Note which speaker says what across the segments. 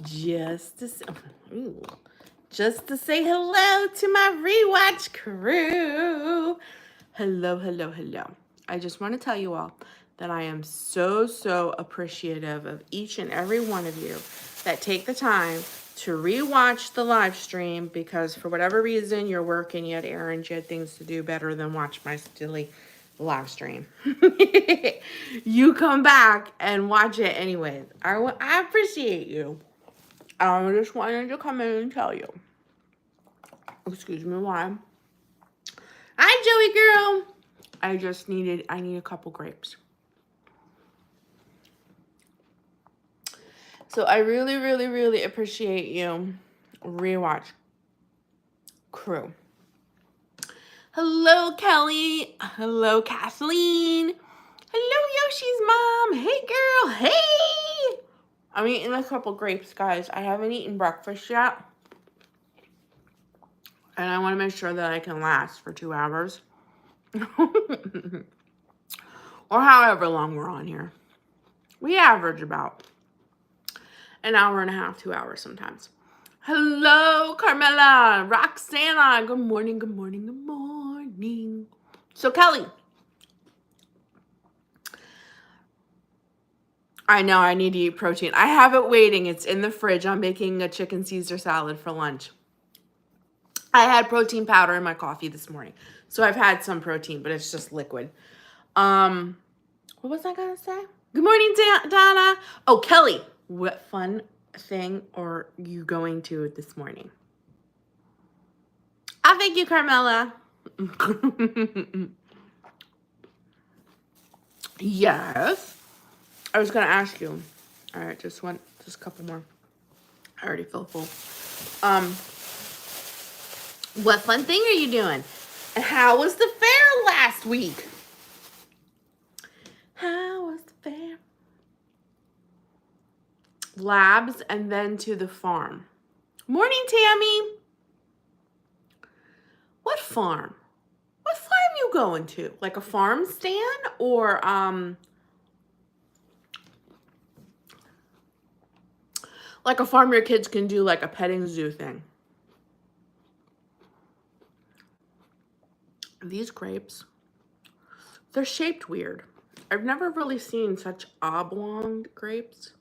Speaker 1: just to say, just to say hello to my rewatch crew. Hello, hello, hello. I just want to tell you all that I am so appreciative of each and every one of you that take the time to rewatch the live stream, because for whatever reason you're working, you had errands, you had things to do better than watch my silly live stream. You come back and watch it anyways. I appreciate you. I just wanted to come in and tell you. Excuse me, why? Hi, Joey girl. I need a couple grapes. So I really appreciate you, rewatch crew. Hello, Kelly. Hello, Kathleen. Hello, Yoshi's mom. Hey, girl. Hey. I'm eating a couple grapes, guys. I haven't eaten breakfast yet. And I want to make sure that I can last for 2 hours. Or however long we're on here. We average about an hour and a half, 2 hours sometimes. Hello, Carmela, Roxana. Good morning, good morning, good morning. So, Kelly. I know I need to eat protein. I have it waiting. It's in the fridge. I'm making a chicken Caesar salad for lunch. I had protein powder in my coffee this morning. So I've had some protein, but it's just liquid. What was I going to say? Good morning, Donna. Oh, Kelly, what fun thing are you going to this morning? I thank you, Carmela. Yes. I was going to ask you. All right, just a couple more. I already feel full. What fun thing are you doing? And how was the fair last week? How was the fair? Labs and then to the farm. Morning, Tammy. What farm? What farm you going to? Like a farm stand or like a farm your kids can do like a petting zoo thing? These grapes, they're shaped weird. I've never really seen such oblong grapes,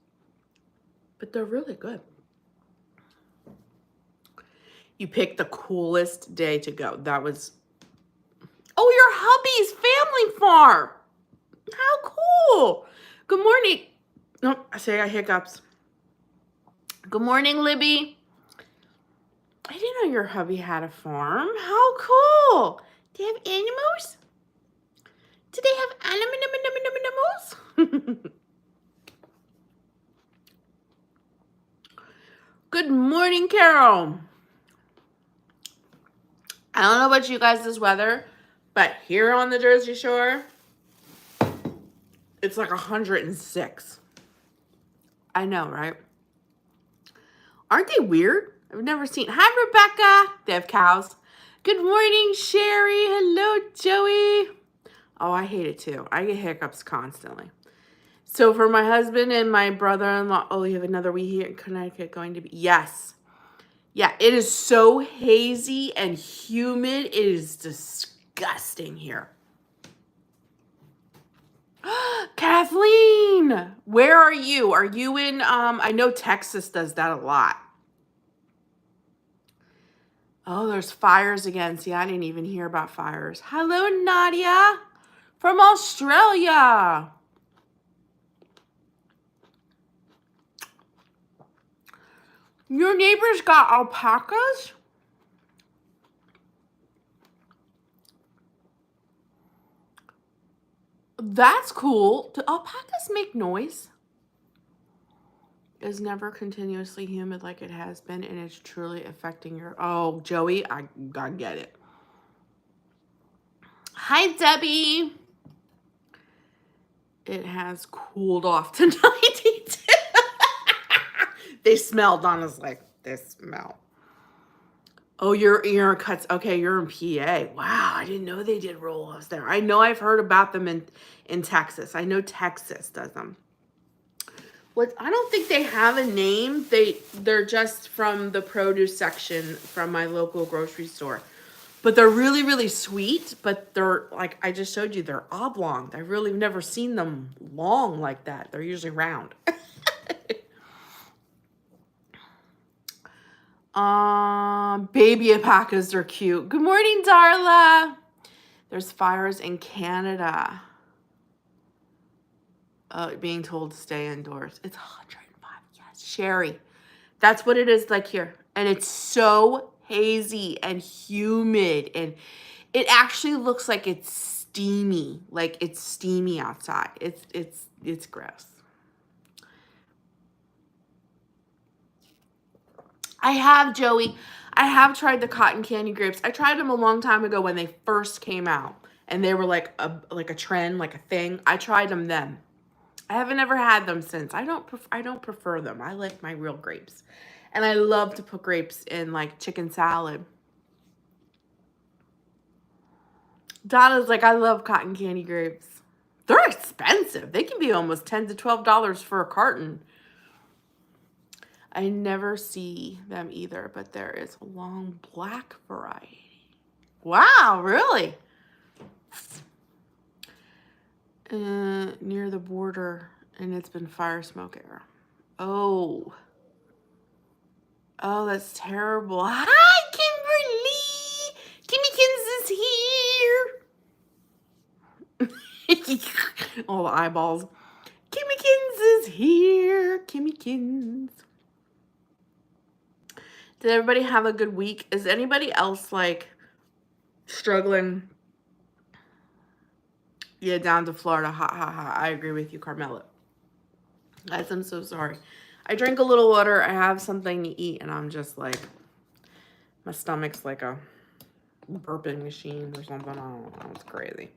Speaker 1: but they're really good. You picked the coolest day to go. That was, oh, your hubby's family farm. How cool. Good morning. Nope, I say I hiccups. Good morning, Libby. I didn't know your hubby had a farm. How cool. Do they have animals? Do they have animals? Good morning, Carol. I don't know about you guys' weather, but here on the Jersey Shore, it's like 106. I know, right? Aren't they weird? I've never seen. Hi, Rebecca. They have cows. Good morning, Sherry. Hello, Joey. Oh, I hate it too. I get hiccups constantly. So for my husband and my brother-in-law, oh, we have another week here in Connecticut going to be. Yes. Yeah, it is so hazy and humid. It is disgusting here. Kathleen, where are you? Are you in, I know Texas does that a lot. Oh, there's fires again. See, I didn't even hear about fires. Hello, Nadia from Australia. Your neighbors got alpacas? That's cool. Do alpacas make noise? It's never continuously humid like it has been, and it's truly affecting your... Oh, Joey, I get it. Hi, Debbie. It has cooled off tonight. They smell, Donna's like, they smell. Oh, your cuts. Okay, you're in PA. Wow, I didn't know they did roll-offs there. I know I've heard about them in Texas. I know Texas does them. What, I don't think they have a name. They're just from the produce section from my local grocery store. But they're really, really sweet, but they're, like I just showed you, they're oblong. I really never seen them long like that. They're usually round. Baby alpacas are cute. Good morning, Darla. There's fires in Canada. Being told to stay indoors. It's 105. Yes, Sherry. That's what it is like here. And it's so hazy and humid. And it actually looks like it's steamy. Like it's steamy outside. It's gross. I have, Joey. I have tried the cotton candy grapes. I tried them a long time ago when they first came out. And they were like a trend, like a thing. I tried them then. I haven't ever had them since. I don't prefer them. I like my real grapes. And I love to put grapes in like chicken salad. Donna's like, I love cotton candy grapes. They're expensive. They can be almost $10 to $12 for a carton. I never see them either, but there is a long black variety. Wow, really? Near the border, and it's been fire smoke era. Oh, that's terrible. Hi, Kimberly. Kimmykins is here. All the eyeballs. Kimmykins is here. Kimmykins. Did everybody have a good week? Is anybody else like struggling? Yeah, down to Florida. Ha ha ha. I agree with you, Carmela. Guys, I'm so sorry. I drank a little water. I have something to eat, and I'm just like, my stomach's like a burping machine or something. I don't know. It's crazy.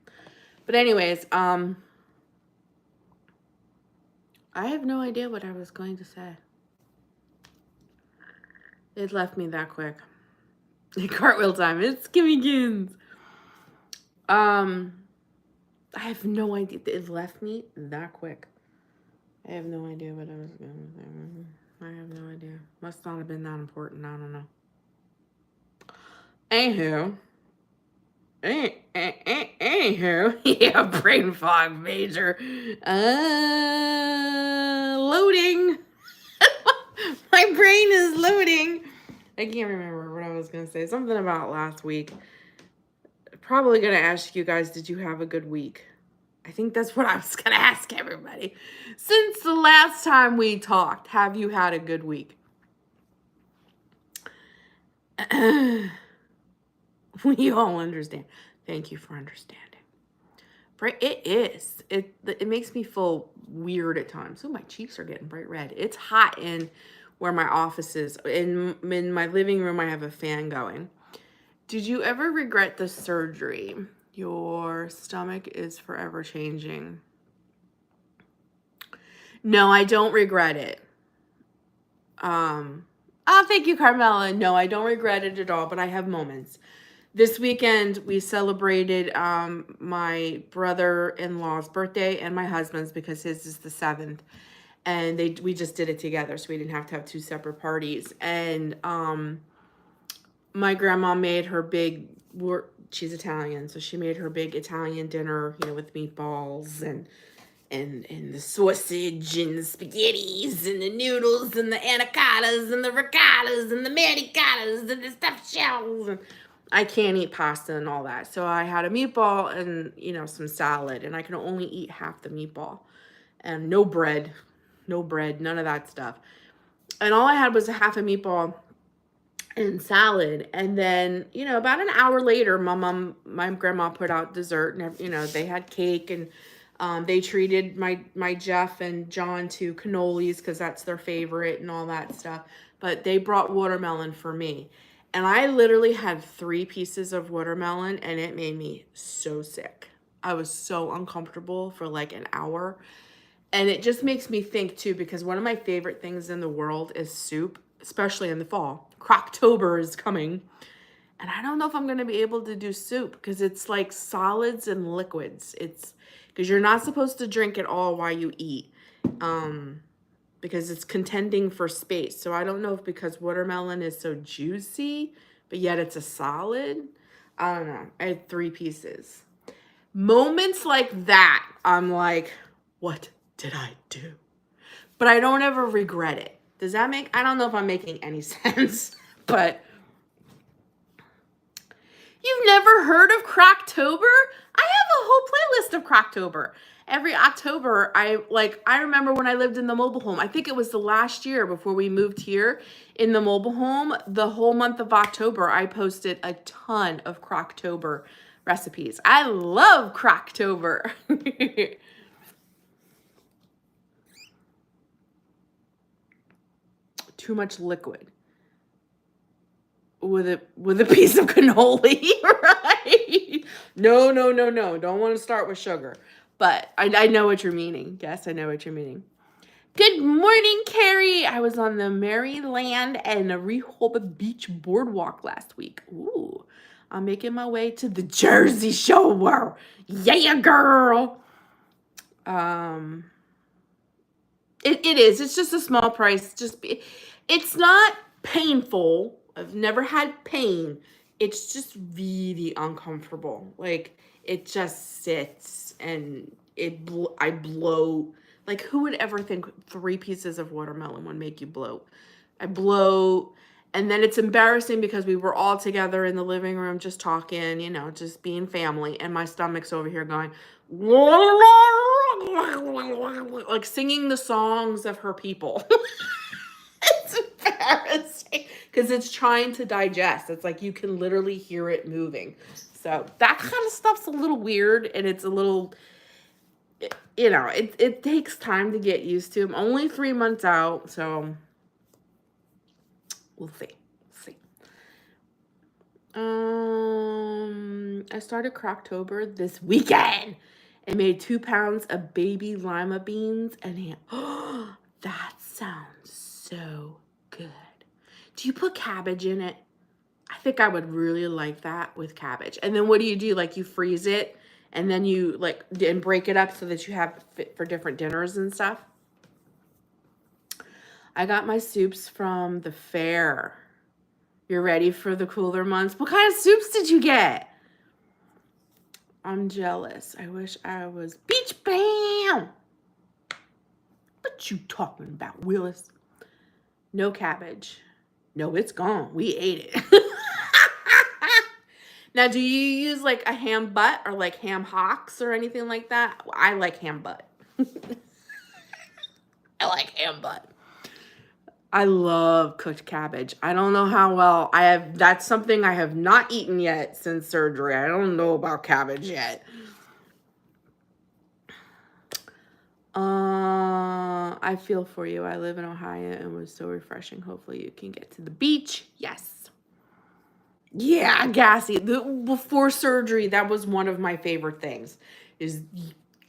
Speaker 1: But anyways, I have no idea what I was going to say. It left me that quick. Cartwheel time. It's Kimmykins. I have no idea. It left me that quick. I have no idea what I was going to say. I have no idea. Must not have been that important. I don't know. Anywho. Yeah, brain fog major. Loading. My brain is loading. I can't remember what I was going to say. Something about last week. Probably going to ask you guys, did you have a good week? I think that's what I was going to ask everybody. Since the last time we talked, have you had a good week? We all understand. Thank you for understanding. It is. It makes me feel weird at times. Oh, my cheeks are getting bright red. It's hot in where my office is. In my living room, I have a fan going. Did you ever regret the surgery? Your stomach is forever changing. No, I don't regret it. Oh, thank you, Carmela. No, I don't regret it at all, but I have moments. This weekend, we celebrated my brother-in-law's birthday and my husband's because his is the 7th. And we just did it together, so we didn't have to have two separate parties. And my grandma made her big, she's Italian, so she made her big Italian dinner, with meatballs and the sausage and the spaghettis and the noodles and the anacondas and the ricottas and the manicotta's and the stuffed shells. And I can't eat pasta and all that. So I had a meatball and, some salad, and I can only eat half the meatball. And no bread, none of that stuff. And all I had was a half a meatball and salad. And then, about an hour later, my grandma put out dessert, and, they had cake, and they treated my Jeff and John to cannolis because that's their favorite and all that stuff. But they brought watermelon for me. And I literally had 3 pieces of watermelon, and it made me so sick. I was so uncomfortable for like an hour. And it just makes me think too, because one of my favorite things in the world is soup, especially in the fall. Croctober is coming. And I don't know if I'm going to be able to do soup because it's like solids and liquids. It's because you're not supposed to drink it all while you eat. because it's contending for space. So I don't know if because watermelon is so juicy, but yet it's a solid. I don't know. I had 3 pieces. Moments like that, I'm like, what did I do? But I don't ever regret it. Does that make, I don't know if I'm making any sense, but you've never heard of Croctober? I have a whole playlist of Croctober. Every October, I remember when I lived in the mobile home. I think it was the last year before we moved here in the mobile home. The whole month of October, I posted a ton of Croctober recipes. I love Croctober. Too much liquid with a piece of cannoli, right? No. Don't want to start with sugar. But I know what you're meaning. Yes, I know what you're meaning. Good morning, Carrie. I was on the Maryland and the Rehoboth Beach Boardwalk last week. Ooh, I'm making my way to the Jersey Shore. Yeah, girl. It is. It's just a small price. It's not painful. I've never had pain. It's just really uncomfortable. Like, it just sits and I bloat. Like, who would ever think 3 pieces of watermelon would make you bloat? I bloat. And then it's embarrassing because we were all together in the living room just talking, you know, just being family. And my stomach's over here going, like singing the songs of her people. It's embarrassing because it's trying to digest. It's like you can literally hear it moving. So that kind of stuff's a little weird, and it's a little, you know, it takes time to get used to. I'm only 3 months out, so we'll see. I started Croctober this weekend and made 2 pounds of baby lima beans and ham. Oh, that sounds so good. Do you put cabbage in it? I think I would really like that with cabbage. And then what do? Like, you freeze it and then you and break it up so that you have fit for different dinners and stuff. I got my soups from the fair. You're ready for the cooler months? What kind of soups did you get? I'm jealous. I wish I was Beach Bam. What you talking about, Willis? No cabbage. No, it's gone. We ate it. Now, do you use like a ham butt or like ham hocks or anything like that? I like ham butt. I like ham butt. I love cooked cabbage. I don't know how well that's something I have not eaten yet since surgery. I don't know about cabbage yet. I feel for you. I live in Ohio and it was so refreshing. Hopefully you can get to the beach. Yes. Yeah, gassy. Before surgery, that was one of my favorite things. Is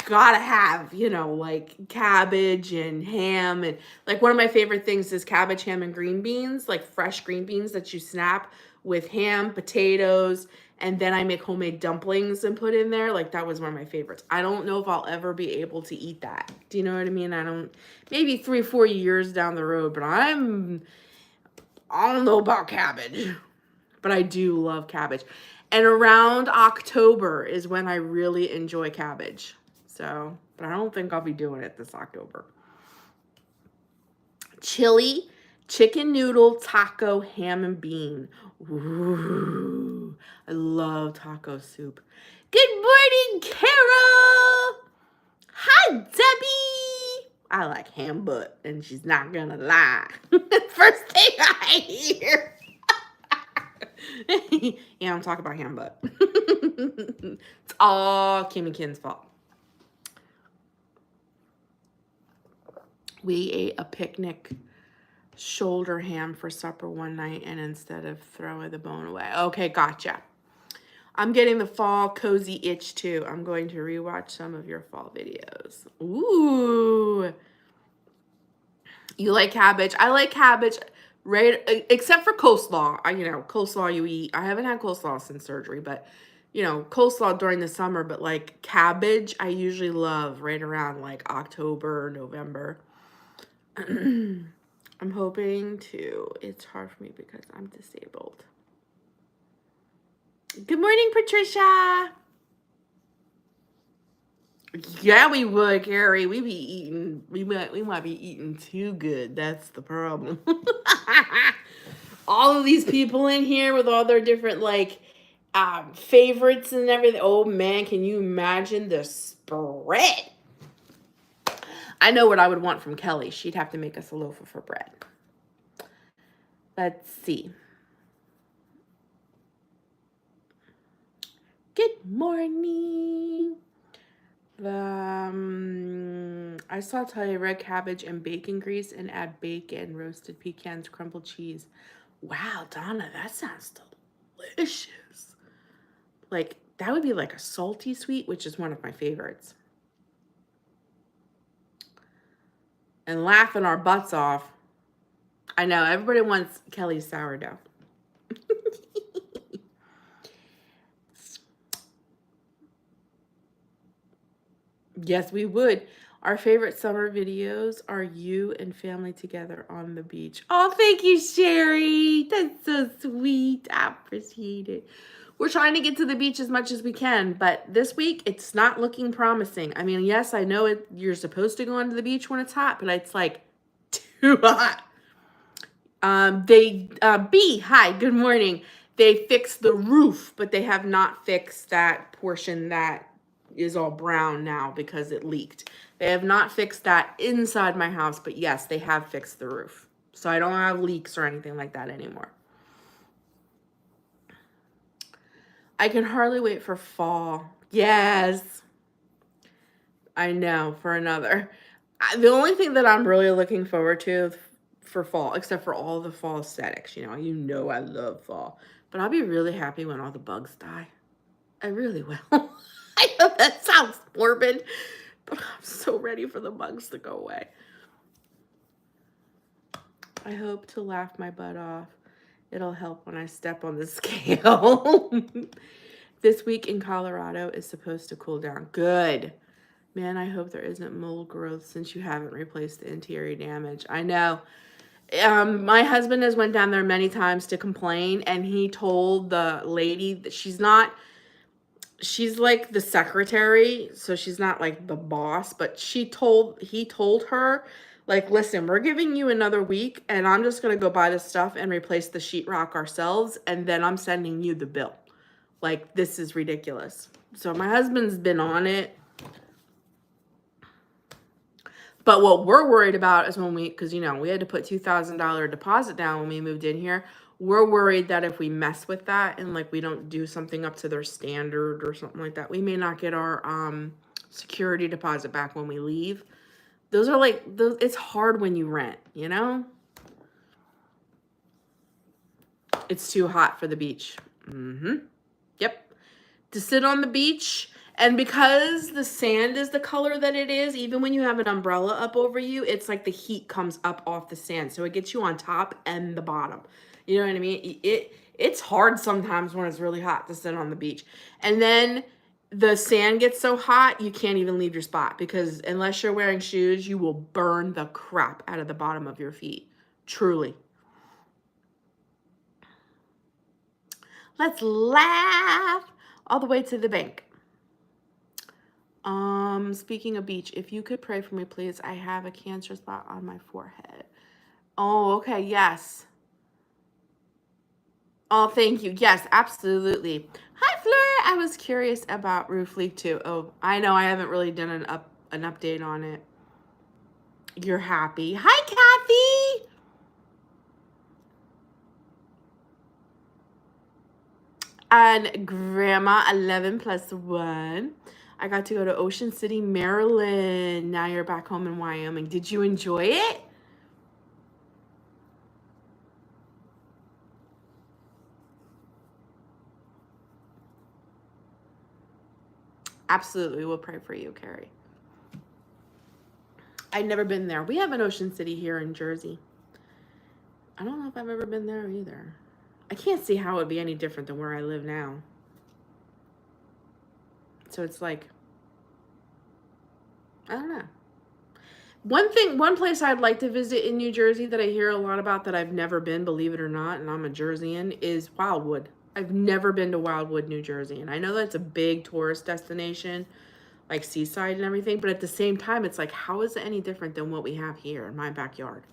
Speaker 1: gotta have, you know, like cabbage and ham, and like one of my favorite things is cabbage, ham, and green beans, like fresh green beans that you snap with ham, potatoes, and then I make homemade dumplings and put in there. Like, that was one of my favorites. I don't know if I'll ever be able to eat that. Do you know what I mean? Maybe 3-4 years down the road, but I don't know about cabbage, but I do love cabbage. And around October is when I really enjoy cabbage. So, but I don't think I'll be doing it this October. Chili, chicken noodle, taco, ham, and bean. Ooh, I love taco soup. Good morning, Carol. Hi, Debbie. I like ham butt, and she's not gonna lie. First thing I hear. Yeah, I'm talking about ham butt. It's all Kimmy Kin's fault. We ate a picnic shoulder ham for supper one night, and instead of throwing the bone away. Okay, gotcha. I'm getting the fall cozy itch too. I'm going to rewatch some of your fall videos. Ooh. You like cabbage? I like cabbage, right? Except for coleslaw. Coleslaw you eat. I haven't had coleslaw since surgery, but coleslaw during the summer. But like cabbage, I usually love right around like October, November. I'm hoping to. It's hard for me because I'm disabled. Good morning, Patricia. Yeah, we would, Carrie. We be eating. We might be eating too good. That's the problem. All of these people in here with all their different like favorites and everything. Oh man, can you imagine the spread? I know what I would want from Kelly. She'd have to make us a loaf of her bread. Let's see. Good morning. I saute red cabbage and bacon grease and add bacon, roasted pecans, crumbled cheese. Wow, Donna, that sounds delicious. Like, that would be like a salty sweet, which is one of my favorites. And laughing our butts off. I know, everybody wants Kelly's sourdough. Yes, we would. Our favorite summer videos are you and family together on the beach. Oh, thank you, Sherry. That's so sweet. I appreciate it. We're trying to get to the beach as much as we can, but this week it's not looking promising. I mean, yes, I know you're supposed to go onto the beach when it's hot, but it's like too hot. Hi, good morning. They fixed the roof, but they have not fixed that portion that is all brown now because it leaked. They have not fixed that inside my house, but yes, they have fixed the roof. So I don't have leaks or anything like that anymore. I can hardly wait for fall. Yes. I know, for another. The only thing that I'm really looking forward to for fall, except for all the fall aesthetics, you know I love fall. But I'll be really happy when all the bugs die. I really will. I know that sounds morbid, but I'm so ready for the bugs to go away. I hope to laugh my butt off. It'll help when I step on the scale. This week in Colorado is supposed to cool down. Good. Man, I hope there isn't mold growth since you haven't replaced the interior damage. I know. My husband has went down there many times to complain, and he told the lady that she's like the secretary, so she's not like the boss, but he told her, like, listen, we're giving you another week and I'm just going to go buy the stuff and replace the sheetrock ourselves. And then I'm sending you the bill. Like, this is ridiculous. So my husband's been on it. But what we're worried about is because, we had to put $2,000 deposit down when we moved in here. We're worried that if we mess with that and like we don't do something up to their standard or something like that, we may not get our security deposit back when we leave. Those are like, it's hard when you rent, It's too hot for the beach. Yep. To sit on the beach. And because the sand is the color that it is, even when you have an umbrella up over you, it's like the heat comes up off the sand. So it gets you on top and the bottom. You know what I mean? It's hard sometimes when it's really hot to sit on the beach. And then the sand gets so hot, you can't even leave your spot. Because unless you're wearing shoes, you will burn the crap out of the bottom of your feet. Truly. Let's laugh all the way to the bank. Speaking of beach, if you could pray for me, please. I have a cancer spot on my forehead. Oh, okay. Yes. Oh, thank you. Yes, absolutely. Hi, Fleur. I was curious about roof leak too. Oh, I know I haven't really done an update on it. You're happy. Hi, Kathy. And Grandma 11+1. I got to go to Ocean City, Maryland. Now you're back home in Wyoming. Did you enjoy it? Absolutely. We'll pray for you, Carrie. I've never been there. We have an Ocean City here in Jersey. I don't know if I've ever been there either. I can't see how it would be any different than where I live now. So it's like, I don't know. One place I'd like to visit in New Jersey that I hear a lot about that I've never been, believe it or not, and I'm a Jerseyan, is Wildwood. I've never been to Wildwood, New Jersey, and I know that's a big tourist destination, like seaside and everything, but at the same time, it's like, how is it any different than what we have here in my backyard?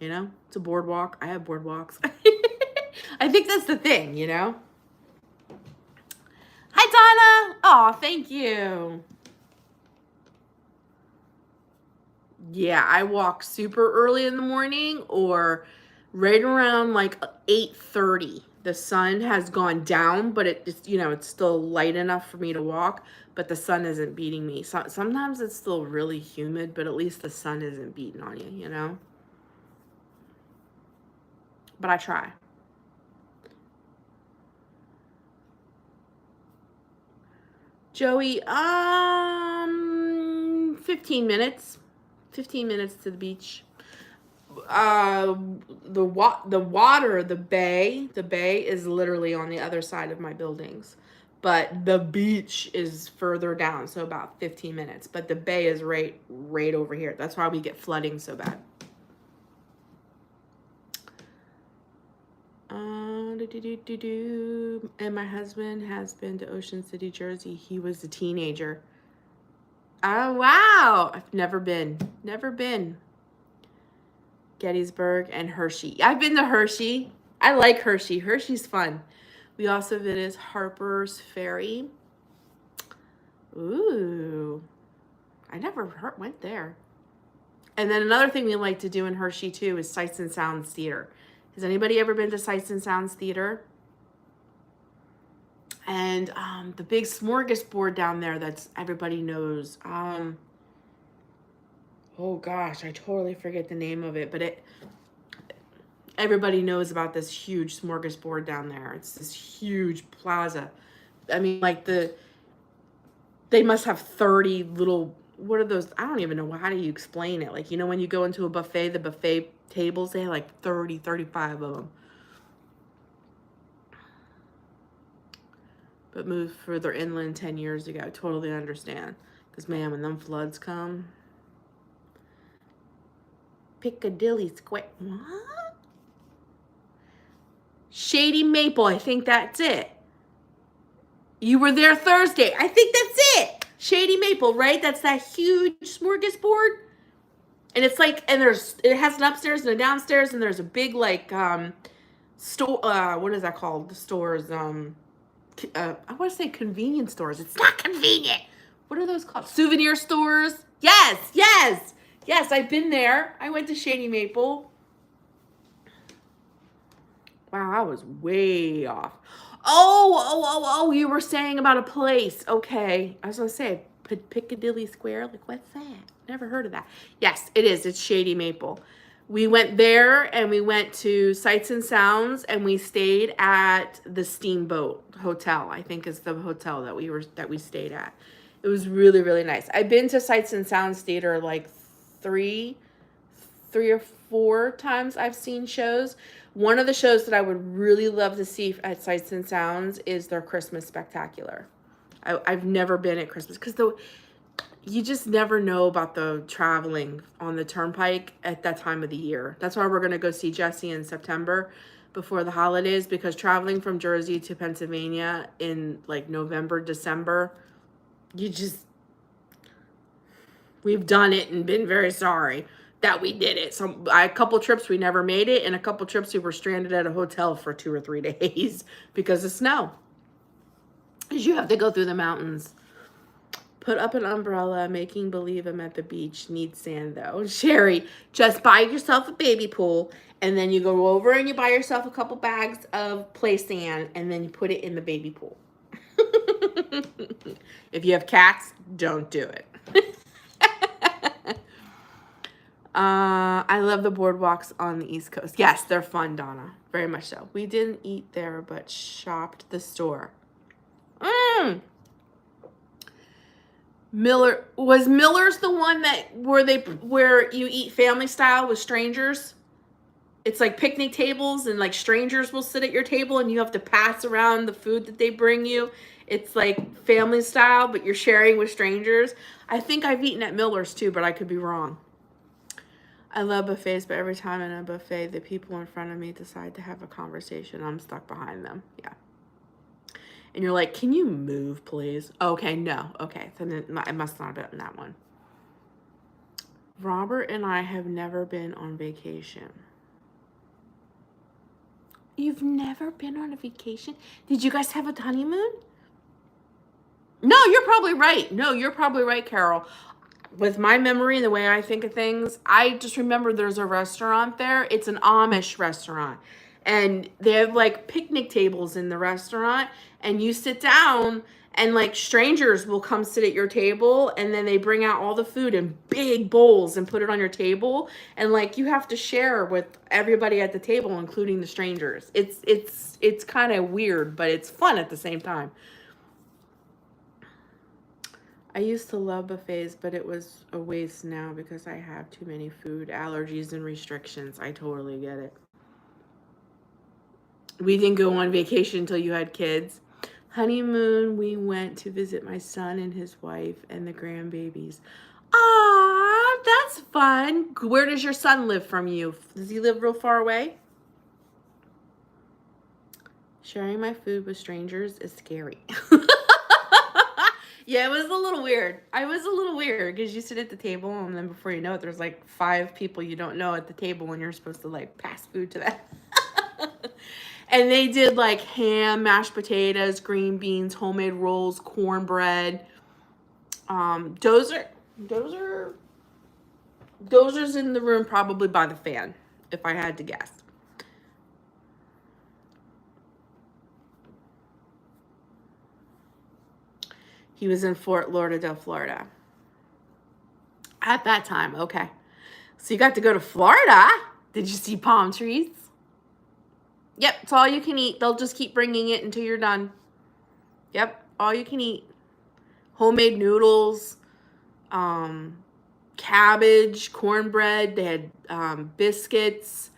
Speaker 1: You know, it's a boardwalk. I have boardwalks. I think that's the thing, you know? Hi, Donna. Oh, thank you. Yeah, I walk super early in the morning or right around like 8:30. The sun has gone down, but it's, you know, it's still light enough for me to walk, but the sun isn't beating me. So, sometimes it's still really humid, but at least the sun isn't beating on you, you know? But I try. Joey, 15 minutes. 15 minutes to the beach. The water, the bay is literally on the other side of my buildings, but the beach is further down, so about 15 minutes. But the bay is right over here. That's why we get flooding so bad. And my husband has been to Ocean City, Jersey. He was a teenager. Oh, wow. I've never been. Gettysburg and Hershey. I've been to Hershey. I like Hershey. Hershey's fun. We also visited Harper's Ferry. Ooh. I never went there. And then another thing we like to do in Hershey, too, is Sights and Sounds Theater. Has anybody ever been to Sights and Sounds Theater? And the big smorgasbord down there that's everybody knows. Oh gosh, I totally forget the name of it, but everybody knows about this huge smorgasbord down there. It's this huge plaza. I mean, like they must have 30 little, what are those? I don't even know, how do you explain it? Like, you know, when you go into a buffet, the buffet tables, they have like 30, 35 of them. But moved further inland 10 years ago. Totally understand. Because, man, when them floods come. Piccadilly Square. What? Shady Maple. I think that's it. You were there Thursday. I think that's it. Shady Maple, right? That's that huge smorgasbord. And it's like, and it has an upstairs and a downstairs, and there's a big, like, store, what is that called? The stores, I want to say convenience stores. It's not convenient. What are those called? Souvenir stores. Yes, I've been there. I went to Shady Maple. Wow, I was way off. Oh, you were saying about a place. Okay. I was going to say Piccadilly Square. Like, what's that? Never heard of that. Yes, it is. It's Shady Maple. We went there and we went to Sights and Sounds and we stayed at the Steamboat Hotel. I think is the hotel that we stayed at. It was really, really nice. I've been to Sights and Sounds Theater like three or four times I've seen shows. One of the shows that I would really love to see at Sights and Sounds is their Christmas Spectacular. I've never been at Christmas because you just never know about the traveling on the turnpike at that time of the year. That's why we're going to go see Jesse in September before the holidays, because traveling from Jersey to Pennsylvania in like November, December, we've done it and been very sorry that we did it. So a couple trips we never made it, and a couple trips we were stranded at a hotel for 2 or 3 days because of snow. Because you have to go through the mountains. Put up an umbrella, making believe I'm at the beach. Need sand, though. Sherry, just buy yourself a baby pool, and then you go over and you buy yourself a couple bags of play sand, and then you put it in the baby pool. If you have cats, don't do it. I love the boardwalks on the East Coast. Yes, they're fun, Donna. Very much so. We didn't eat there, but shopped the store. Miller's the one where you eat family style with strangers? It's like picnic tables, and like strangers will sit at your table and you have to pass around the food that they bring you, It's like family style, but you're sharing with strangers. I think I've eaten at Miller's too, but I could be wrong. I love buffets, but every time in a buffet, the people in front of me decide to have a conversation. I'm stuck behind them. Yeah. And you're like, can you move, please? Okay, no. Okay, then it must not have been that one. Robert and I have never been on vacation. You've never been on a vacation? Did you guys have a honeymoon? No, you're probably right. No, you're probably right, Carol. With my memory and the way I think of things, I just remember there's a restaurant there. It's an Amish restaurant. And they have like picnic tables in the restaurant. And you sit down and like strangers will come sit at your table. And then they bring out all the food in big bowls and put it on your table. And like you have to share with everybody at the table, including the strangers. It's kind of weird, but it's fun at the same time. I used to love buffets, but it was a waste now because I have too many food allergies and restrictions. I totally get it. We didn't go on vacation until you had kids. Honeymoon, we went to visit my son and his wife and the grandbabies. Ah, that's fun. Where does your son live from you? Does he live real far away? Sharing my food with strangers is scary. Yeah, it was a little weird. I was a little weird because you sit at the table and then before you know it, there's like 5 people you don't know at the table and you're supposed to like pass food to them. And they did like ham, mashed potatoes, green beans, homemade rolls, cornbread. Dozer's in the room probably by the fan, if I had to guess. He was in Fort Lauderdale, Florida. At that time, okay. So you got to go to Florida. Did you see palm trees? Yep, it's all you can eat. They'll just keep bringing it until you're done. Yep, all you can eat. Homemade noodles, cabbage, cornbread. They had biscuits,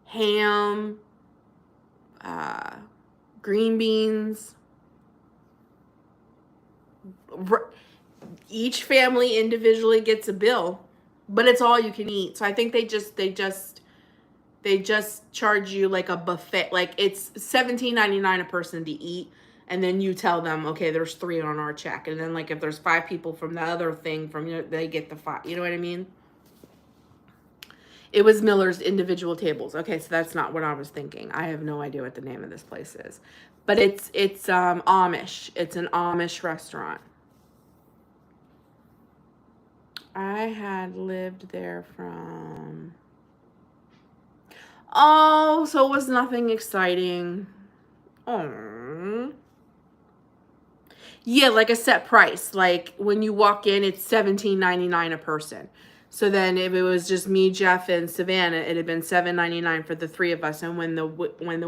Speaker 1: ham, green beans. Each family individually gets a bill, but it's all you can eat. So I think they just charge you like a buffet. Like it's $17.99 a person to eat, and then you tell them, okay, there's 3 on our check, and then like if there's 5 people from the other thing they get the 5. You know what I mean? It was Miller's individual tables. Okay, so that's not what I was thinking. I have no idea what the name of this place is, but it's Amish. It's an Amish restaurant. I had lived there from... Oh, so it was nothing exciting. Oh. Yeah, like a set price. Like when you walk in, it's $17.99 a person. So then if it was just me, Jeff, and Savannah, it'd have been $7.99 for the 3 of us. And when the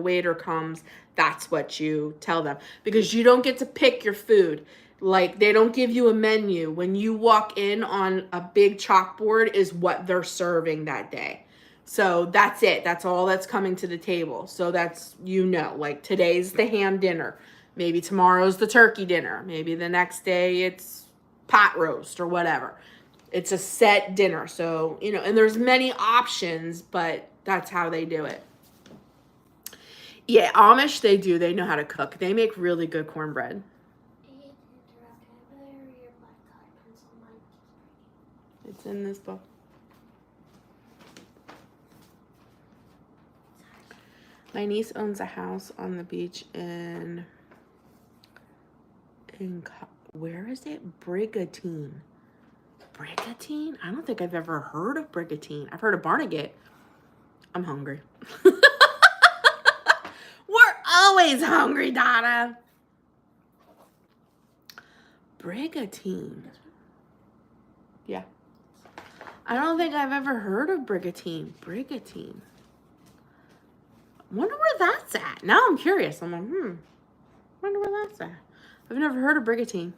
Speaker 1: waiter comes, that's what you tell them. Because you don't get to pick your food. Like, they don't give you a menu. When you walk in on a big chalkboard is what they're serving that day. So that's it. That's all that's coming to the table. So that's, like today's the ham dinner. Maybe tomorrow's the turkey dinner. Maybe the next day it's pot roast or whatever. It's a set dinner. So, and there's many options, but that's how they do it. Yeah, Amish, they know how to cook. They make really good cornbread. It's in this book. My niece owns a house on the beach in where is it? Brigantine. Brigantine? I don't think I've ever heard of Brigantine. I've heard of Barnegat. I'm hungry. We're always hungry, Donna. Brigantine. Yeah. I don't think I've ever heard of Brigantine. Brigantine. Wonder where that's at. Now I'm curious. I'm like, wonder where that's at. I've never heard of Brigantine.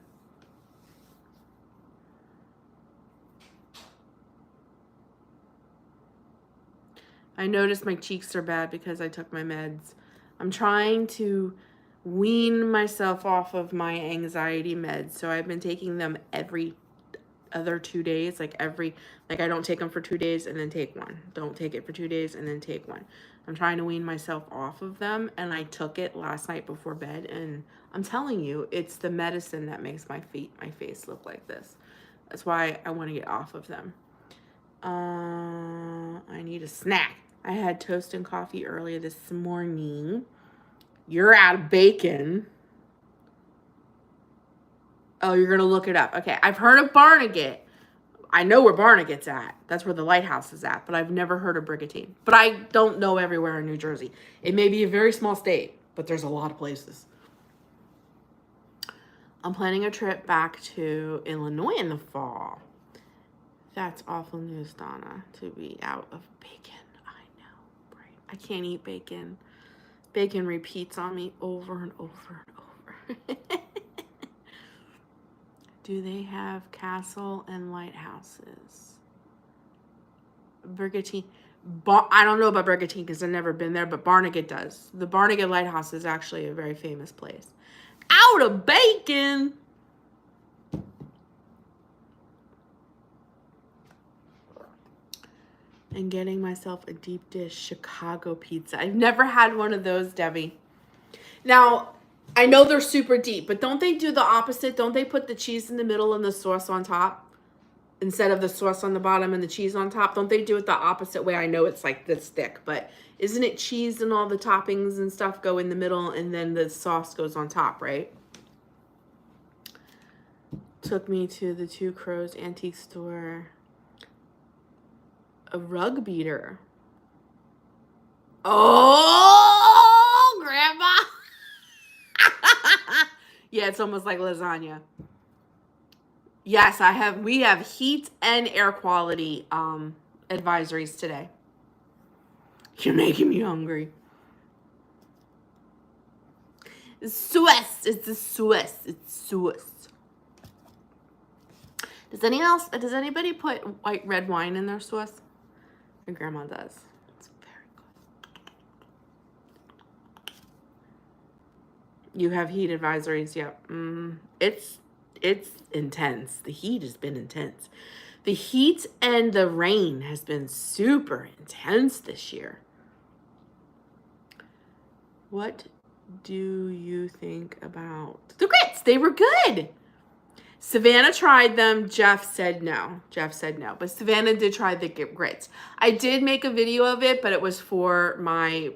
Speaker 1: I noticed my cheeks are bad because I took my meds. I'm trying to wean myself off of my anxiety meds. So I've been taking them every other 2 days, like I don't take them for 2 days and then take one. Don't take it for 2 days and then take one. I'm trying to wean myself off of them, and I took it last night before bed, and I'm telling you, it's the medicine that makes my face look like this. That's why I want to get off of them. I need a snack. I had toast and coffee earlier this morning. You're out of bacon. Oh, you're going to look it up. Okay, I've heard of Barnegat. I know where Barnegat's at. That's where the lighthouse is at, but I've never heard of Brigantine. But I don't know everywhere in New Jersey. It may be a very small state, but there's a lot of places. I'm planning a trip back to Illinois in the fall. That's awful news, Donna, to be out of bacon. I know, right? I can't eat bacon. Bacon repeats on me over and over and over. Do they have castle and lighthouses? Brigantine. I don't know about Brigantine because I've never been there, but Barnegat does. The Barnegat Lighthouse is actually a very famous place. Out of bacon! And getting myself a deep dish Chicago pizza. I've never had one of those, Debbie. Now, I know they're super deep, but don't they do the opposite? Don't they put the cheese in the middle and the sauce on top? Instead of the sauce on the bottom and the cheese on top? Don't they do it the opposite way? I know it's like this thick, but isn't it cheese and all the toppings and stuff go in the middle and then the sauce goes on top, right? Took me to the Two Crows antique store. A rug beater. Oh, Grandma. Yeah, it's almost like lasagna. Yes, we have heat and air quality advisories today. You're making me hungry. Swiss. It's a Swiss. It's Swiss. Does anybody put red wine in their Swiss? My grandma does. It's very good. You have heat advisories, yep. It's intense. The heat has been intense. The heat and the rain has been super intense this year. What do you think about the grits? They were good. Savannah tried them. Jeff said no. But Savannah did try the grits. I did make a video of it, but it was for my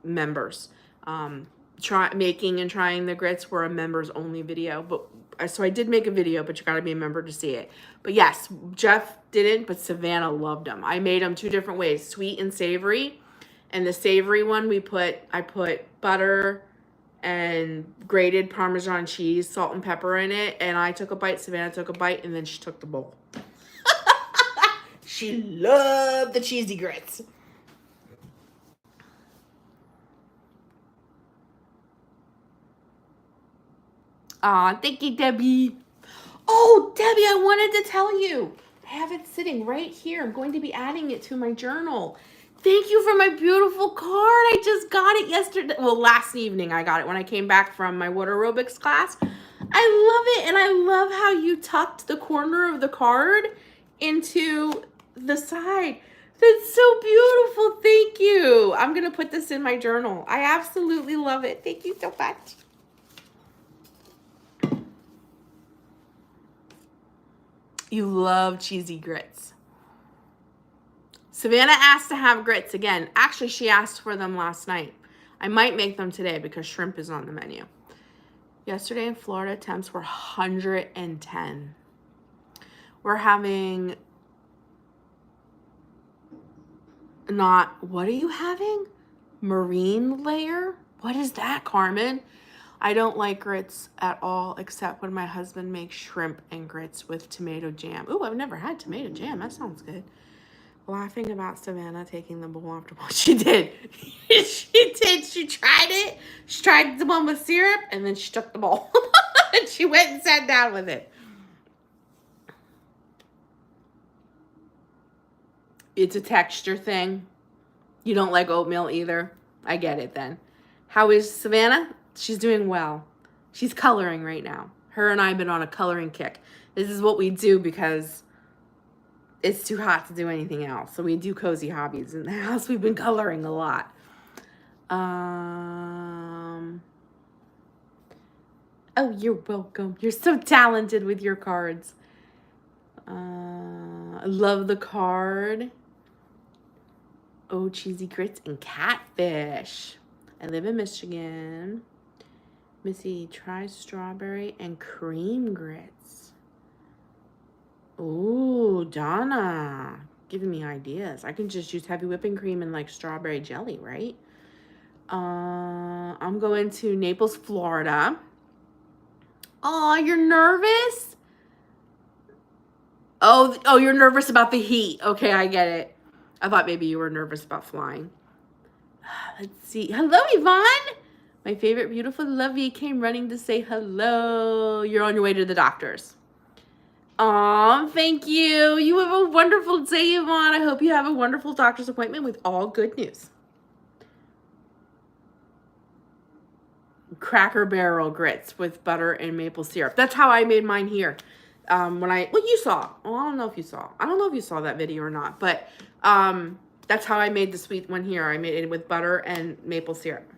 Speaker 1: members. Making and trying the grits were a members only video. But so I did make a video, but you got to be a member to see it. But yes, Jeff didn't, but Savannah loved them. I made them 2 different ways, sweet and savory. And the savory one, I put butter and grated Parmesan cheese, salt and pepper in it. And I took a bite, Savannah took a bite, and then she took the bowl. She loved the cheesy grits. Aw, thank you, Debbie. Oh, Debbie, I wanted to tell you. I have it sitting right here. I'm going to be adding it to my journal. Thank you for my beautiful card. I just got it yesterday. Well, last evening I got it when I came back from my water aerobics class. I love it, and I love how you tucked the corner of the card into the side. That's so beautiful. Thank you. I'm going to put this in my journal. I absolutely love it. Thank you so much. You love cheesy grits. Savannah asked to have grits again. Actually, she asked for them last night. I might make them today because shrimp is on the menu. Yesterday in Florida, temps were 110. We're having what are you having? Marine layer? What is that, Carmen? I don't like grits at all, except when my husband makes shrimp and grits with tomato jam. Ooh, I've never had tomato jam. That sounds good. Laughing about Savannah taking the bowl after bowl. She did. She did. She tried it. She tried the one with syrup, and then she took the bowl. And she went and sat down with it. It's a texture thing. You don't like oatmeal either. I get it then. How is Savannah? She's doing well. She's coloring right now. Her and I have been on a coloring kick. This is what we do because it's too hot to do anything else. So we do cozy hobbies in the house. We've been coloring a lot. Oh, you're welcome. You're so talented with your cards. I love the card. Oh, cheesy grits and catfish. I live in Michigan. Missy, try strawberry and cream grits. Ooh, Donna, giving me ideas. I can just use heavy whipping cream and like strawberry jelly, right? I'm going to Naples, Florida. Oh, you're nervous? Oh, you're nervous about the heat. Okay, I get it. I thought maybe you were nervous about flying. Let's see. Hello, Yvonne. My favorite beautiful Lovey came running to say hello. You're on your way to the doctor's. Aw, thank you. You have a wonderful day, Yvonne. I hope you have a wonderful doctor's appointment with all good news. Cracker Barrel grits with butter and maple syrup. That's how I made mine here. You saw. Well, I don't know if you saw. I don't know if you saw that video or not, but that's how I made the sweet one here. I made it with butter and maple syrup.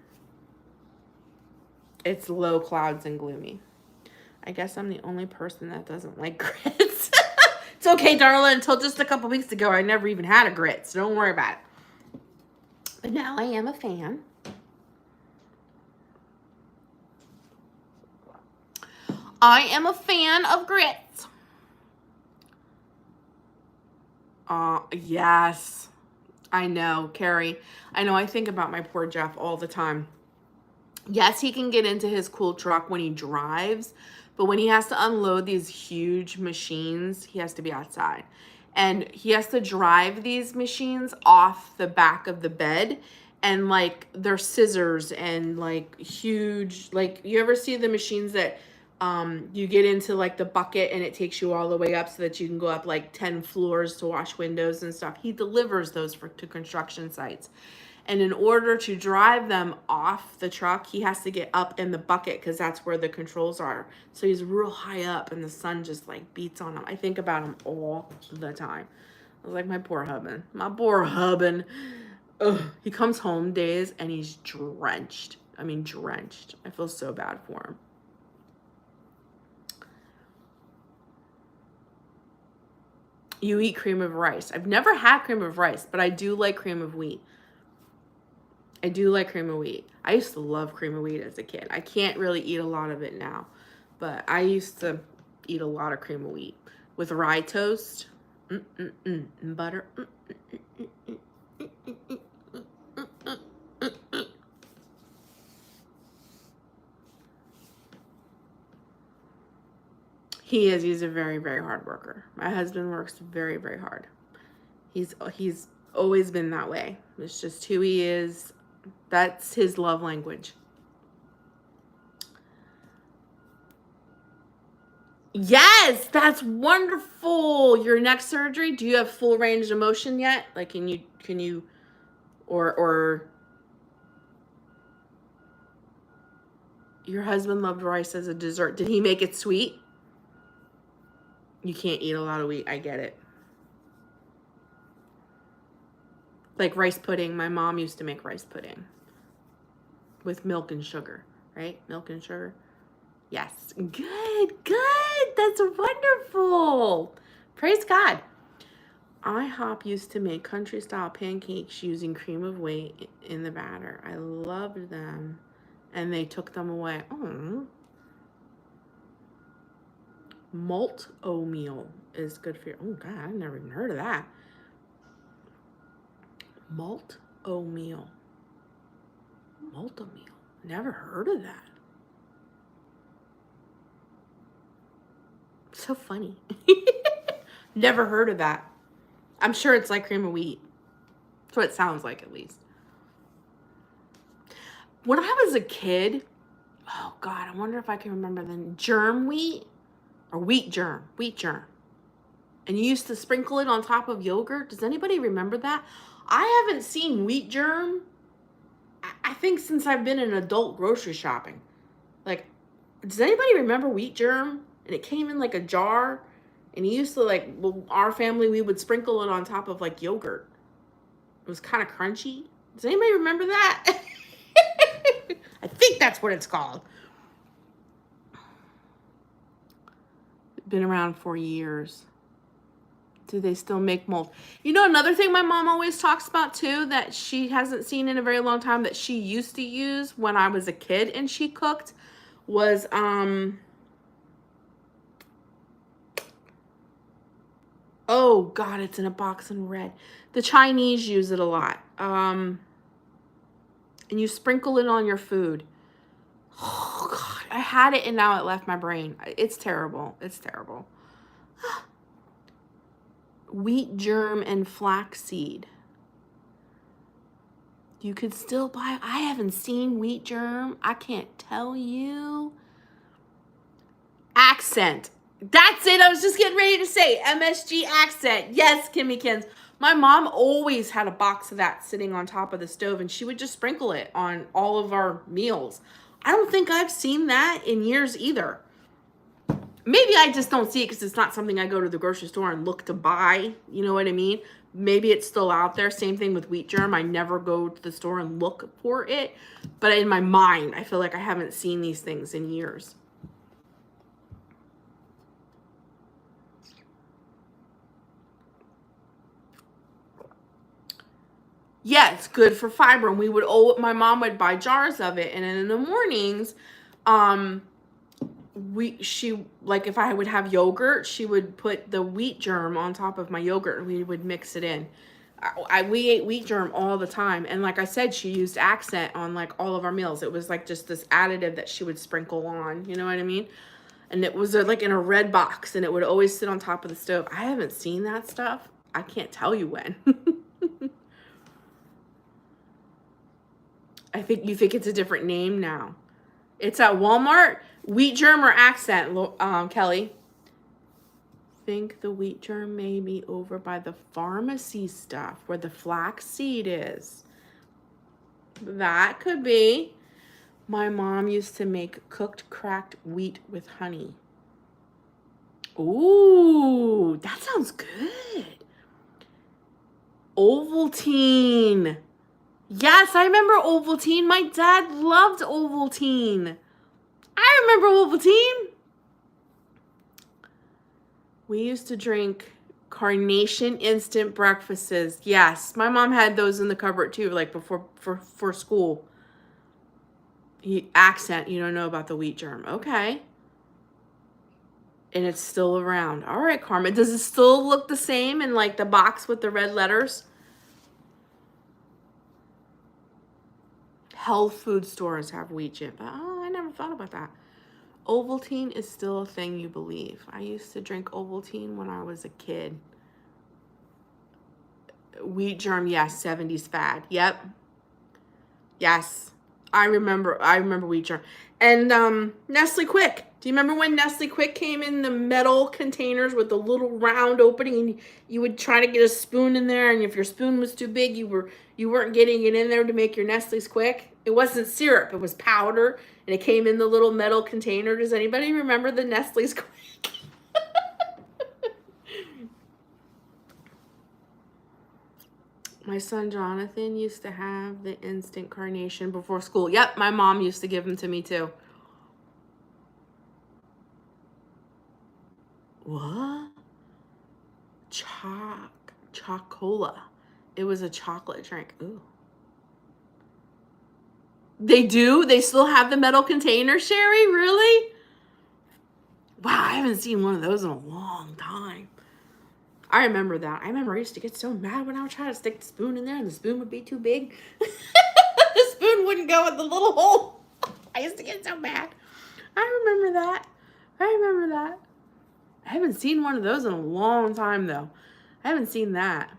Speaker 1: It's low, clouds, and gloomy. I guess I'm the only person that doesn't like grits. It's okay, Darla. Until just a couple weeks ago, I never even had a grit, so don't worry about it. But now I am a fan. I am a fan of grits. Yes. I know, Carrie. I know, I think about my poor Jeff all the time. Yes, he can get into his cool truck when he drives, but when he has to unload these huge machines, he has to be outside. And he has to drive these machines off the back of the bed. And like, they're scissors and like huge, like, you ever see the machines that you get into like the bucket and it takes you all the way up so that you can go up like 10 floors to wash windows and stuff. He delivers those to construction sites. And in order to drive them off the truck, he has to get up in the bucket because that's where the controls are. So he's real high up and the sun just like beats on him. I think about him all the time. I was like, my poor husband. My poor husband. Ugh. He comes home days and he's drenched. I mean, drenched. I feel so bad for him. You eat cream of rice. I've never had cream of rice, but I do like cream of wheat. I do like cream of wheat. I used to love cream of wheat as a kid. I can't really eat a lot of it now, but I used to eat a lot of cream of wheat with rye toast, and butter. He is. He's a very, very hard worker. My husband works very, very hard. He's always been that way. It's just who he is. That's his love language. Yes, that's wonderful. Your neck surgery, do you have full range of motion yet? Like, can you, or your husband loved rice as a dessert. Did he make it sweet? You can't eat a lot of wheat. I get it. Like rice pudding. My mom used to make rice pudding with milk and sugar, right? Milk and sugar. Yes. Good. That's wonderful. Praise God. IHOP used to make country style pancakes using cream of wheat in the batter. I loved them. And they took them away. Oh. Malt oatmeal is good for you. Oh God, I've never even heard of that. Malt oatmeal. Malt oatmeal. Never heard of that. So funny. Never heard of that. I'm sure it's like cream of wheat. That's what it sounds like, at least. When I was a kid, oh God, I wonder if I can remember the germ wheat. Or wheat germ. And you used to sprinkle it on top of yogurt. Does anybody remember that? I haven't seen wheat germ. I think think since I've been an adult grocery shopping. Like, does anybody remember wheat germ? And it came in like a jar. And he used to like, well, our family, we would sprinkle it on top of like yogurt. It was kind of crunchy. Does anybody remember that? I think that's what it's called. Been around for years. Do they still make mold? You know, another thing my mom always talks about too, that she hasn't seen in a very long time, that she used to use when I was a kid and she cooked, was oh God, it's in a box in red. The Chinese use it a lot. And you sprinkle it on your food. Oh God, I had it and now it left my brain. It's terrible. It's terrible. Wheat germ and flaxseed. You could still buy. I haven't seen wheat germ. I can't tell you. Accent. That's it. I was just getting ready to say MSG accent. Yes, Kimmy Kins. My mom always had a box of that sitting on top of the stove, and she would just sprinkle it on all of our meals. I don't think I've seen that in years either. Maybe I just don't see it because it's not something I go to the grocery store and look to buy. You know what I mean? Maybe it's still out there. Same thing with wheat germ. I never go to the store and look for it. But in my mind, I feel like I haven't seen these things in years. Yeah, it's good for fiber. And my mom would buy jars of it. And then in the mornings, like if I would have yogurt, she would put the wheat germ on top of my yogurt and we would mix it in. We ate wheat germ all the time. And like I said, she used accent on like all of our meals. It was like just this additive that she would sprinkle on, you know what I mean? And it was like in a red box and it would always sit on top of the stove. I haven't seen that stuff. I can't tell you when. You think it's a different name now. It's at Walmart. Wheat germ or accent, Kelly? Think the wheat germ may be over by the pharmacy stuff where the flax seed is. That could be. My mom used to make cooked cracked wheat with honey. Ooh, that sounds good. Ovaltine. Yes, I remember Ovaltine. My dad loved Ovaltine. I remember Ovaltine. We used to drink Carnation instant breakfasts. Yes, my mom had those in the cupboard too, like before for school. Accent, you don't know about the wheat germ. Okay. And it's still around. All right, Carmen. Does it still look the same in like the box with the red letters? Health food stores have wheat germ. Oh, I never thought about that. Ovaltine is still a thing you believe. I used to drink Ovaltine when I was a kid. Wheat germ, yes, 70s fad. Yep. Yes. I remember wheat germ. And Nestle Quick. Do you remember when Nestle Quick came in the metal containers with the little round opening and you would try to get a spoon in there, and if your spoon was too big, you weren't getting it in there to make your Nestle's Quick? It wasn't syrup, it was powder, and it came in the little metal container. Does anybody remember the Nestle's Quick? My son Jonathan used to have the instant Carnation before school. Yep, my mom used to give them to me too. What? Chocola. It was a chocolate drink. Ooh. They do? They still have the metal container, Sherry? Really? Wow, I haven't seen one of those in a long time. I remember that. I remember I used to get so mad when I would try to stick the spoon in there and the spoon would be too big. The spoon wouldn't go in the little hole. I used to get so mad. I remember that. I haven't seen one of those in a long time, though. I haven't seen that.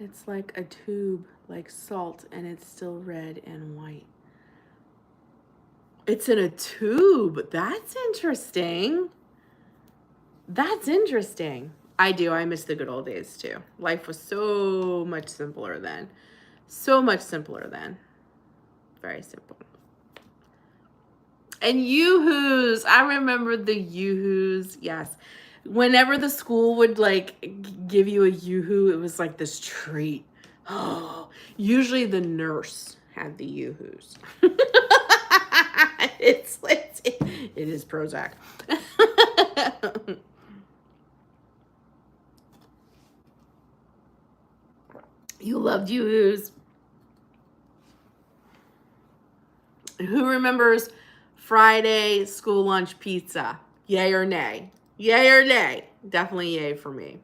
Speaker 1: It's like a tube, like salt, and it's still red and white. It's in a tube. That's interesting. That's interesting. I do. I miss the good old days too. Life was so much simpler then. So much simpler then. Very simple. And Yoo-hoos. I remember the Yoo-hoos. Yes. Whenever the school would like give you a Yoo-hoo, it was like this treat. Oh, usually the nurse had the Yoo-hoos. It is Prozac. You loved Yoo-hoos. Who remembers Friday school lunch pizza? Yay or nay? Yay or nay? Definitely yay for me.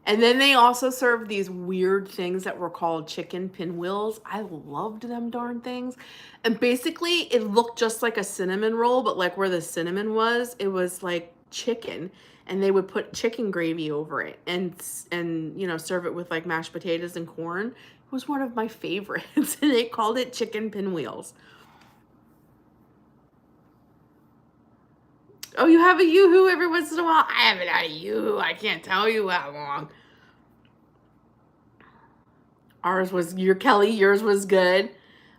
Speaker 1: And then they also served these weird things that were called chicken pinwheels. I loved them darn things. And basically it looked just like a cinnamon roll, but like where the cinnamon was, it was like chicken. And they would put chicken gravy over it and you know, serve it with like mashed potatoes and corn. It was one of my favorites. And they called it chicken pinwheels. Oh, you have a Yoo-hoo every once in a while? I haven't had a Yoo-hoo. I can't tell you how long. Ours was, yours was good.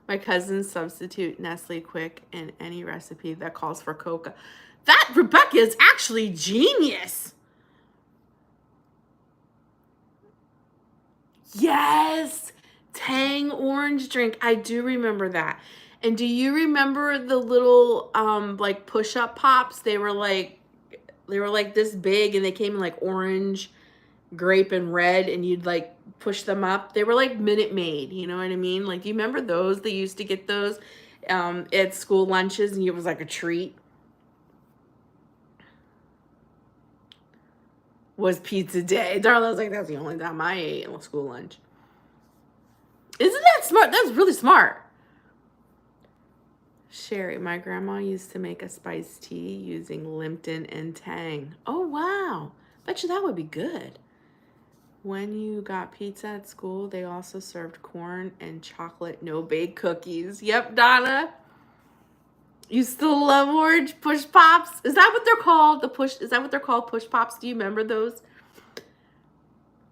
Speaker 1: My cousins substitute Nestle Quick in any recipe that calls for coca. That, Rebecca, is actually genius. Yes. Tang orange drink. I do remember that. And do you remember the little like push-up pops? They were like this big and they came in like orange, grape, and red, and you'd like push them up. They were like Minute Maid, you know what I mean? Like, do you remember those? They used to get those at school lunches, and it was like a treat. Was pizza day. Darla was like, that's the only time I ate at school lunch. Isn't that smart? That's really smart. Sherry, my grandma used to make a spiced tea using Lipton and Tang. Oh, wow. Bet you that would be good. When you got pizza at school, they also served corn and chocolate no-bake cookies. Yep, Donna. You still love orange push pops? Is that what they're called? Is that what they're called? Push pops? Do you remember those?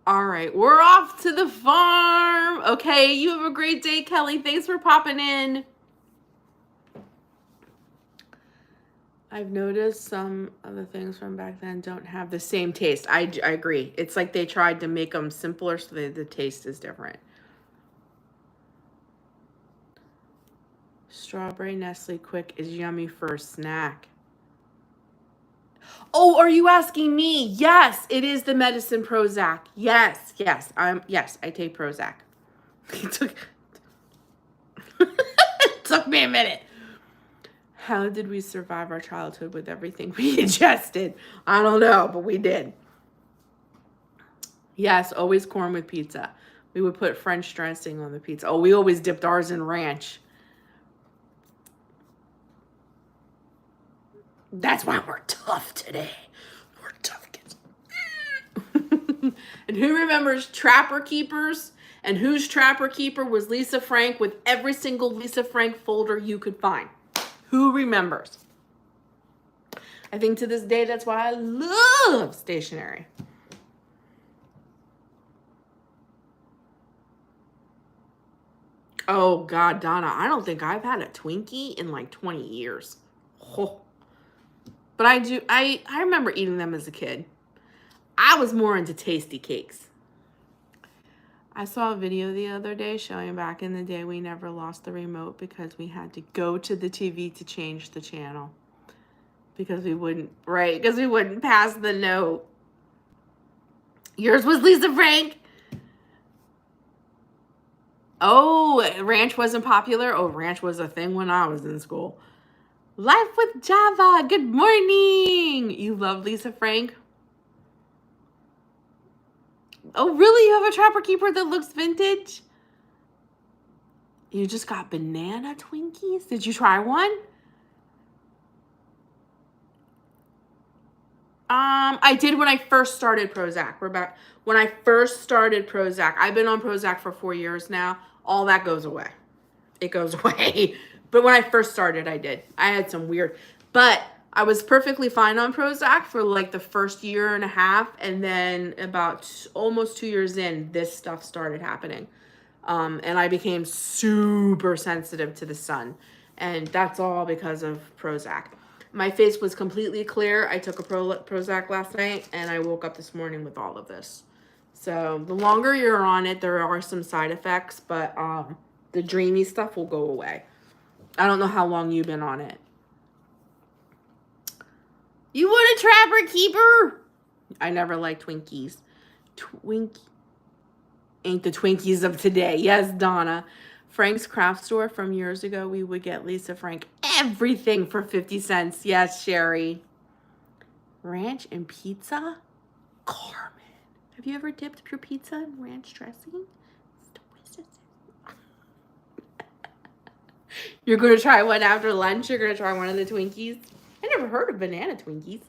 Speaker 1: All right, we're off to the farm. Okay, you have a great day, Kelly. Thanks for popping in. I've noticed some of the things from back then don't have the same taste. I agree. It's like they tried to make them simpler so that the taste is different. Strawberry Nestle Quick is yummy for a snack. Oh, are you asking me? Yes, it is the medicine Prozac. Yes, yes, I take Prozac. It took me a minute. How did we survive our childhood with everything we ingested? I don't know, but we did. Yes, always corn with pizza. We would put French dressing on the pizza. Oh, we always dipped ours in ranch. That's why we're tough today. We're tough kids. And who remembers Trapper Keepers? And whose Trapper Keeper was Lisa Frank with every single Lisa Frank folder you could find? Who remembers? I think to this day, that's why I love stationery. Oh, God, Donna, I don't think I've had a Twinkie in like 20 years. Oh. But I remember eating them as a kid. I was more into tasty cakes. I saw a video the other day showing back in the day we never lost the remote because we had to go to the TV to change the channel. Because we wouldn't, right? Because we wouldn't pass the note. Yours was Lisa Frank. Oh, ranch wasn't popular? Oh, ranch was a thing when I was in school. Life with Java. Good morning. You love Lisa Frank? Oh, really? You have a Trapper Keeper that looks vintage? You just got banana Twinkies? Did you try one? I did when I first started Prozac. We're back. When I first started Prozac, I've been on Prozac for 4 years now. All that goes away. It goes away. But when I first started, I did. I had some weird, but I was perfectly fine on Prozac for like the first year and a half, and then about almost 2 years in, this stuff started happening. And I became super sensitive to the sun, and that's all because of Prozac. My face was completely clear. I took a Prozac last night, and I woke up this morning with all of this. So the longer you're on it, there are some side effects, but the dreamy stuff will go away. I don't know how long you've been on it. You want a Trapper Keeper? I never liked Twinkies. Twinkie ain't the Twinkies of today. Yes, Donna. Frank's craft store from years ago, we would get Lisa Frank everything for 50 cents. Yes, Sherry. Ranch and pizza? Carmen. Have you ever dipped your pizza in ranch dressing? It's delicious. You're going to try one after lunch? You're going to try one of the Twinkies? I never heard of banana Twinkies.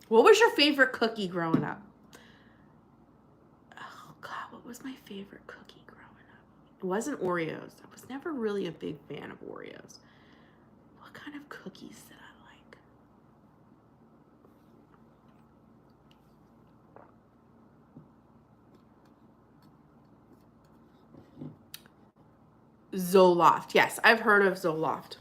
Speaker 1: What was your favorite cookie growing up? Oh, God, what was my favorite cookie growing up? It wasn't Oreos. I was never really a big fan of Oreos. What kind of cookies did I like? Zoloft. Yes, I've heard of Zoloft.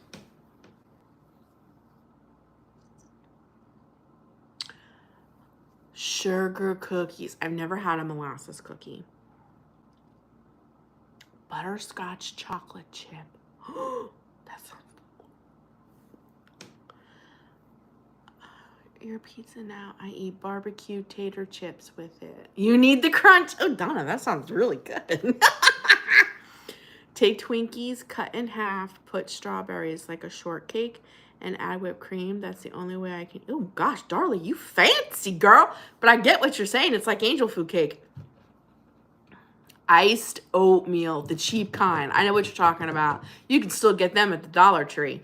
Speaker 1: Sugar cookies. I've never had a molasses cookie. Butterscotch chocolate chip. That sounds cool. Your pizza now. I eat barbecue tater chips with it. You need the crunch. Oh, Donna, that sounds really good. Take Twinkies, cut in half, put strawberries like a shortcake, and add whipped cream. That's the only way I can. Oh, gosh, darling, you fancy, girl. But I get what you're saying. It's like angel food cake. Iced oatmeal, the cheap kind. I know what you're talking about. You can still get them at the Dollar Tree.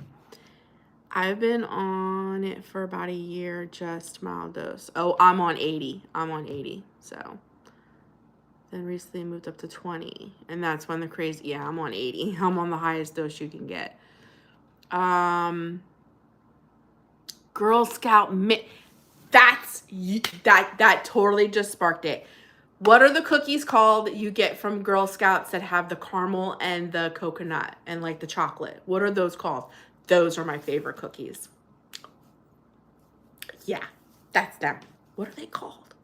Speaker 1: I've been on it for about a year, just mild dose. Oh, I'm on 80. I'm on 80, so. Then recently moved up to 20. And that's when the crazy, yeah, I'm on 80. I'm on the highest dose you can get. Girl Scout, that totally just sparked it. What are the cookies called that you get from Girl Scouts that have the caramel and the coconut and like the chocolate? What are those called? Those are my favorite cookies. Yeah, that's them. What are they called?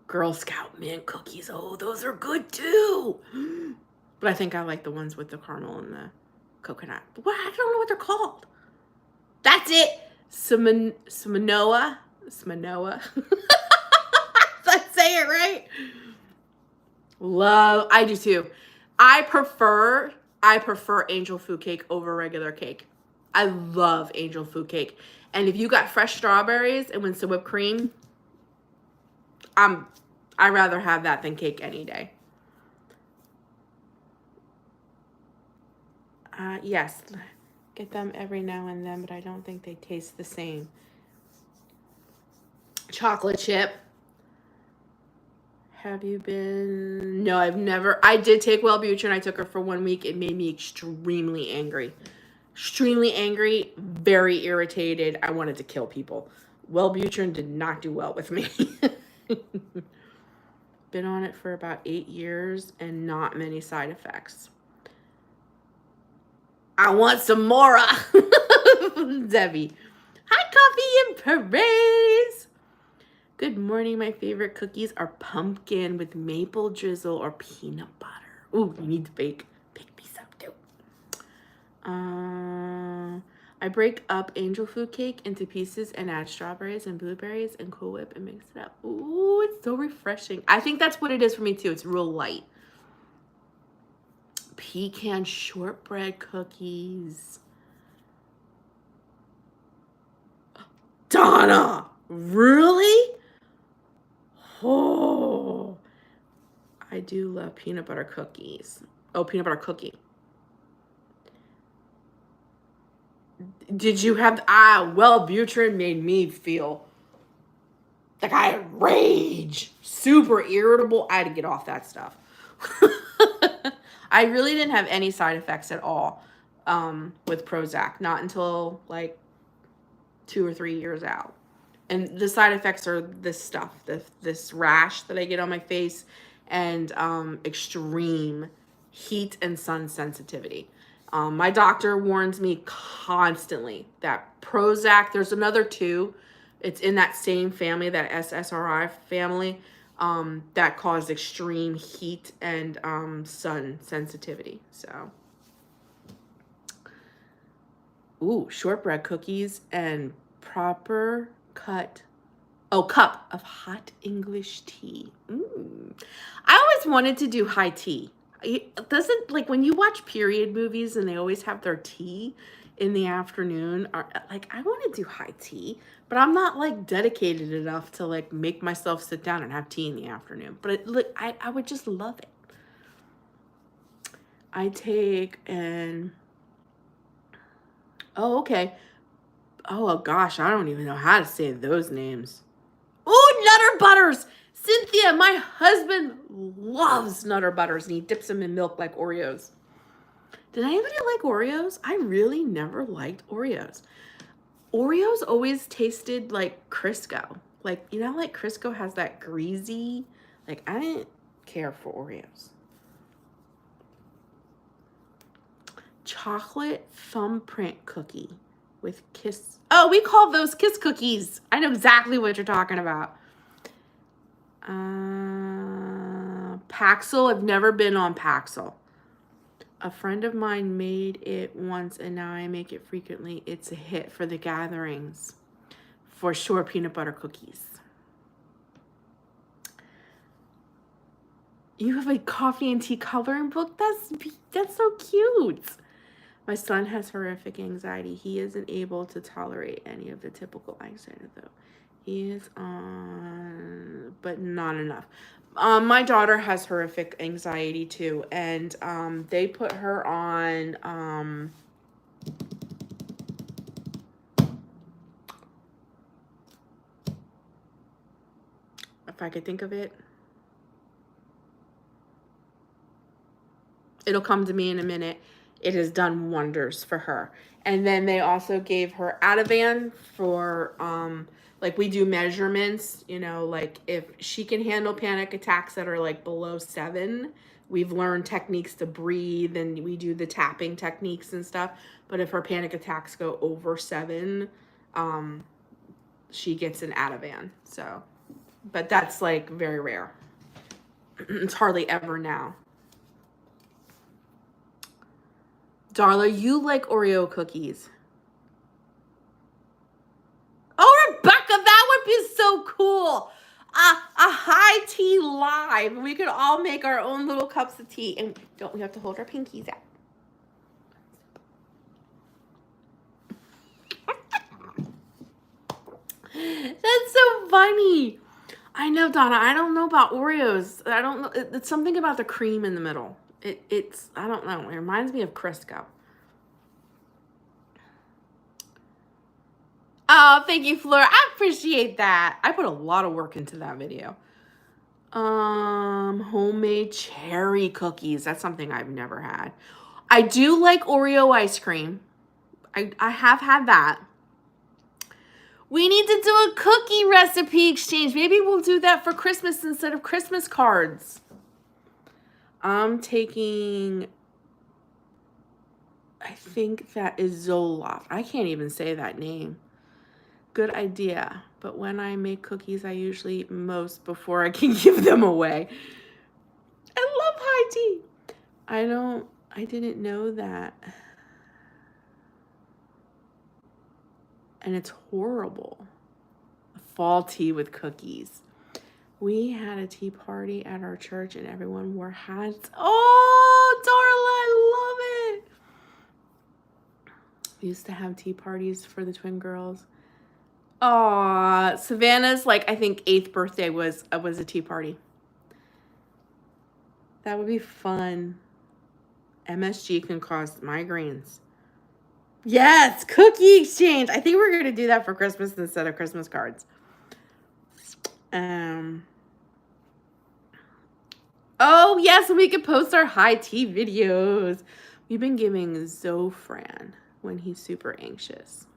Speaker 1: Girl Scout mint cookies. Oh, those are good too. But I think I like the ones with the caramel and the coconut. But I don't know what they're called. That's it. Smanoa. Did I say it right? Love. I do too. I prefer angel food cake over regular cake. I love angel food cake. And if you got fresh strawberries and with some whipped cream, I'd rather have that than cake any day. Yes, get them every now and then, but I don't think they taste the same. Chocolate chip. Have you been? No, I've never. I did take Wellbutrin. I took her for 1 week. It made me extremely angry. Extremely angry, very irritated. I wanted to kill people. Wellbutrin did not do well with me. Been on it for about 8 years and not many side effects. I want some more. Debbie. Hi, Coffee and Parades. Good morning. My favorite cookies are pumpkin with maple drizzle or peanut butter. Ooh, you need to bake me some too. I break up angel food cake into pieces and add strawberries and blueberries and Cool Whip and mix it up. Ooh, it's so refreshing. I think that's what it is for me too. It's real light. Pecan shortbread cookies. Donna, really? Oh, I do love peanut butter cookies. Oh, peanut butter cookie. Did you have, Wellbutrin made me feel like I had rage. Super irritable. I had to get off that stuff. I really didn't have any side effects at all with Prozac, not until like 2 or 3 years out. And the side effects are this stuff, this rash that I get on my face, and extreme heat and sun sensitivity. My doctor warns me constantly that Prozac, there's another two, it's in that same family, that SSRI family, that cause extreme heat and sun sensitivity. So, ooh, shortbread cookies and proper cup of hot English tea. I always wanted to do high tea. It doesn't, like, when you watch period movies and they always have their tea in the afternoon, or like, I want to do high tea, but I'm not like dedicated enough to like make myself sit down and have tea in the afternoon. But I would just love it. I take oh, okay. Oh gosh, I don't even know how to say those names. Ooh, Nutter Butters! Cynthia, my husband loves Nutter Butters, and he dips them in milk like Oreos. Did anybody like Oreos? I really never liked Oreos. Oreos always tasted like Crisco. Like, you know, like Crisco has that greasy, like, I didn't care for Oreos. Chocolate thumbprint cookie with Kiss. Oh, we call those Kiss cookies. I know exactly what you're talking about. Paxil. I've never been on Paxil. A friend of mine made it once, and now I make it frequently. It's a hit for the gatherings. For sure, peanut butter cookies. You have a coffee and tea coloring book? That's so cute. My son has horrific anxiety. He isn't able to tolerate any of the typical anxiety, though. He is on, but not enough. My daughter has horrific anxiety too, and they put her on if I could think of it. It'll come to me in a minute. It has done wonders for her. And then they also gave her Ativan for, like, we do measurements, you know, like if she can handle panic attacks that are like below 7, we've learned techniques to breathe, and we do the tapping techniques and stuff. But if her panic attacks go over 7, she gets an Ativan. So, but that's like very rare. It's hardly ever now. Darla, you like Oreo cookies. Oh, Rebecca, that would be so cool. A high tea live. We could all make our own little cups of tea. And don't we have to hold our pinkies out? That's so funny. I know, Donna. I don't know about Oreos. I don't know. It's something about the cream in the middle. It's, I don't know. It reminds me of Crisco. Oh, thank you, Flora. I appreciate that. I put a lot of work into that video. Homemade cherry cookies. That's something I've never had. I do like Oreo ice cream. I have had that. We need to do a cookie recipe exchange. Maybe we'll do that for Christmas instead of Christmas cards. I'm taking, I think that is Zoloft. I can't even say that name. Good idea. But when I make cookies, I usually eat most before I can give them away. I love high tea. I didn't know that. And it's horrible. Fall tea with cookies. We had a tea party at our church and everyone wore hats. Oh, Darla, I love it. We used to have tea parties for the twin girls. Aw, Savannah's, like, I think 8th birthday was a tea party. That would be fun. MSG can cause migraines. Yes, cookie exchange. I think we're going to do that for Christmas instead of Christmas cards. Oh, yes, we can post our high tea videos. We've been giving Zofran when he's super anxious.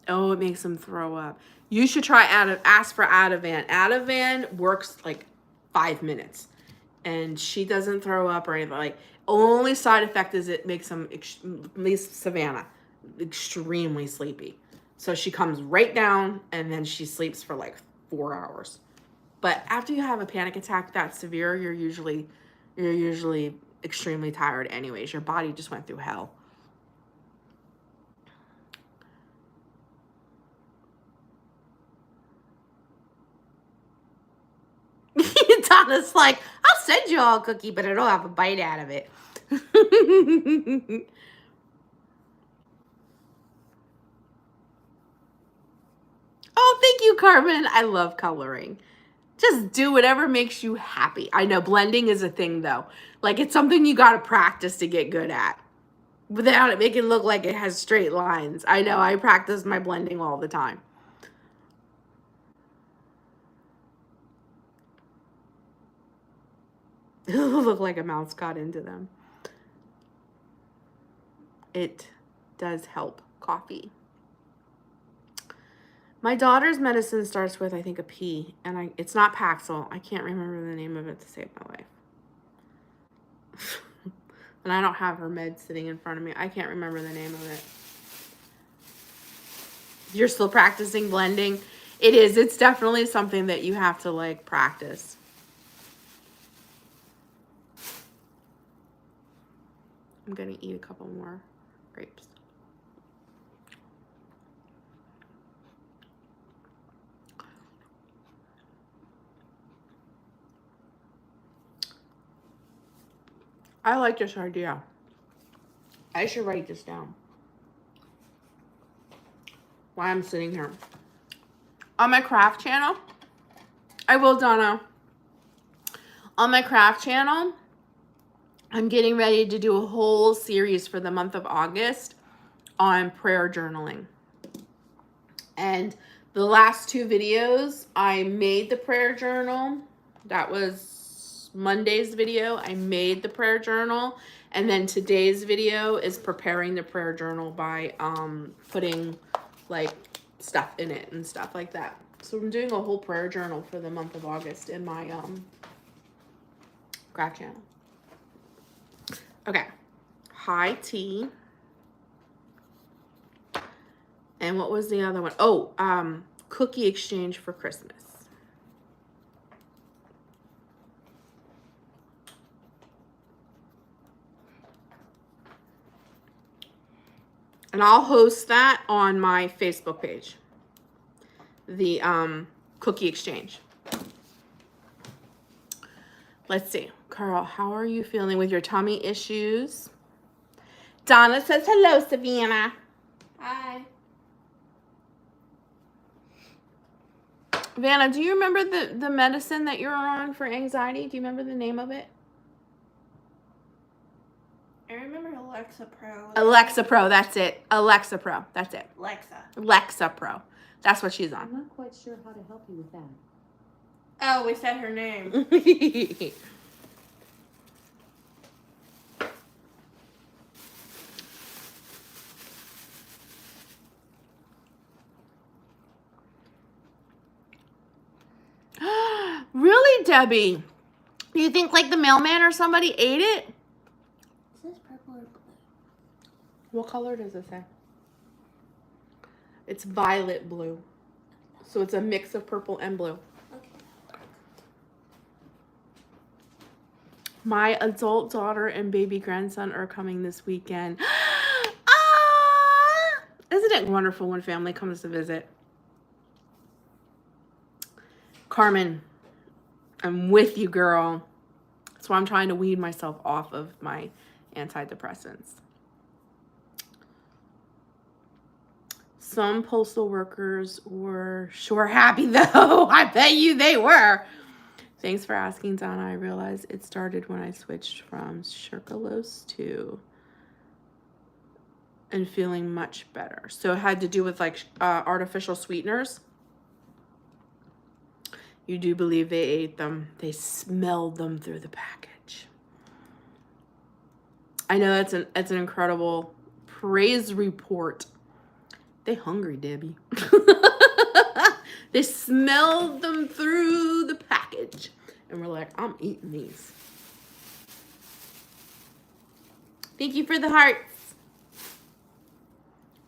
Speaker 1: Oh, it makes him throw up. You should try ask for Ativan. Ativan works like 5 minutes. And she doesn't throw up or anything. Like, only side effect is it makes him, at least Savannah, extremely sleepy. So she comes right down and then she sleeps for like 4 hours. But after you have a panic attack that severe, you're usually extremely tired anyways. Your body just went through hell. Donna's like, I'll send you all a cookie, but I don't have a bite out of it. Oh, thank you, Carmen. I love coloring. Just do whatever makes you happy. I know blending is a thing, though. Like, it's something you got to practice to get good at without it making it look like it has straight lines. I know. I practice my blending all the time. It'll look like a mouse got into them. It does help. Coffee. My daughter's medicine starts with, I think, a P, and it's not Paxil. I can't remember the name of it to save my life. And I don't have her med sitting in front of me. I can't remember the name of it. You're still practicing blending? It is. It's definitely something that you have to, like, practice. I'm going to eat a couple more grapes. I like this idea. I should write this down while I'm sitting here. On my craft channel, I will, Donna. On my craft channel, I'm getting ready to do a whole series for the month of August on prayer journaling. And the last 2 videos, I made the prayer journal. That was Monday's video. I made the prayer journal. And then today's video is preparing the prayer journal by putting like stuff in it and stuff like that. So I'm doing a whole prayer journal for the month of August in my craft channel. Okay. High tea. And what was the other one? Oh, cookie exchange for Christmas. And I'll host that on my Facebook page. The cookie exchange. Let's see. Carl, how are you feeling with your tummy issues? Donna says hello, Savannah.
Speaker 2: Hi.
Speaker 1: Vanna, do you remember the medicine that you're on for anxiety? Do you remember the name of it?
Speaker 2: I remember Lexapro.
Speaker 1: Lexapro, that's it. Lexapro, that's it. Lexapro. That's what she's on.
Speaker 3: I'm not quite sure how to help you with that.
Speaker 2: Oh, we said her name.
Speaker 1: Really, Debbie? Do you think like the mailman or somebody ate it?
Speaker 2: It says purple or blue.
Speaker 1: What color does it say? It's violet blue. So it's a mix of purple and blue.
Speaker 2: Okay.
Speaker 1: My adult daughter and baby grandson are coming this weekend. Ah! Isn't it wonderful when family comes to visit? Carmen, I'm with you, girl. That's why I'm trying to wean myself off of my antidepressants. Some postal workers were sure happy, though. I bet you they were. Thanks for asking, Donna. I realized it started when I switched from sucralose to and feeling much better. So it had to do with like artificial sweeteners. You do believe they ate them. They smelled them through the package. I know that's an incredible praise report. They hungry, Debbie. They smelled them through the package. And we're like, I'm eating these. Thank you for the hearts.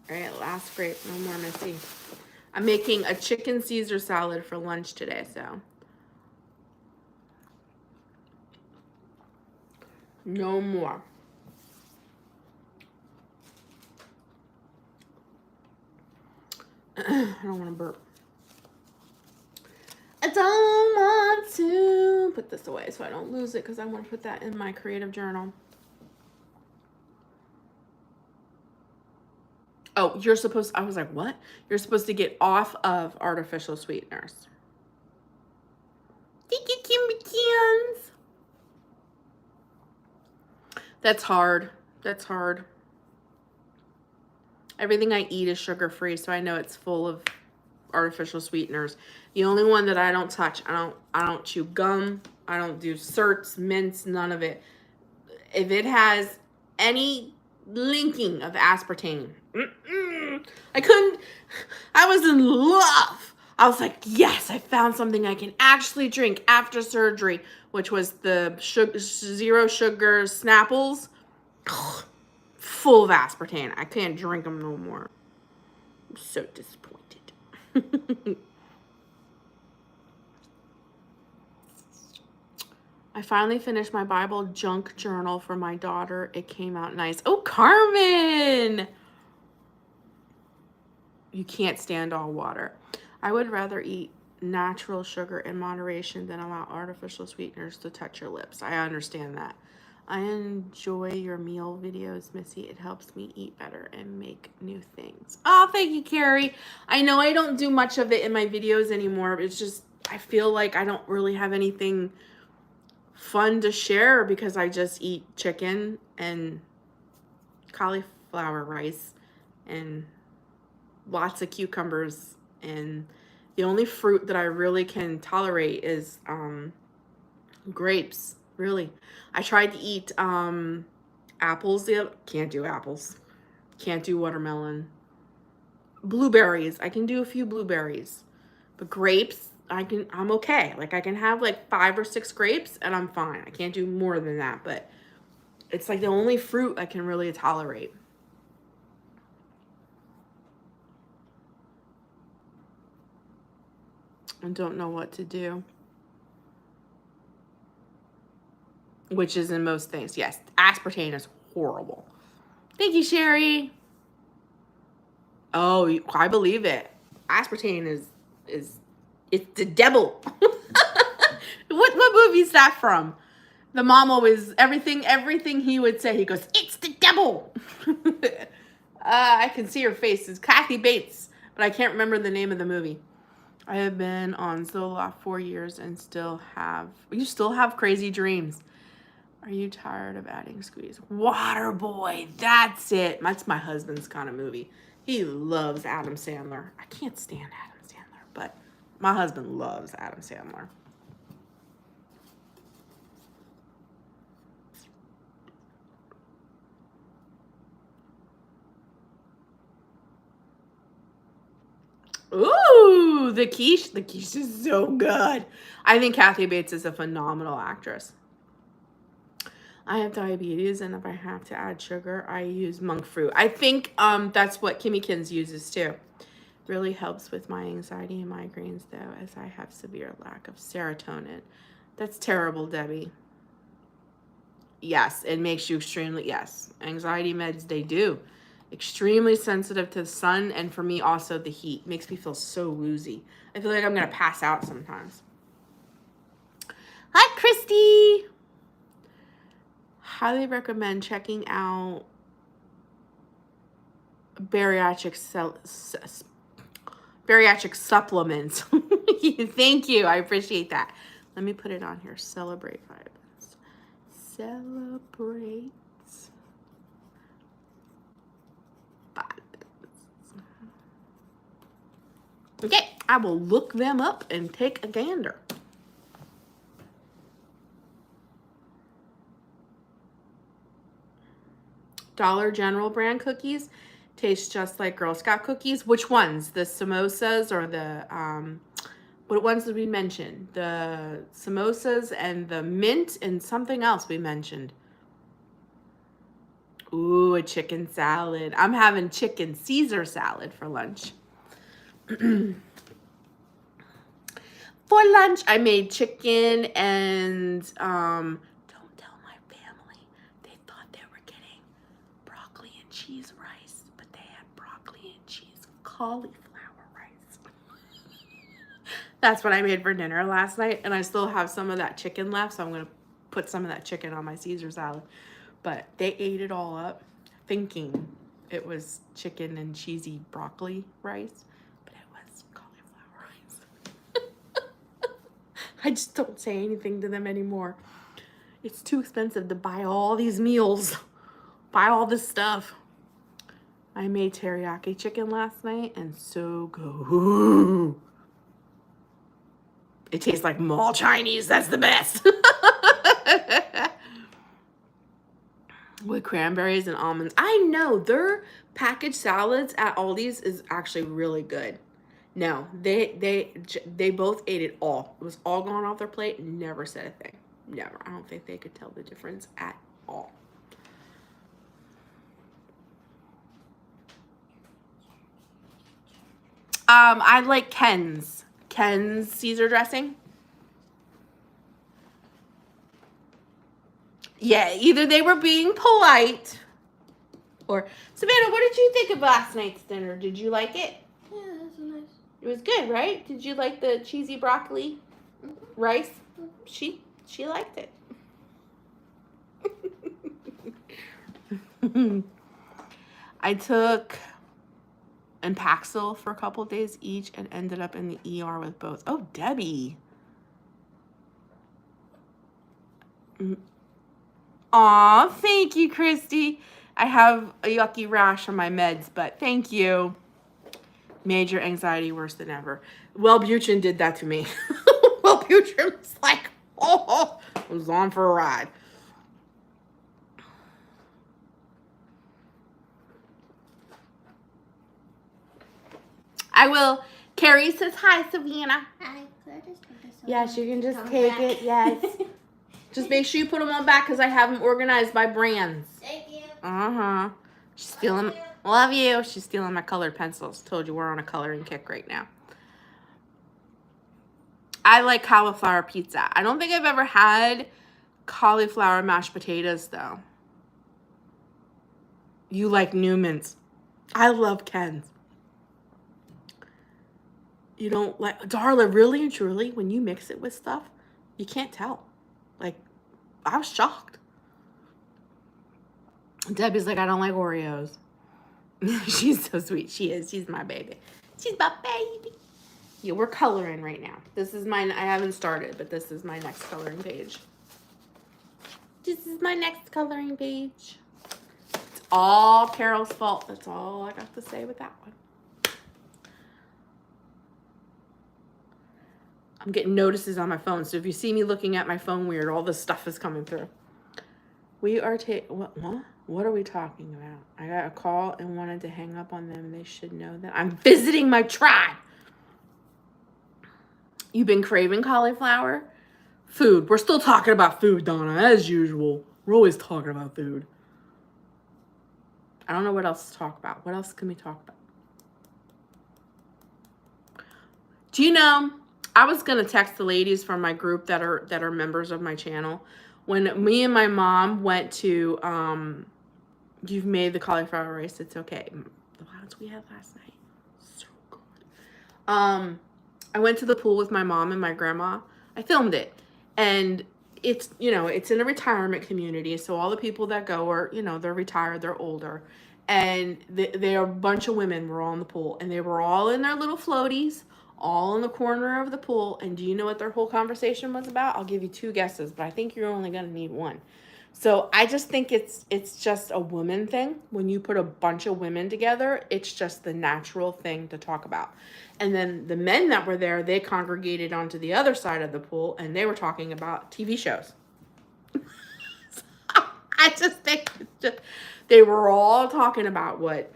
Speaker 1: All right, last grape. No more Missy. I'm making a chicken Caesar salad for lunch today, so. No more. I don't want to burp. I don't want to put this away so I don't lose it because I want to put that in my creative journal. Oh, you're supposed, I was like, what? You're supposed to get off of artificial sweeteners. Thank you, Kimmy Cans. That's hard. That's hard. Everything I eat is sugar-free, so I know it's full of artificial sweeteners. The only one that I don't touch, I don't chew gum, I don't do certs, mints, none of it. If it has any linking of aspartame, I was in love. I was like, yes, I found something I can actually drink after surgery, which was the zero sugar Snapples. Full of aspartame. I can't drink them no more. I'm so disappointed. I finally finished my Bible junk journal for my daughter. It came out nice. Oh, Carmen! You can't stand all water. I would rather eat natural sugar in moderation than allow artificial sweeteners to touch your lips. I understand that. I enjoy your meal videos, Missy. It helps me eat better and make new things. Oh, thank you, Carrie. I know I don't do much of it in my videos anymore. It's just, I feel like I don't really have anything fun to share because I just eat chicken and cauliflower rice and lots of cucumbers. And the only fruit that I really can tolerate is grapes. Really. I tried to eat apples. Can't do apples. Can't do watermelon. Blueberries. I can do a few blueberries. But grapes, I'm okay. Like I can have like 5 or 6 grapes and I'm fine. I can't do more than that, but it's like the only fruit I can really tolerate. I don't know what to do. Which is in most things. Yes, aspartame is horrible. Thank you, Sherry. Oh, I believe it. Aspartame is it's the devil. What movie is that from? The mom always, everything he would say, he goes, it's the devil. I can see her face. It's Kathy Bates, but I can't remember the name of the movie. I have been on Zoloft 4 years and you still have crazy dreams. Are you tired of adding squeeze? Waterboy, that's it. That's my husband's kind of movie. He loves Adam Sandler. I can't stand Adam Sandler, but my husband loves Adam Sandler. Ooh, the quiche. The quiche is so good. I think Kathy Bates is a phenomenal actress. I have diabetes, and if I have to add sugar, I use monk fruit. I think that's what Kimmykins uses too. Really helps with my anxiety and migraines, though, as I have severe lack of serotonin. That's terrible, Debbie. Yes, it makes you extremely, yes. Anxiety meds, they do. Extremely sensitive to the sun, and for me, also the heat. Makes me feel so woozy. I feel like I'm going to pass out sometimes. Hi, Christy. Highly recommend checking out bariatric supplements. Thank you. I appreciate that. Let me put it on here. Celebrate vitamins. Celebrate vitamins. Okay, I will look them up and take a gander. Dollar General brand cookies taste just like Girl Scout cookies. Which ones? The samosas or the, what ones did we mention? The samosas and the mint and something else we mentioned. Ooh, a chicken salad. I'm having chicken Caesar salad for lunch. For lunch, I made chicken and, don't tell my family. They thought they were getting broccoli and cheese rice, but they had broccoli and cheese cauliflower rice. That's what I made for dinner last night, and I still have some of that chicken left, so I'm going to put some of that chicken on my Caesar salad. But they ate it all up, thinking it was chicken and cheesy broccoli rice, but it was cauliflower rice. I just don't say anything to them anymore. It's too expensive to buy all these meals, buy all this stuff. I made teriyaki chicken last night, and so good. It tastes like mall Chinese. That's the best. With cranberries and almonds. I know their packaged salads at Aldi's is actually really good. No, they both ate it all. It was all gone off their plate. Never said a thing. Never. I don't think they could tell the difference at all. I like Ken's Caesar dressing. Yeah, either they were being polite or... Savannah, what did you think of last night's dinner? Did you like it?
Speaker 2: Yeah, that's nice.
Speaker 1: It was good, right? Did you like the cheesy broccoli rice? She liked it. I took Paxil for a couple days each and ended up in the ER with both. Oh, Debbie. Aw, thank you, Christy. I have a yucky rash on my meds, but thank you. Major anxiety worse than ever. Wellbutrin did that to me. Wellbutrin was like, oh, I was on for a ride. I will. Carrie says hi, Savannah.
Speaker 2: Hi. Could I just take this?
Speaker 1: Yes, you can just take it. Yes. Just make sure you put them on back because I have them organized by brands.
Speaker 2: Thank you.
Speaker 1: Uh-huh. She's stealing. Love you. She's stealing my colored pencils. Told you we're on a coloring kick right now. I like cauliflower pizza. I don't think I've ever had cauliflower mashed potatoes, though. You like Newman's. I love Ken's. You don't like... Darla, really and truly, when you mix it with stuff, you can't tell. Like, I was shocked. Debbie's like, I don't like Oreos. She's so sweet. She is. She's my baby. She's my baby. Yeah, we're coloring right now. This is mine. I haven't started, but this is my next coloring page. This is my next coloring page. It's all Carol's fault. That's all I got to say with that one. I'm getting notices on my phone, so if you see me looking at my phone weird, all this stuff is coming through. We are what are we talking about? I got a call and wanted to hang up on them. They should know that I'm visiting my tribe. You've been craving cauliflower? Food. We're still talking about food, Donna, as usual. We're always talking about food. I don't know what else to talk about. What else can we talk about? Do you know, I was going to text the ladies from my group that are members of my channel. When me and my mom went to, you've made the cauliflower rice, it's okay. The ones we had last night, so good. I went to the pool with my mom and my grandma. I filmed it. And it's, you know, it's in a retirement community. So all the people that go are, you know, they're retired, they're older. And they are a bunch of women were all in the pool. And they were all in their little floaties, all in the corner of the pool. And do you know what their whole conversation was about? I'll give you two guesses, but I think you're only going to need one. So I just think it's just a woman thing. When you put a bunch of women together, it's just the natural thing to talk about. And then the men that were there, they congregated onto the other side of the pool and they were talking about TV shows. So I just think They were all talking about what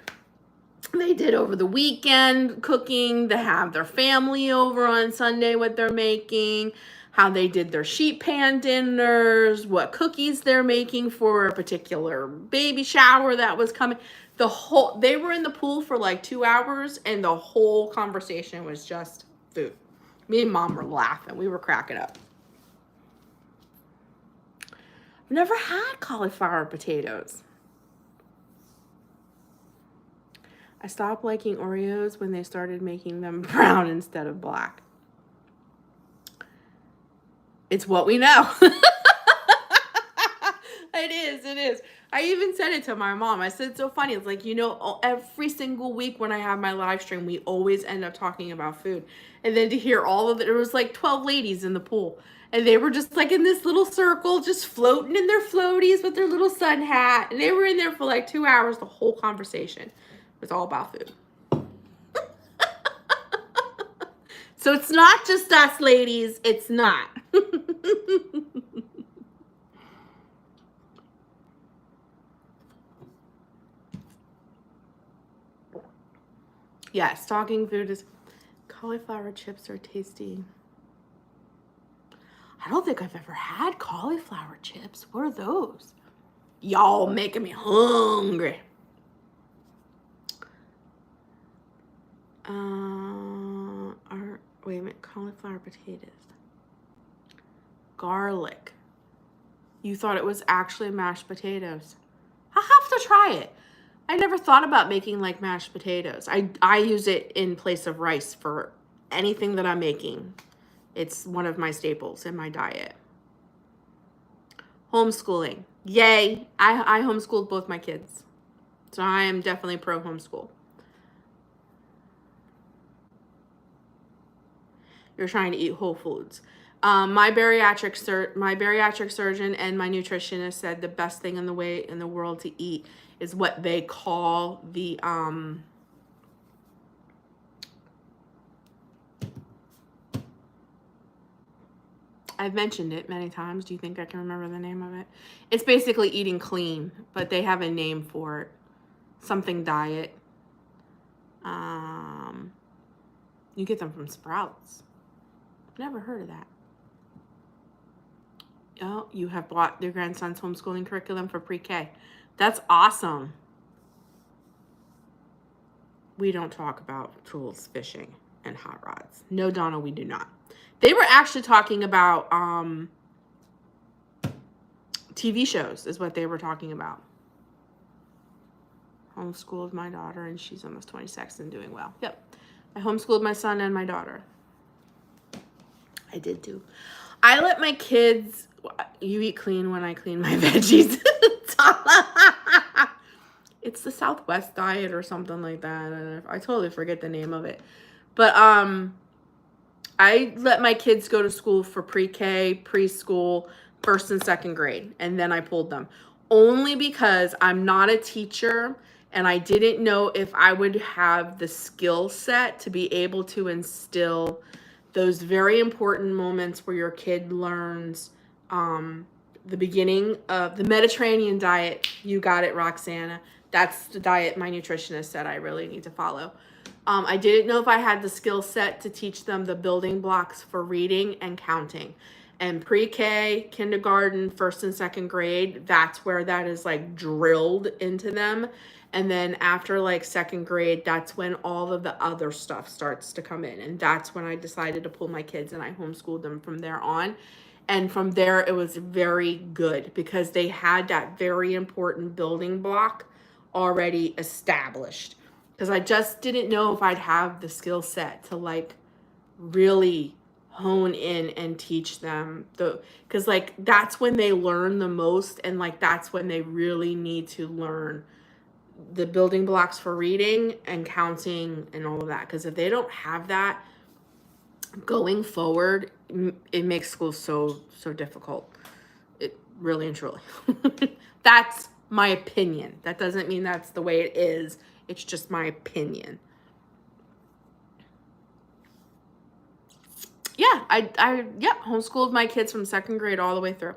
Speaker 1: they did over the weekend cooking, to have their family over on Sunday, what they're making, how they did their sheet pan dinners, what cookies they're making for a particular baby shower that was coming. They were in the pool for like 2 hours, and the whole conversation was just food. Me and Mom were laughing. We were cracking up. I've never had cauliflower potatoes. I stopped liking Oreos when they started making them brown instead of black. It's what we know. It is. I even said it to my mom. I said, it's so funny. It's like, every single week when I have my live stream, we always end up talking about food. And then to hear all of it, there was like 12 ladies in the pool. And they were just like in this little circle, just floating in their floaties with their little sun hat. And they were in there for like 2 hours, the whole conversation. It's all about food. So it's not just us, ladies. It's not. Yes, talking food is... Cauliflower chips are tasty. I don't think I've ever had cauliflower chips. What are those? Y'all making me hungry. Wait a minute, cauliflower potatoes. Garlic. You thought it was actually mashed potatoes. I'll have to try it. I never thought about making like mashed potatoes. I use it in place of rice for anything that I'm making. It's one of my staples in my diet. Homeschooling. Yay. I homeschooled both my kids. So I am definitely pro homeschool. You're trying to eat whole foods. My bariatric surgeon and my nutritionist said the best thing in the world to eat is what they call the I've mentioned it many times. Do you think I can remember the name of it? It's basically eating clean, but they have a name for it. Something diet. You get them from Sprouts. Never heard of that. Oh, you have bought your grandson's homeschooling curriculum for pre-K. That's awesome. We don't talk about tools, fishing, and hot rods. No, Donna, we do not. They were actually talking about TV shows is what they were talking about. Homeschooled my daughter, and she's almost 26 and doing well. Yep. I homeschooled my son and my daughter. I did too. I let my kids, you eat clean when I clean my veggies. It's the Southwest diet or something like that. I totally forget the name of it. But I let my kids go to school for pre-K, preschool, 1st and 2nd grade. And then I pulled them. Only because I'm not a teacher and I didn't know if I would have the skill set to be able to instill those very important moments where your kid learns the beginning of the Mediterranean diet. You got it, Roxana. That's the diet my nutritionist said I really need to follow. I didn't know if I had the skill set to teach them the building blocks for reading and counting. And pre-K, kindergarten, 1st and 2nd grade, that's where that is like drilled into them. And then after like 2nd grade, that's when all of the other stuff starts to come in. And that's when I decided to pull my kids and I homeschooled them from there on. And from there, it was very good because they had that very important building block already established. Because I just didn't know if I'd have the skill set to like really hone in and teach them. Because like that's when they learn the most, and like that's when they really need to learn the building blocks for reading and counting and all of that. Because if they don't have that going forward, it makes school so difficult. It really and truly. That's my opinion. That doesn't mean that's the way it is. It's just my opinion. Yeah, I homeschooled my kids from 2nd grade all the way through.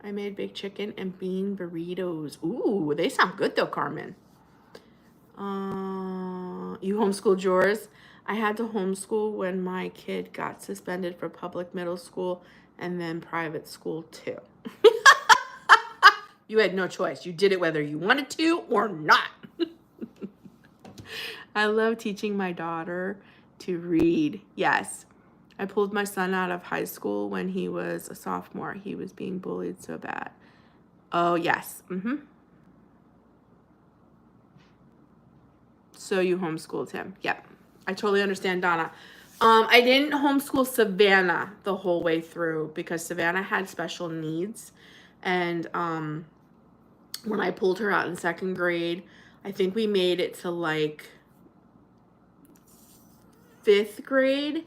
Speaker 1: I made baked chicken and bean burritos. Ooh, they sound good though, Carmen. You homeschooled yours? I had to homeschool when my kid got suspended for public middle school and then private school too. You had no choice. You did it whether you wanted to or not. I love teaching my daughter to read. Yes. I pulled my son out of high school when he was a sophomore. He was being bullied so bad. Oh, yes. So you homeschooled him. Yep. I totally understand, Donna. I didn't homeschool Savannah the whole way through because Savannah had special needs. And when I pulled her out in second grade, I think we made it to like 5th grade.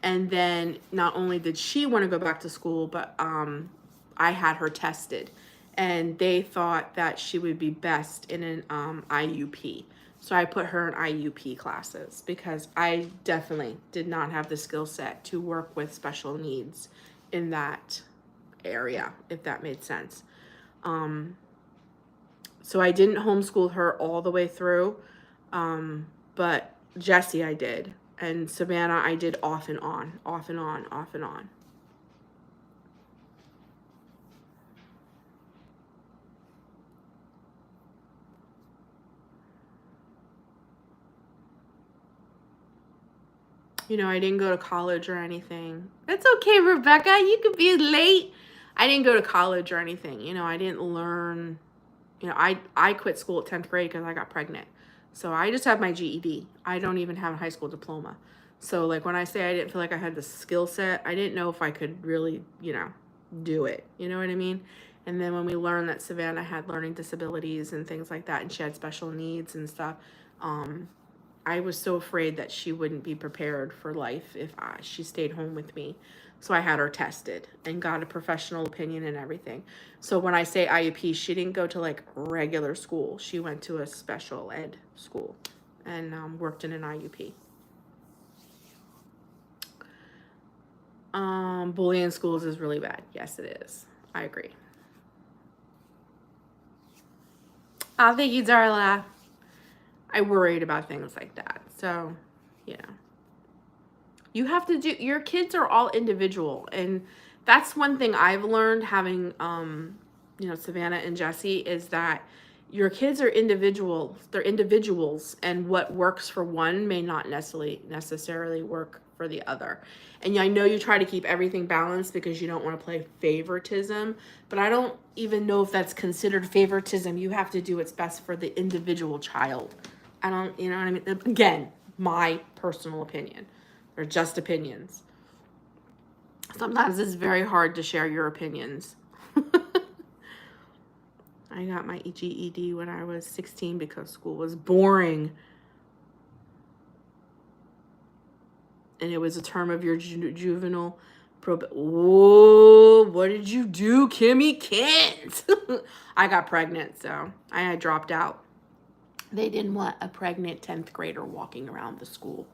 Speaker 1: And then not only did she want to go back to school, but I had her tested. And they thought that she would be best in an IUP. So I put her in IUP classes because I definitely did not have the skill set to work with special needs in that area, if that made sense. So I didn't homeschool her all the way through, but Jessie I did. And Savannah I did off and on, off and on, off and on. You know, I didn't go to college or anything. It's okay, Rebecca. You could be late. I didn't go to college or anything. You know, I didn't learn. You know, I quit school at 10th grade because I got pregnant. So I just have my GED. I don't even have a high school diploma. So like when I say I didn't feel like I had the skill set, I didn't know if I could really, you know, do it. You know what I mean? And then when we learned that Savannah had learning disabilities and things like that, and she had special needs and stuff, I was so afraid that she wouldn't be prepared for life if she stayed home with me. So I had her tested and got a professional opinion and everything. So when I say IUP, she didn't go to like regular school. She went to a special ed school and worked in an IUP. Bullying in schools is really bad. Yes, it is. I agree. Oh, thank you, Darla. I worried about things like that. So, you know, you have to do, your kids are all individual. And that's one thing I've learned having, you know, Savannah and Jessie is that your kids are individual. They're individuals. And what works for one may not necessarily work for the other. And I know you try to keep everything balanced because you don't want to play favoritism, but I don't even know if that's considered favoritism. You have to do what's best for the individual child. I don't, you know what I mean? Again, my personal opinion. They're just opinions. Sometimes it's very hard to share your opinions. I got my GED when I was 16 because school was boring. And it was a term of your juvenile Whoa, what did you do, Kimmy? Can't. I got pregnant, so I dropped out. They didn't want a pregnant 10th grader walking around the school.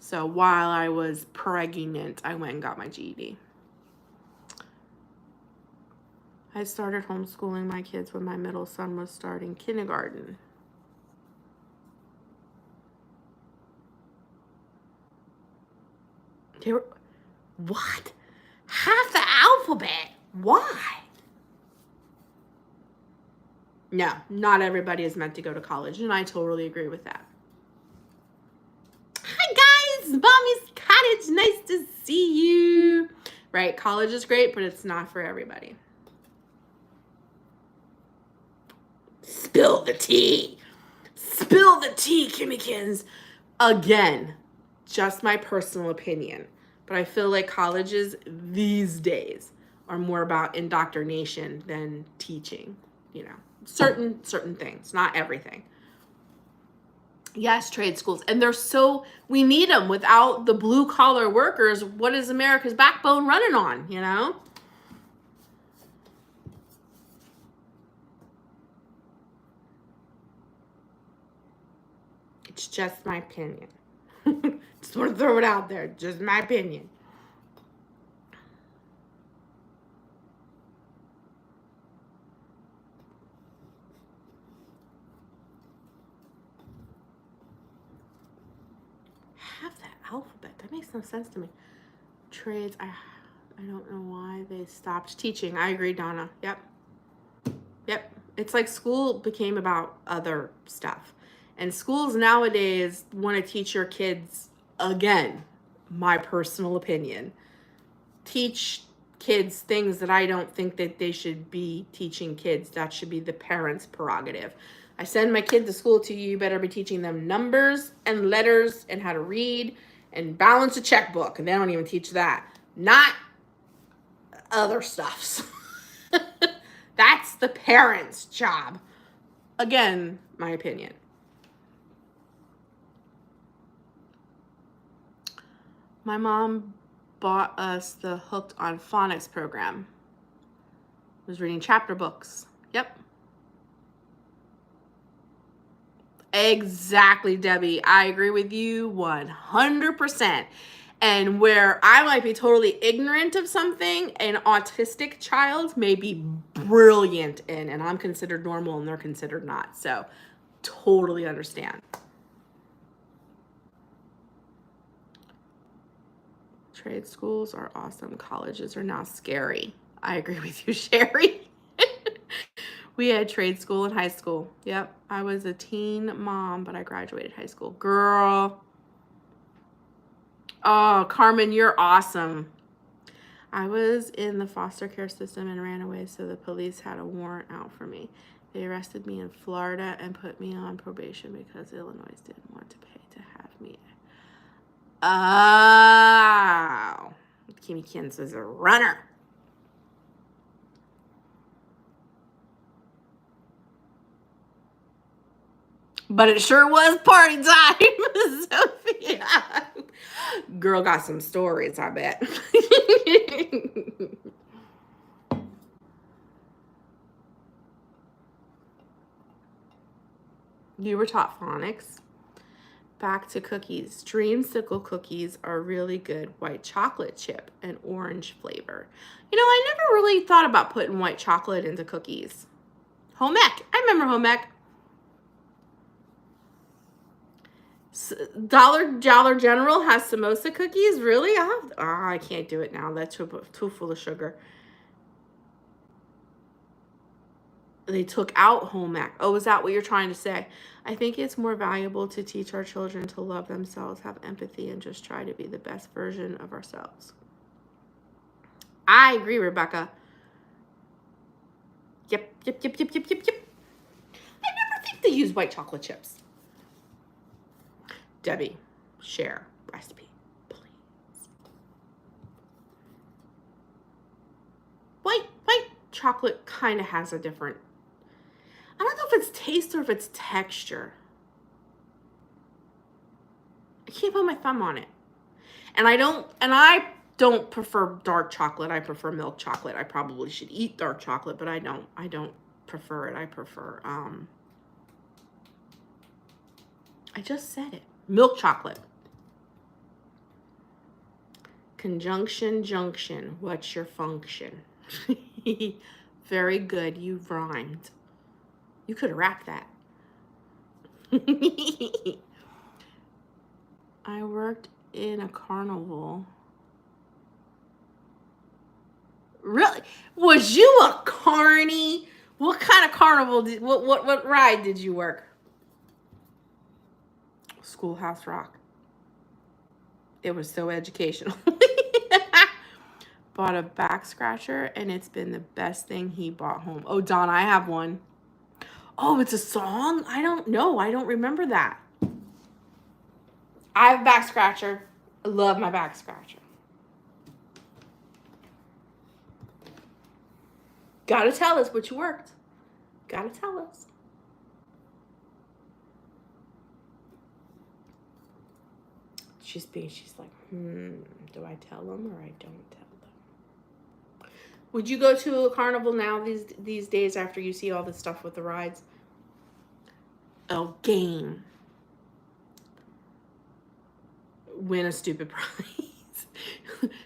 Speaker 1: So while I was pregnant, I went and got my GED. I started homeschooling my kids when my middle son was starting kindergarten. What? Half the alphabet? Why? No, not everybody is meant to go to college, and I totally agree with that. Hi guys, Mommy's Cottage, nice to see you. Right, college is great, but it's not for everybody. Spill the tea. Spill the tea, Kimmykins. Again, just my personal opinion. But I feel like colleges these days are more about indoctrination than teaching, you know. Certain things, not everything. Yes, trade schools. And they're so, we need them. Without the blue collar workers, what is America's backbone running on, you know? It's just my opinion. Just want to throw it out there. Just my opinion. have that alphabet? That makes no sense to me. Trades, I don't know why they stopped teaching. I agree, Donna. Yep. It's like school became about other stuff. And schools nowadays want to teach your kids, again, my personal opinion, teach kids things that I don't think that they should be teaching kids. That should be the parents' prerogative. I send my kid to school to you better be teaching them numbers and letters and how to read and balance a checkbook. And they don't even teach that. Not other stuffs. That's the parents' job. Again, my opinion. My mom bought us the Hooked on Phonics program. I was reading chapter books. Yep. Exactly, Debbie. I agree with you 100%. And where I might be totally ignorant of something, an autistic child may be brilliant in, and I'm considered normal and they're considered not. So, totally understand. Trade schools are awesome. Colleges are now scary. I agree with you, Sherry. We had trade school in high school. Yep. I was a teen mom, but I graduated high school. Girl. Oh, Carmen, you're awesome. I was in the foster care system and ran away, so the police had a warrant out for me. They arrested me in Florida and put me on probation because Illinois didn't want to pay to have me. Oh. Kimmy Kins was a runner. But it sure was party time, Sophia. Girl got some stories, I bet. You were taught phonics. Back to cookies. Dreamsicle cookies are really good. White chocolate chip and orange flavor. You know, I never really thought about putting white chocolate into cookies. Home ec. I remember home ec. Dollar General has samosa cookies. Really? I can't do it now. That's too full of sugar. They took out home ec. Oh, is that what you're trying to say? I think it's more valuable to teach our children to love themselves, have empathy, and just try to be the best version of ourselves. I agree, Rebecca. Yep. I never think they use white chocolate chips. Debbie, share recipe, please. White chocolate kind of has a different, I don't know if it's taste or if it's texture. I can't put my thumb on it. And I don't prefer dark chocolate. I prefer milk chocolate. I probably should eat dark chocolate, but I don't prefer it. I prefer, I just said it. Milk chocolate. Conjunction, junction. What's your function? Very good. You rhymed. You could have rapped that. I worked in a carnival. Really? Was you a carny? What kind of carnival what ride did you work? Schoolhouse Rock. It was so educational. Bought a back scratcher and it's been the best thing he bought home. Oh, Don, I have one. Oh, it's a song? I don't know. I don't remember that. I have a back scratcher. I love my back scratcher. Gotta tell us what you worked. Gotta tell us. She's like, do I tell them or I don't tell them? Would you go to a carnival now these days after you see all this stuff with the rides? Oh, game. Win a stupid prize.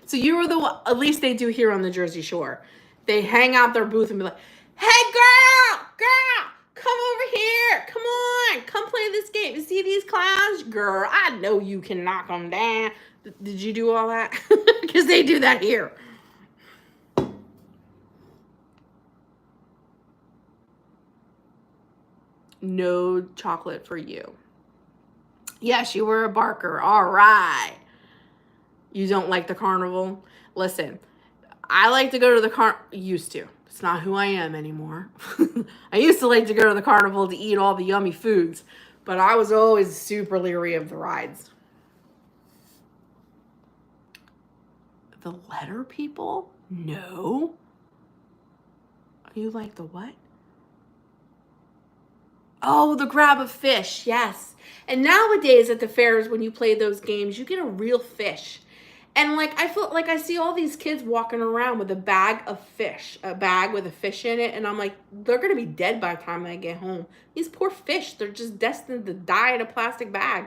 Speaker 1: So you were the one, at least they do here on the Jersey Shore. They hang out their booth and be like, hey girl, come come over here. Come on. Come play this game. You see these clowns? Girl, I know you can knock them down. Did you do all that? Because they do that here. No chocolate for you. Yes, you were a barker. All right. You don't like the carnival? Listen, I like to go to the used to. It's not who I am anymore. I used to like to go to the carnival to eat all the yummy foods, but I was always super leery of the rides. The letter people? No. You like the what? Oh, the grab a fish, yes. And nowadays at the fairs, when you play those games, you get a real fish. And like, I feel like I see all these kids walking around with a bag of fish, a bag with a fish in it. And I'm like, they're going to be dead by the time I get home. These poor fish, they're just destined to die in a plastic bag.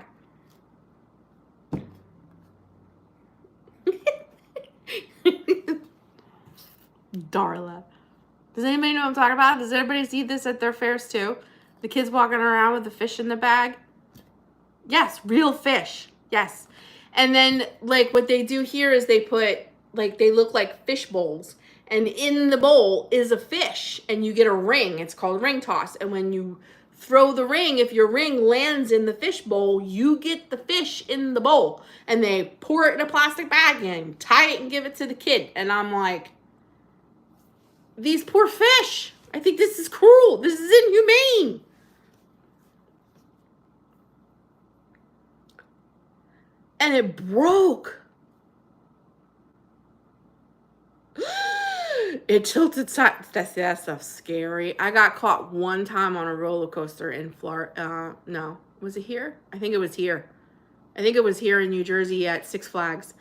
Speaker 1: Darla. Does anybody know what I'm talking about? Does everybody see this at their fairs too? The kids walking around with the fish in the bag? Yes, real fish. Yes. And then, like, what they do here is they put, like, they look like fish bowls. And in the bowl is a fish. And you get a ring. It's called ring toss. And when you throw the ring, if your ring lands in the fish bowl, you get the fish in the bowl. And they pour it in a plastic bag and tie it and give it to the kid. And I'm like, these poor fish. I think this is cruel. This is inhumane. And it broke. It tilted side. That stuff's scary. I got caught one time on a roller coaster in Florida. No, was it here? I think it was here. I think it was here in New Jersey at Six Flags.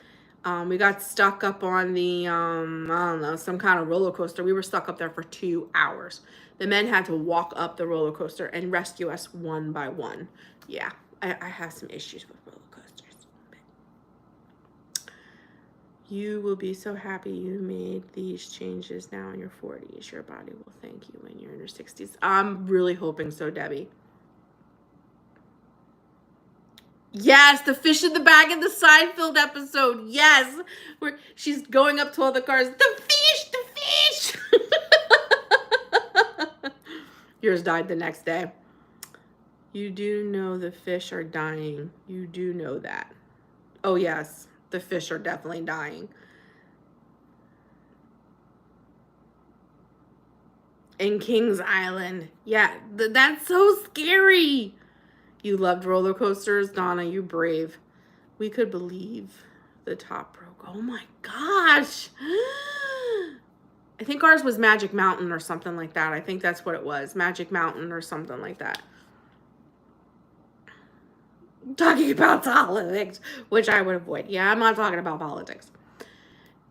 Speaker 1: We got stuck up on the, I don't know, some kind of roller coaster. We were stuck up there for 2 hours. The men had to walk up the roller coaster and rescue us one by one. Yeah, I have some issues with roller coasters. You will be so happy you made these changes now in your 40s. Your body will thank you when you're in your 60s. I'm really hoping so, Debbie. Yes, the fish in the bag in the Seinfeld episode. Yes, where she's going up to all the cars. The fish, the fish. Yours died the next day. You do know the fish are dying. You do know that. Oh, yes, the fish are definitely dying. In Kings Island. Yeah, that's so scary. You loved roller coasters, Donna, you brave. We could believe the top broke. Oh my gosh. I think ours was Magic Mountain or something like that. I think that's what it was. Magic Mountain or something like that. Talking about politics, which I would avoid. Yeah, I'm not talking about politics.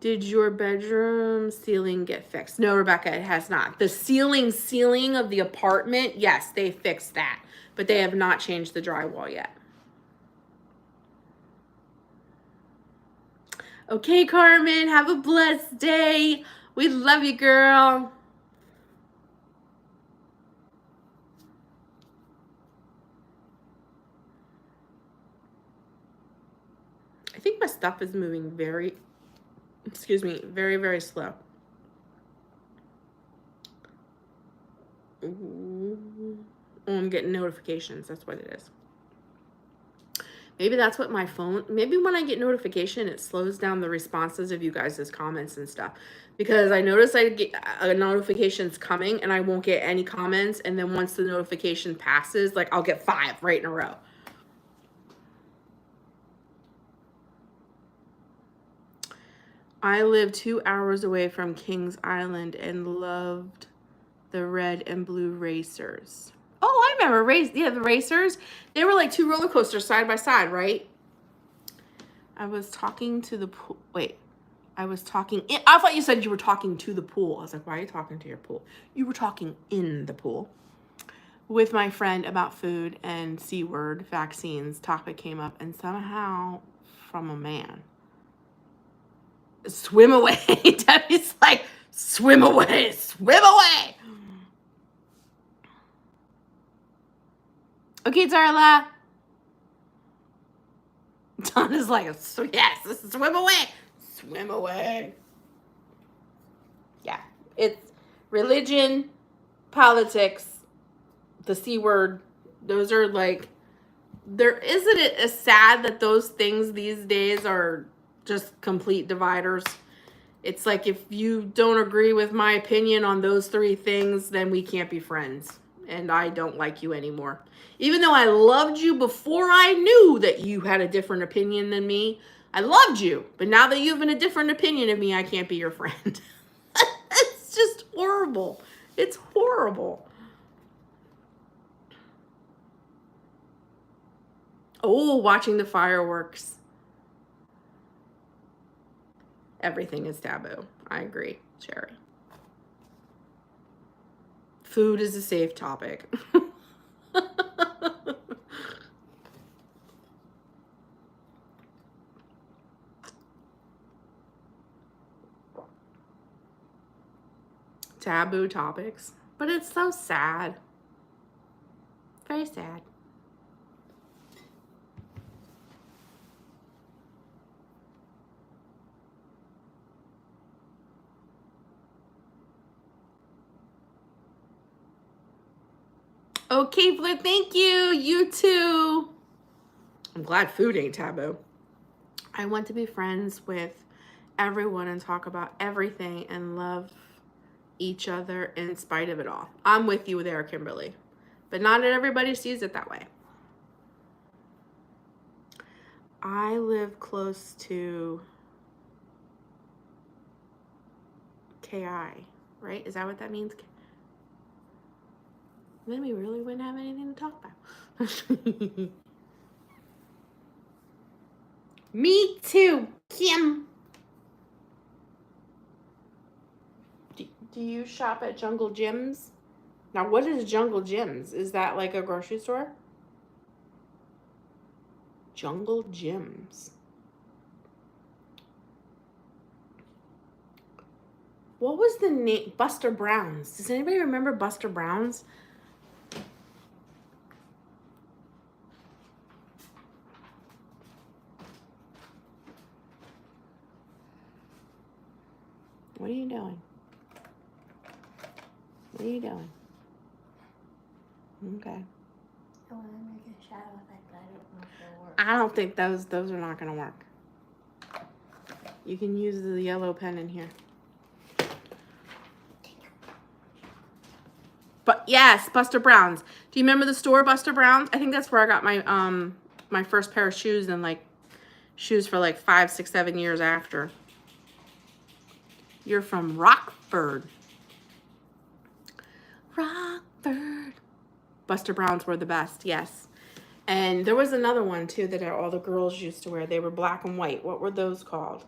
Speaker 1: Did your bedroom ceiling get fixed? No, Rebecca, it has not. The ceiling of the apartment, yes, they fixed that. But they have not changed the drywall yet. Okay, Carmen, have a blessed day. We love you, girl. I think my stuff is moving very, very slow. Ooh. Oh, I'm getting notifications. That's what it is. Maybe that's what my phone, maybe when I get notification, it slows down the responses of you guys' comments and stuff. Because I notice I get a notification's coming and I won't get any comments. And then once the notification passes, like I'll get 5 right in a row. I live 2 hours away from Kings Island and loved the red and blue racers. Oh, I remember the racers. They were like 2 roller coasters side by side, right? I was talking to the pool. Wait, I thought you said you were talking to the pool. I was like, why are you talking to your pool? You were talking in the pool with my friend about food and C-word vaccines. Topic came up and somehow from a man. Swim away. Debbie's like, swim away, swim away. Okay, Darla. Donna's like, yes, swim away. Swim away. Yeah, it's religion, politics, the C word. Those are like, isn't it as sad that those things these days are just complete dividers? It's like, if you don't agree with my opinion on those three things, then we can't be friends. And I don't like you anymore. Even though I loved you before I knew that you had a different opinion than me, I loved you. But now that you have a different opinion of me, I can't be your friend. It's just horrible. It's horrible. Oh, watching the fireworks. Everything is taboo. I agree, Sherry. Food is a safe topic. Taboo topics. But it's so sad. Very sad. Okay, Fleur, thank you. You too. I'm glad food ain't taboo. I want to be friends with everyone and talk about everything and love each other in spite of it all. I'm with you there, Kimberly. But not everybody sees it that way. I live close to KI, right? Is that what that means? Then we really wouldn't have anything to talk about. Me too, Kim. Do you shop at Jungle Gyms? Now, what is Jungle Gyms? Is that like a grocery store? Jungle Gyms. What was the name? Buster Brown's. Does anybody remember Buster Brown's? What are you doing? What are you doing? Okay.
Speaker 2: I want to make a shadow effect, but I don't know if it'll work.
Speaker 1: I don't think those are not going to work. You can use the yellow pen in here. But yes, Buster Brown's. Do you remember the store, Buster Brown's? I think that's where I got my my first pair of shoes, and like shoes for like 5, 6, 7 years after. You're from Rockford. Rockford. Buster Brown's were the best, yes. And there was another one too that all the girls used to wear. They were black and white. What were those called?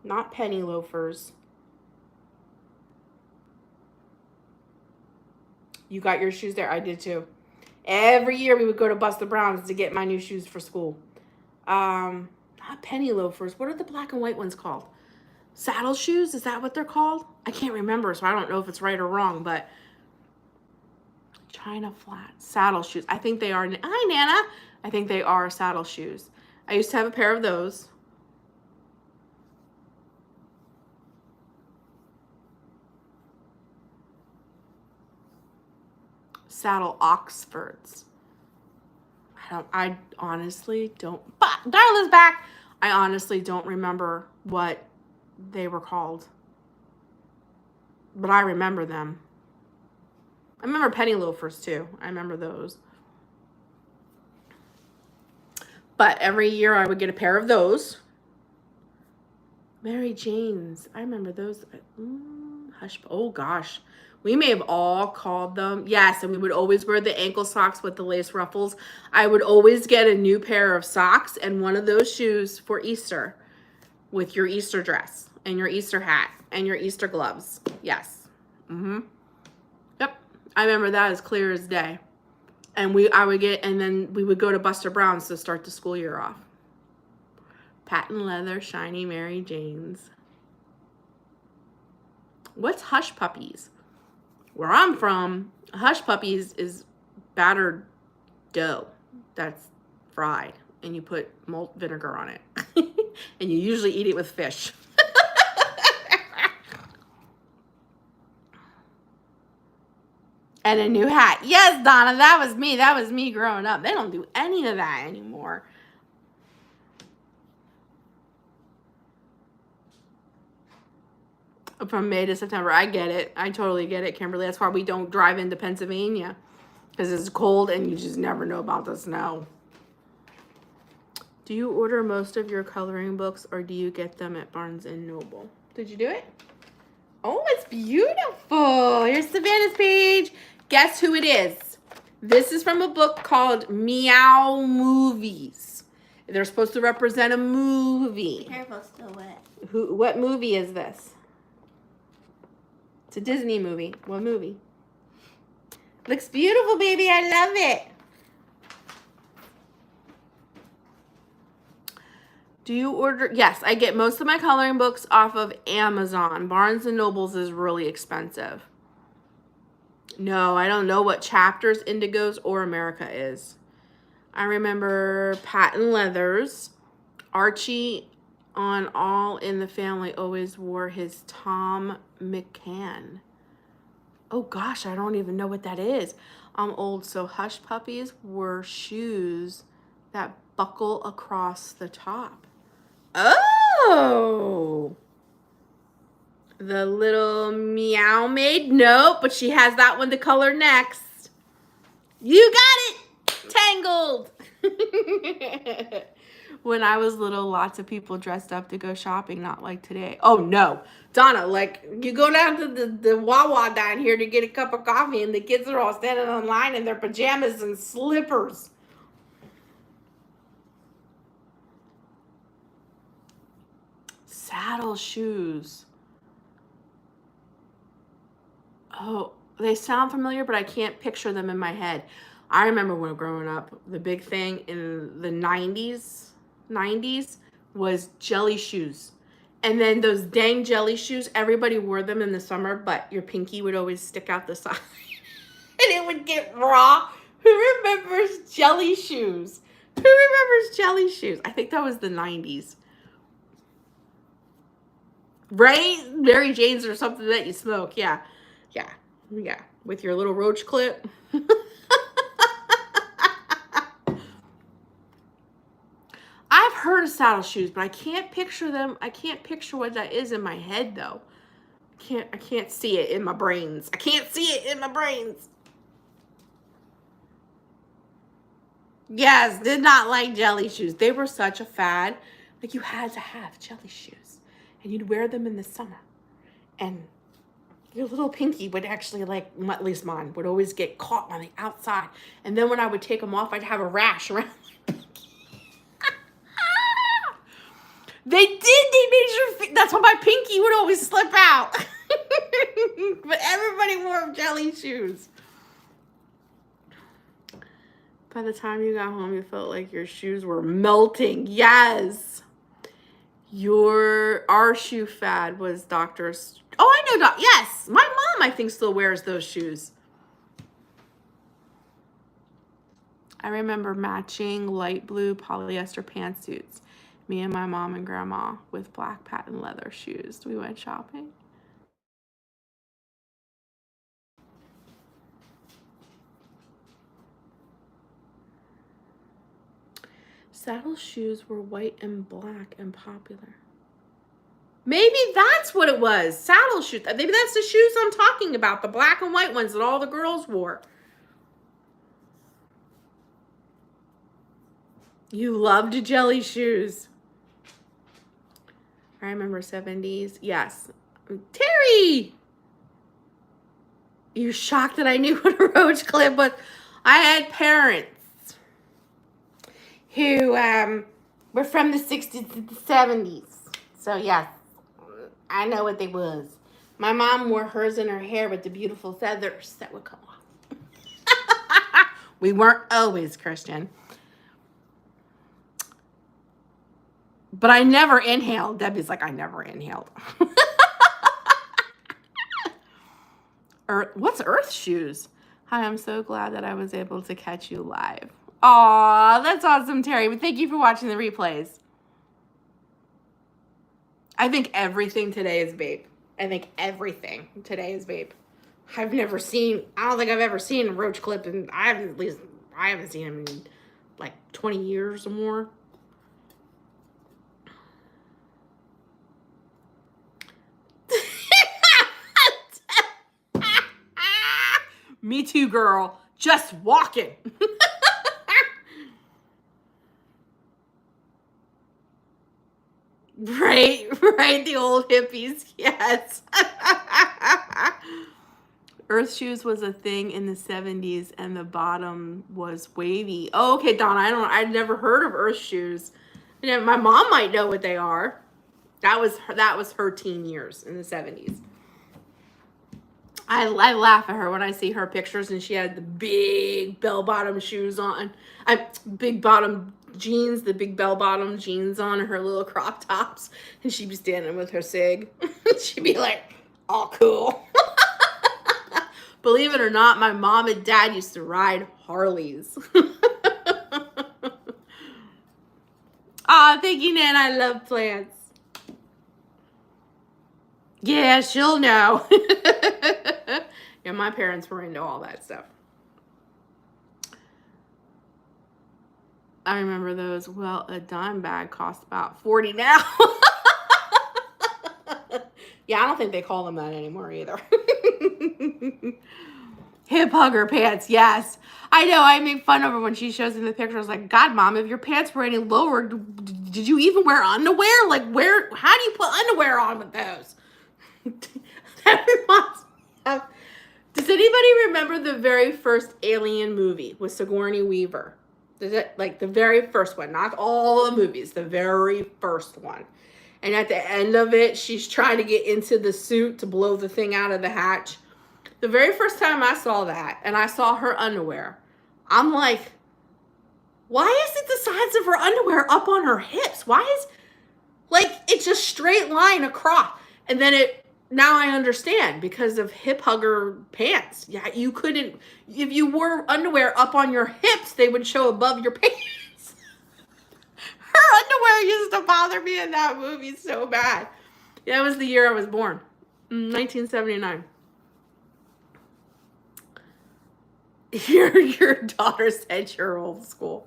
Speaker 1: Not penny loafers. You got your shoes there? I did too. Every year we would go to Buster Brown's to get my new shoes for school. Not penny loafers. What are the black and white ones called? Saddle shoes? Is that what they're called? I can't remember, so I don't know if it's right or wrong, but China flat saddle shoes. I think they are. Hi, Nana. I think they are saddle shoes. I used to have a pair of those. Saddle Oxfords. I honestly don't, but Darla's back. I honestly don't remember what they were called, but I remember them. I remember penny loafers too. I remember those. But every year I would get a pair of those. Mary Jane's. I remember those. Hush. Oh gosh. We may have all called them. Yes, and we would always wear the ankle socks with the lace ruffles. I would always get a new pair of socks and one of those shoes for Easter with your Easter dress and your Easter hat and your Easter gloves. Yes. Yep. I remember that as clear as day. And then we would go to Buster Brown's to start the school year off. Patent leather, shiny Mary Jane's. What's Hush Puppies? Where I'm from, Hush Puppies is battered dough that's fried, and you put malt vinegar on it. And you usually eat it with fish. And a new hat. Yes, Donna, that was me. That was me growing up. They don't do any of that anymore. From May to September. I get it. I totally get it, Kimberly. That's why we don't drive into Pennsylvania. Because it's cold and you just never know about the snow. Do you order most of your coloring books or do you get them at Barnes & Noble? Did you do it? Oh, it's beautiful. Here's Savannah's page. Guess who it is? This is from a book called Meow Movies. They're supposed to represent a movie.
Speaker 2: Careful, still wet.
Speaker 1: What movie is this? It's a Disney movie. What movie? Looks beautiful, baby. I love it. Do you order? Yes, I get most of my coloring books off of Amazon. Barnes & Noble's is really expensive. No, I don't know what Chapters, Indigos, or America is. I remember Patent Leathers. Archie on All in the Family always wore his Tom McCann. Oh gosh, I don't even know what that is. I'm old, so Hush Puppies were shoes that buckle across the top. Oh! The little Meow Maid? Nope, but she has that one to color next. You got it! Tangled! When I was little, lots of people dressed up to go shopping, not like today. Oh, no. Donna, like, you go down to the Wawa down here to get a cup of coffee, and the kids are all standing in line in their pajamas and slippers. Saddle shoes. Oh, they sound familiar, but I can't picture them in my head. I remember when growing up, the big thing in the 90s was jelly shoes. And then those dang jelly shoes, everybody wore them in the summer, but your pinky would always stick out the side. And it would get raw. Who remembers jelly shoes? Who remembers jelly shoes? I think that was the 90s. Right? Mary Jane's or something that you smoke. Yeah. Yeah. Yeah. With your little roach clip. I've heard of saddle shoes, but I can't picture them. I can't picture what that is in my head, though. I can't see it in my brains. I can't see it in my brains. Yes, did not like jelly shoes. They were such a fad. Like, you had to have jelly shoes. And you'd wear them in the summer. And your little pinky would actually, like, at least mine, would always get caught on the outside. And then when I would take them off, I'd have a rash around my pinky. They did. They made sure. That's why my pinky would always slip out. But everybody wore jelly shoes. By the time you got home, you felt like your shoes were melting. Yes. Our shoe fad was Doctor's. Oh, I know. Yes. My mom, I think, still wears those shoes. I remember matching light blue polyester pantsuits. Me and my mom and grandma with black patent leather shoes. We went shopping. Saddle shoes were white and black and popular. Maybe that's what it was. Saddle shoes. Maybe that's the shoes I'm talking about. The black and white ones that all the girls wore. You loved jelly shoes. I remember 70s. Yes. Terry! You're shocked that I knew what a roach clip was. I had parents who were from the 60s to the 70s. So, yes, I know what they was. My mom wore hers in her hair with the beautiful feathers that would come off. We weren't always Christian. But I never inhaled. Debbie's like, I never inhaled. What's earth shoes? Hi, I'm so glad that I was able to catch you live. Aw, that's awesome, Terry. But thank you for watching the replays. I think everything today is vape. I think everything today is vape. I don't think I've ever seen a roach clip, and I haven't seen them in like 20 years or more. Me too, girl. Just walking. Right, the old hippies, yes. Earth shoes was a thing in the 70s and the bottom was wavy. Oh, okay, Donna, I'd never heard of Earth shoes. You know, my mom might know what they are. That was her teen years in the 70s. I laugh at her when I see her pictures and she had the big bell-bottom shoes on. Big bottom jeans, the big bell-bottom jeans on, and her little crop tops. And she'd be standing with her cig. She'd be like, all cool. Believe it or not, my mom and dad used to ride Harleys. Aw, thank you, Nan. I love plants. Yeah, she'll know. Yeah, my parents were into all that stuff. I remember those. Well, a dime bag costs about $40 now. Yeah, I don't think they call them that anymore either. Hip hugger pants, yes. I know, I make fun of her when she shows me the pictures. Like, God, Mom, if your pants were any lower, did you even wear underwear? Like, how do you put underwear on with those? That reminds me of, does anybody remember the very first Alien movie with Sigourney Weaver? Is it like the very first one? Not all the movies, the very first one. And at the end of it, she's trying to get into the suit to blow the thing out of the hatch. The very first time I saw that, and I saw her underwear, I'm like, why isn't the sides of her underwear up on her hips? Why is, like, it's a straight line across. And then now I understand, because of hip hugger pants. Yeah, you couldn't, if you wore underwear up on your hips, they would show above your pants. Her underwear used to bother me in that movie so bad. That was the year I was born, 1979. Your daughter said you're old school.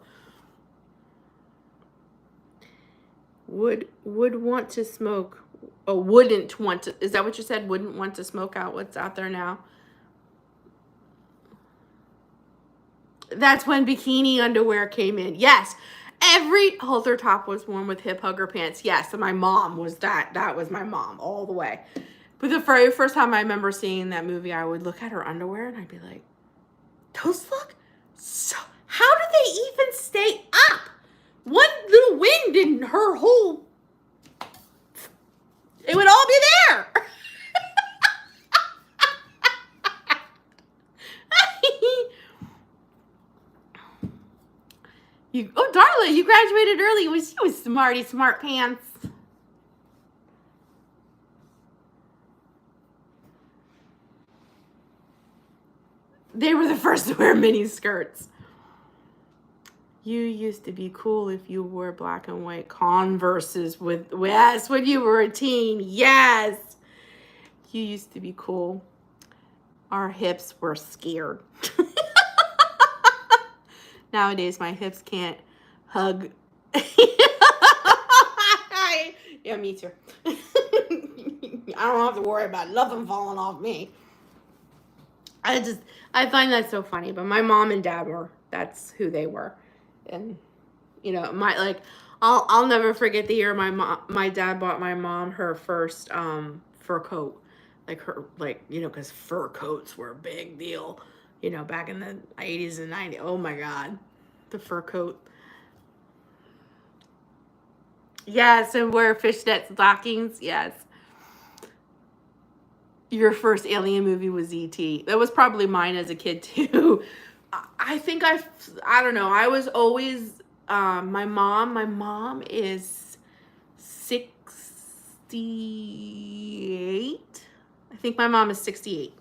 Speaker 1: Would want to smoke. Oh, wouldn't want to. Is that what you said? Wouldn't want to smoke out what's out there now? That's when bikini underwear came in. Yes. Every halter top was worn with hip hugger pants. Yes. And my mom was that. That was my mom all the way. But the very first time I remember seeing that movie, I would look at her underwear and I'd be like, those look so, how do they even stay up? One little wind in her whole, it would all be there. Oh, Darla, you graduated early. You was smarty smart pants. They were the first to wear mini skirts. You used to be cool if you wore black and white Converses with, yes, when you were a teen. Yes. You used to be cool. Our hips were scared. Nowadays, my hips can't hug. Yeah, me too. I don't have to worry about nothing falling off me. I find that so funny, but my mom and dad that's who they were. And, you know, I'll never forget the year my dad bought my mom her first, fur coat. Because fur coats were a big deal, back in the 80s and 90s. Oh my God, the fur coat. Yes, and wear fishnet stockings. Yes. Your first Alien movie was E.T. That was probably mine as a kid too. I think I don't know. I was always, my mom is 68. I think my mom is 68.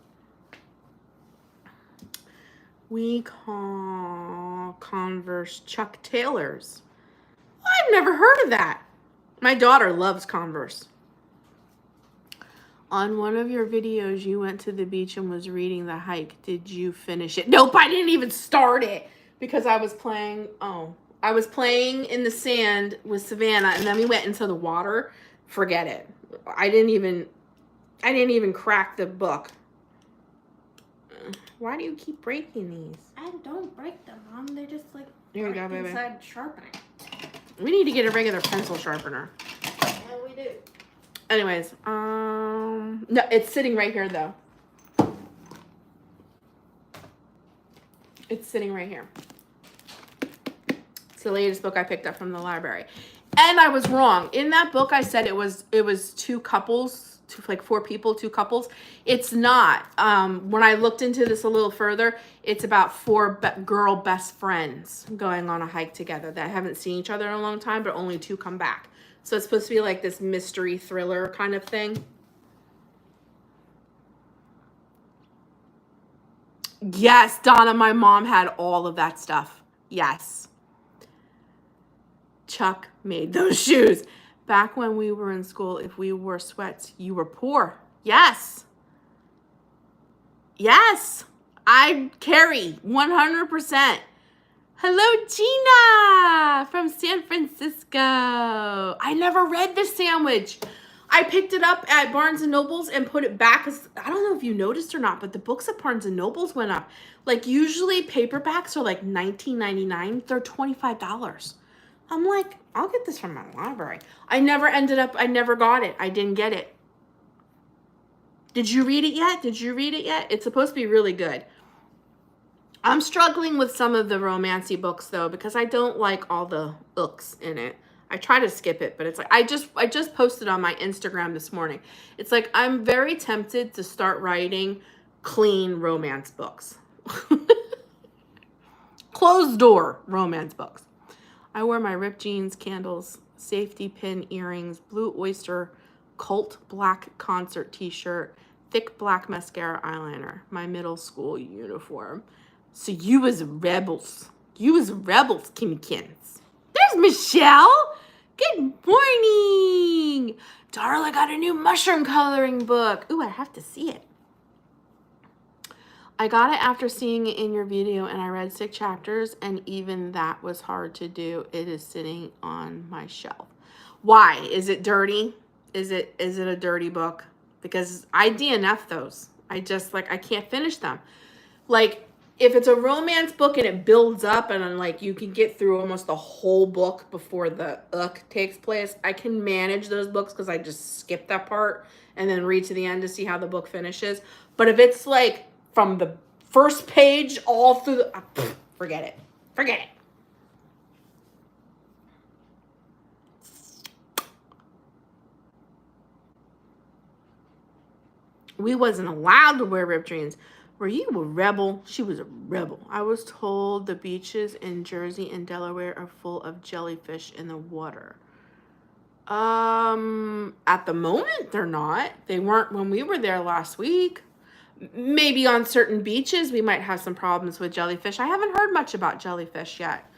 Speaker 1: We call Converse Chuck Taylors. I've never heard of that. My daughter loves Converse. On one of your videos, you went to the beach and was reading The Hike. Did you finish it? Nope, I didn't even start it because I was playing. I was playing in the sand with Savannah, and then we went into the water. Forget it. I didn't even crack the book. Why do you keep breaking these?
Speaker 2: I don't break them, Mom. They're just like
Speaker 1: Here we go, baby.
Speaker 2: inside sharpening.
Speaker 1: We need to get a regular pencil sharpener.
Speaker 2: Yeah, we do.
Speaker 1: Anyways, no, it's sitting right here though. It's sitting right here. It's the latest book I picked up from the library. And I was wrong. In that book, I said it was two couples, like 4 people, 2 couples. It's not. When I looked into this a little further, it's about 4 girl best friends going on a hike together that haven't seen each other in a long time, but only 2 come back. So it's supposed to be like this mystery thriller kind of thing. Yes, Donna, my mom had all of that stuff. Yes. Chuck made those shoes. Back when we were in school, if we wore sweats, you were poor. Yes. Yes. I carry 100%. Hello, Gina from San Francisco. I never read this sandwich. I picked it up at Barnes & Noble's and put it back. I don't know if you noticed or not, but the books at Barnes & Noble's went up. Like, usually paperbacks are like $19.99. They're $25. I'm like, I'll get this from my library. I never got it. I didn't get it. Did you read it yet? It's supposed to be really good. I'm struggling with some of the romancy books though, because I don't like all the ooks in it. I try to skip it, but it's like, I just posted on my Instagram this morning. It's like, I'm very tempted to start writing clean romance books. Closed door romance books. I wear my ripped jeans, candles, safety pin earrings, blue oyster, cult black concert t-shirt, thick black mascara eyeliner, my middle school uniform. So you was rebels. Kimmykins. There's Michelle. Good morning. Darla got a new mushroom coloring book. Ooh, I have to see it. I got it after seeing it in your video and I read 6 chapters and even that was hard to do. It is sitting on my shelf. Why? Is it dirty? Is it a dirty book? Because I DNF those. I can't finish them. Like, if it's a romance book and it builds up and like you can get through almost the whole book before the takes place, I can manage those books because I just skip that part and then read to the end to see how the book finishes. But if it's like from the first page all through the, forget it. We wasn't allowed to wear ripped jeans. Were you a rebel? She was a rebel. I was told the beaches in Jersey and Delaware are full of jellyfish in the water. At the moment, they're not. They weren't when we were there last week. Maybe on certain beaches, we might have some problems with jellyfish. I haven't heard much about jellyfish yet.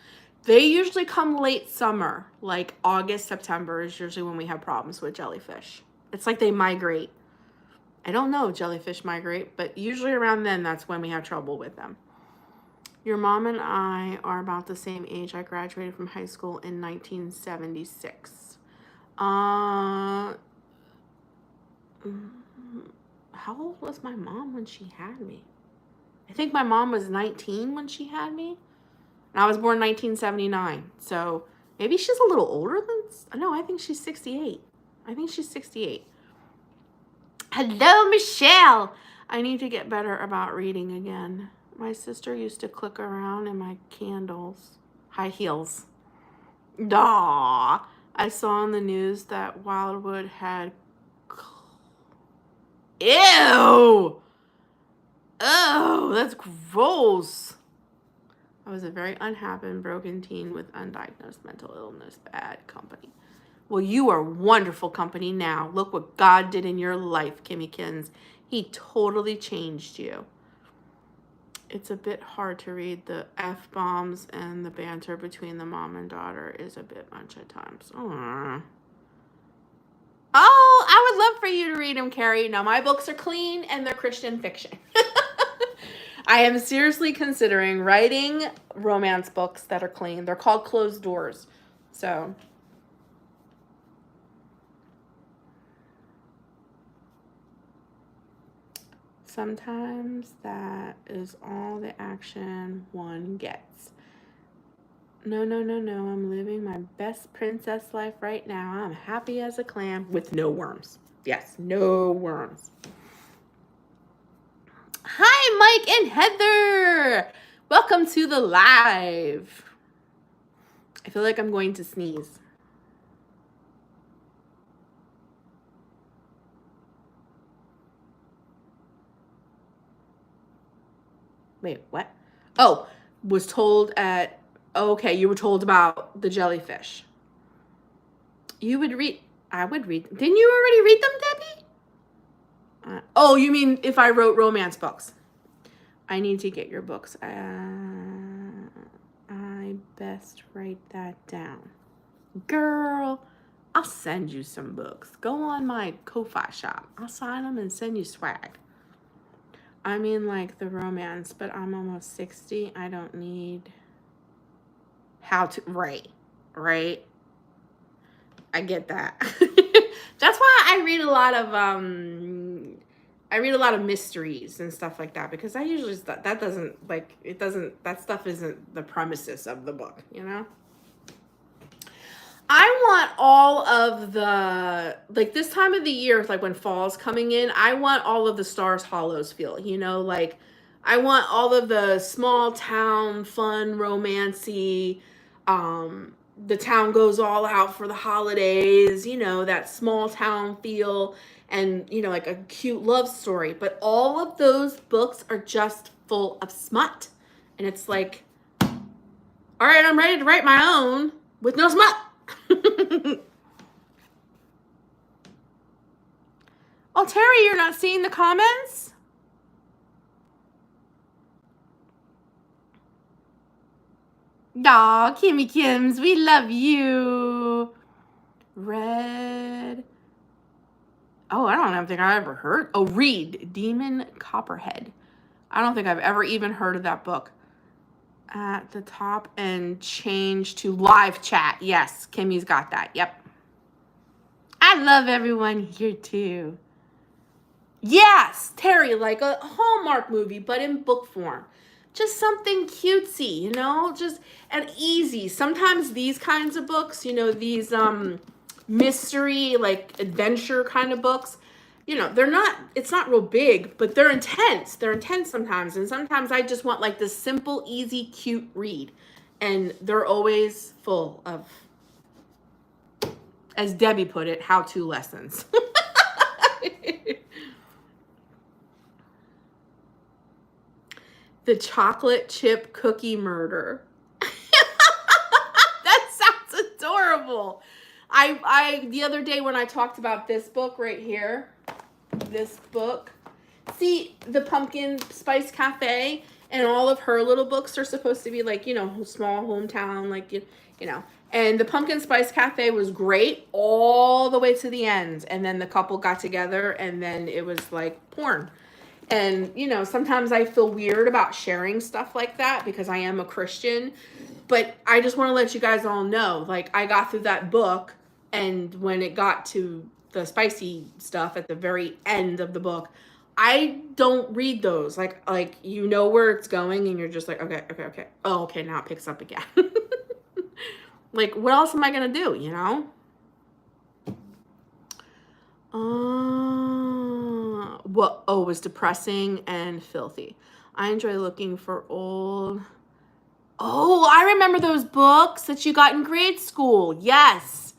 Speaker 1: They usually come late summer, like August, September is usually when we have problems with jellyfish. It's like they migrate. I don't know if jellyfish migrate, but usually around then, that's when we have trouble with them. Your mom and I are about the same age. I graduated from high school in 1976. How old was my mom when she had me? I think my mom was 19 when she had me. And I was born in 1979. So maybe she's a little older than... No, I think she's 68. Hello, Michelle. I need to get better about reading again. My sister used to click around in my candles. High heels. Aw. I saw on the news that Wildwood had... Ew! Oh, that's gross. I was a very unhappy and broken teen with undiagnosed mental illness. Bad company. Well, you are wonderful company now. Look what God did in your life, Kimmykins. He totally changed you. It's a bit hard to read. The F-bombs and the banter between the mom and daughter is a bit much at times. Aww. Oh, I would love for you to read them, Carrie. No, my books are clean and they're Christian fiction. I am seriously considering writing romance books that are clean. They're called Closed Doors. So, sometimes that is all the action one gets. No, no, no, no. I'm living my best princess life right now. I'm happy as a clam with no worms. Yes, no worms. Hi, Mike and Heather. Welcome to the live. I feel like I'm going to sneeze. Wait, what? Oh, was told at... Okay, you were told about the jellyfish. You would read... I would read... Didn't you already read them, Debbie? Oh, you mean if I wrote romance books? I need to get your books. I best write that down. Girl, I'll send you some books. Go on my Ko-Fi shop. I'll sign them and send you swag. I mean, like the romance, but I'm almost 60. I don't need how to write, right? I get that. That's why I read a lot of mysteries and stuff like that, because I usually that stuff isn't the premises of the book, you know? I want all of the, like this time of the year, like when fall's coming in, I want all of the Stars Hollows feel, you know, like I want all of the small town, fun, romancy, the town goes all out for the holidays, you know, that small town feel, and, you know, like a cute love story. But all of those books are just full of smut. And it's like, all right, I'm ready to write my own with no smut. Oh, Terry, you're not seeing the comments? Aw, Kimmy Kims, we love you. Red. Oh, I don't think I ever heard. Oh, Read, Demon Copperhead. I don't think I've ever even heard of that book. At the top and change to live chat. Yes, Kimmy's got that. Yep. I love everyone here too. Yes, Terry, like a Hallmark movie, but in book form. Just something cutesy, you know, just and easy. Sometimes these kinds of books, you know, these mystery, like adventure kind of books, you know, it's not real big, but they're intense. They're intense sometimes. And sometimes I just want like this simple, easy, cute read. And they're always full of, as Debbie put it, how-to lessons. The chocolate chip cookie murder. That sounds adorable. I the other day when I talked about this book right here, this book, see, the Pumpkin Spice Cafe and all of her little books are supposed to be like, you know, small hometown, like, you know, and the Pumpkin Spice Cafe was great all the way to the end. And then the couple got together and then it was like porn. And, you know, sometimes I feel weird about sharing stuff like that because I am a Christian. But I just want to let you guys all know, like, I got through that book, and when it got to the spicy stuff at the very end of the book, I don't read those. Like you know where it's going, and you're just like, okay. Oh, okay, now it picks up again. Like, what else am I going to do, you know? What? Oh, it was depressing and filthy. I enjoy looking for old... Oh, I remember those books that you got in grade school. Yes.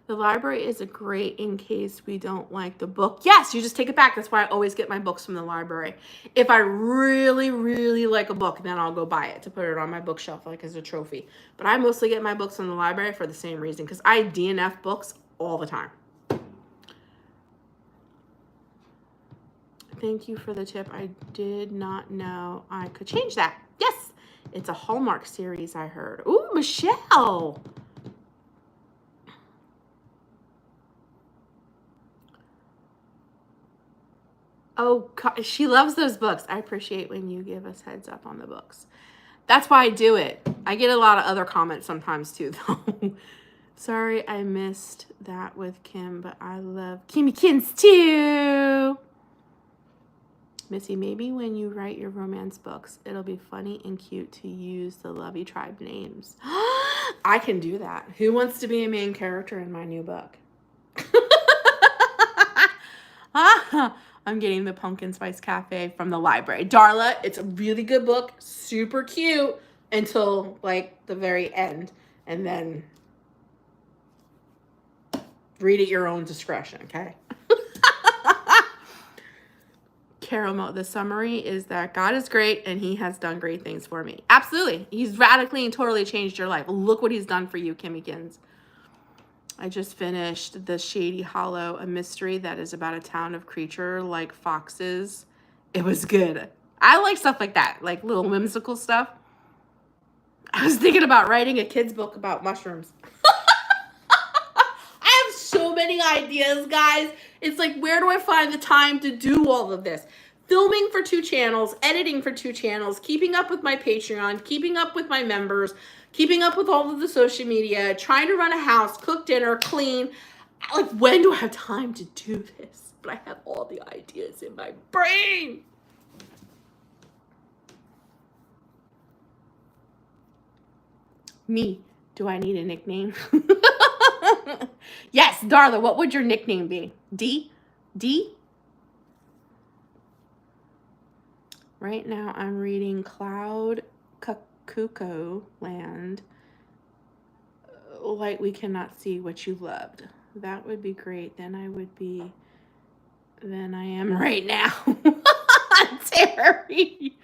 Speaker 1: The library is a great in case we don't like the book. Yes, you just take it back. That's why I always get my books from the library. If I really, really like a book, then I'll go buy it to put it on my bookshelf like as a trophy. But I mostly get my books from the library for the same reason, because I DNF books all the time. Thank you for the tip. I did not know I could change that. Yes, it's a Hallmark series, I heard. Ooh, Michelle. Oh, she loves those books. I appreciate when you give us heads up on the books. That's why I do it. I get a lot of other comments sometimes too, though. Sorry I missed that with Kim, but I love Kimmykins too. Missy, maybe when you write your romance books, it'll be funny and cute to use the Lovey Tribe names. I can do that. Who wants to be a main character in my new book? I'm getting the Pumpkin Spice Cafe from the library. Darla, it's a really good book. Super cute until like the very end. And then read at your own discretion, okay? Carol, the summary is that God is great and he has done great things for me. Absolutely. He's radically and totally changed your life. Look what he's done for you, Kimmykins. I just finished The Shady Hollow, a mystery that is about a town of creature like foxes. It was good. I like stuff like that, like little whimsical stuff. I was thinking about writing a kid's book about mushrooms. I have so many ideas, guys. It's like, where do I find the time to do all of this? Filming for 2 channels, editing for 2 channels, keeping up with my Patreon, keeping up with my members, keeping up with all of the social media, trying to run a house, cook dinner, clean. Like, when do I have time to do this? But I have all the ideas in my brain. Me, do I need a nickname? Yes, Darla, what would your nickname be? D? D? Right now I'm reading Cloud Cuckoo Land. Light we cannot see what you loved. That would be great. Then I would be than I am right now. Terry.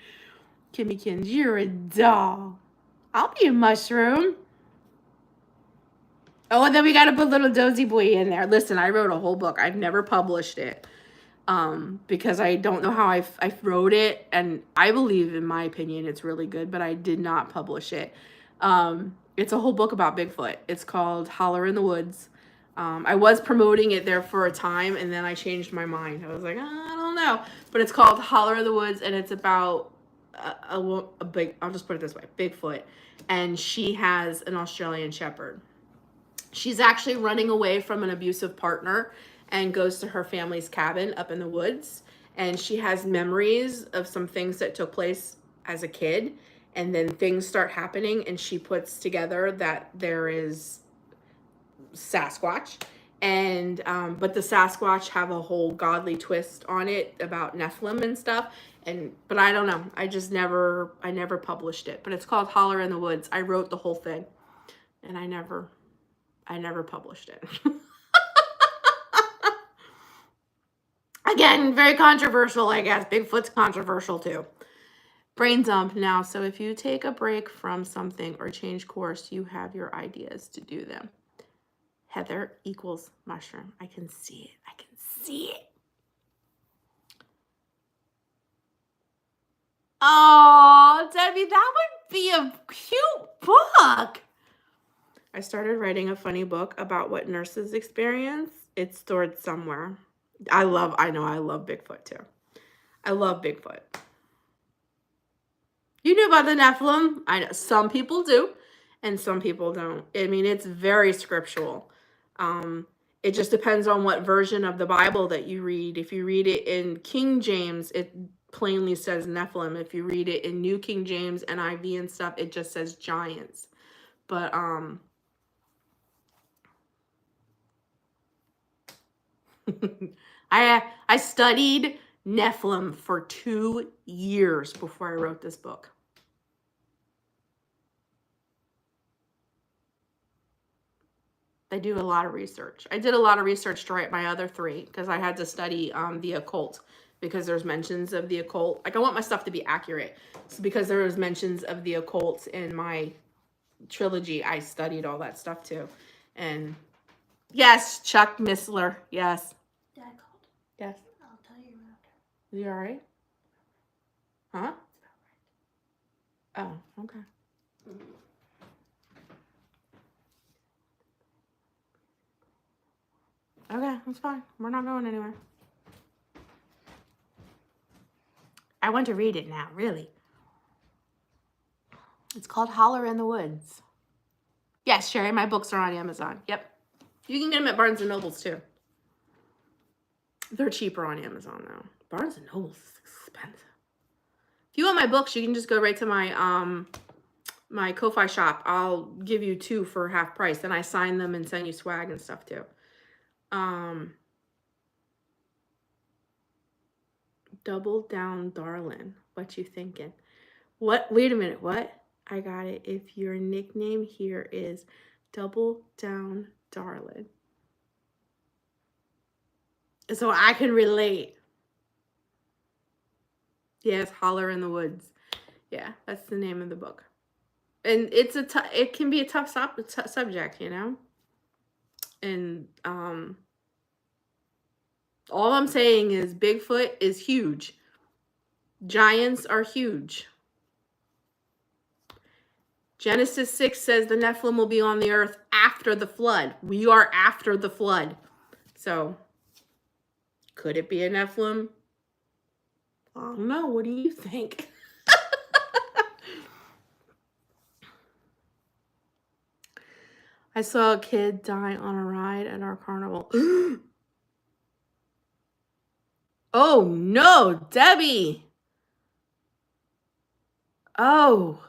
Speaker 1: Kimmykins, you're a doll. I'll be a mushroom. Oh, and then we got to put little Dozy Boy in there. Listen, I wrote a whole book. I've never published it because I don't know how I wrote it. And I believe, in my opinion, it's really good, but I did not publish it. It's a whole book about Bigfoot. It's called Holler in the Woods. I was promoting it there for a time, and then I changed my mind. I was like, I don't know. But it's called Holler in the Woods, and it's about a big, I'll just put it this way, Bigfoot. And she has an Australian Shepherd. She's actually running away from an abusive partner and goes to her family's cabin up in the woods. And she has memories of some things that took place as a kid. And then things start happening, and she puts together that there is Sasquatch. And but the Sasquatch have a whole godly twist on it about Nephilim and stuff. But I don't know. I never published it. But it's called Holler in the Woods. I wrote the whole thing, and I never published it. Again, very controversial, I guess. Bigfoot's controversial too. Brain dump now. So if you take a break from something or change course, you have your ideas to do them. Heather equals mushroom. I can see it. I can see it. Oh, Debbie, that would be a cute book. I started writing a funny book about what nurses experience. It's stored somewhere. I love Bigfoot too. I love Bigfoot. You knew about the Nephilim. I know some people do and some people don't. I mean, it's very scriptural. It just depends on what version of the Bible that you read. If you read it in King James, it plainly says Nephilim. If you read it in New King James, NIV and stuff, it just says giants. But I studied Nephilim for 2 years before I wrote this book. I do a lot of research. I did a lot of research to write my other 3 because I had to study the occult, because there's mentions of the occult. Like, I want my stuff to be accurate. So because there was mentions of the occult in my trilogy, I studied all that stuff too. And yes, Chuck Missler. Yes.
Speaker 2: Dad called.
Speaker 1: Yes.
Speaker 2: I'll tell you after.
Speaker 1: Is he all right? Huh? Oh, okay. Okay, that's fine. We're not going anywhere. I want to read it now, really. It's called Holler in the Woods. Yes, Sherry, my books are on Amazon. Yep. You can get them at Barnes & Noble's, too. They're cheaper on Amazon, though. Barnes & Noble's is expensive. If you want my books, you can just go right to my my Ko-Fi shop. I'll give you 2 for half price. And I sign them and send you swag and stuff, too. Double Down Darlin'. What you thinking? What? Wait a minute. What? I got it. If your nickname here is Double Down Darlin'. So I can relate. Yes, Holler in the Woods. Yeah, that's the name of the book. And it's it can be a tough subject, you know? And all I'm saying is Bigfoot is huge. Giants are huge. Genesis 6 says the Nephilim will be on the earth after the flood. We are after the flood. So, could it be a Nephilim? I don't know. What do you think? I saw a kid die on a ride at our carnival. Oh, no, Debbie. Oh.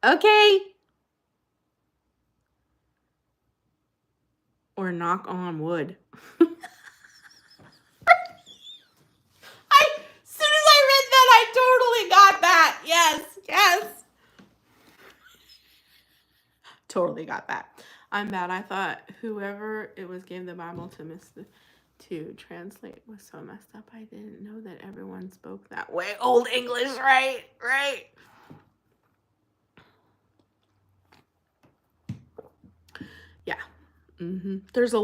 Speaker 1: Okay. Or knock on wood. As soon as I read that, I totally got that. Yes, yes. Totally got that. I'm bad. I thought whoever it was gave the Bible to translate was so messed up. I didn't know that everyone spoke that way. Old English, right? Right. Yeah. There's a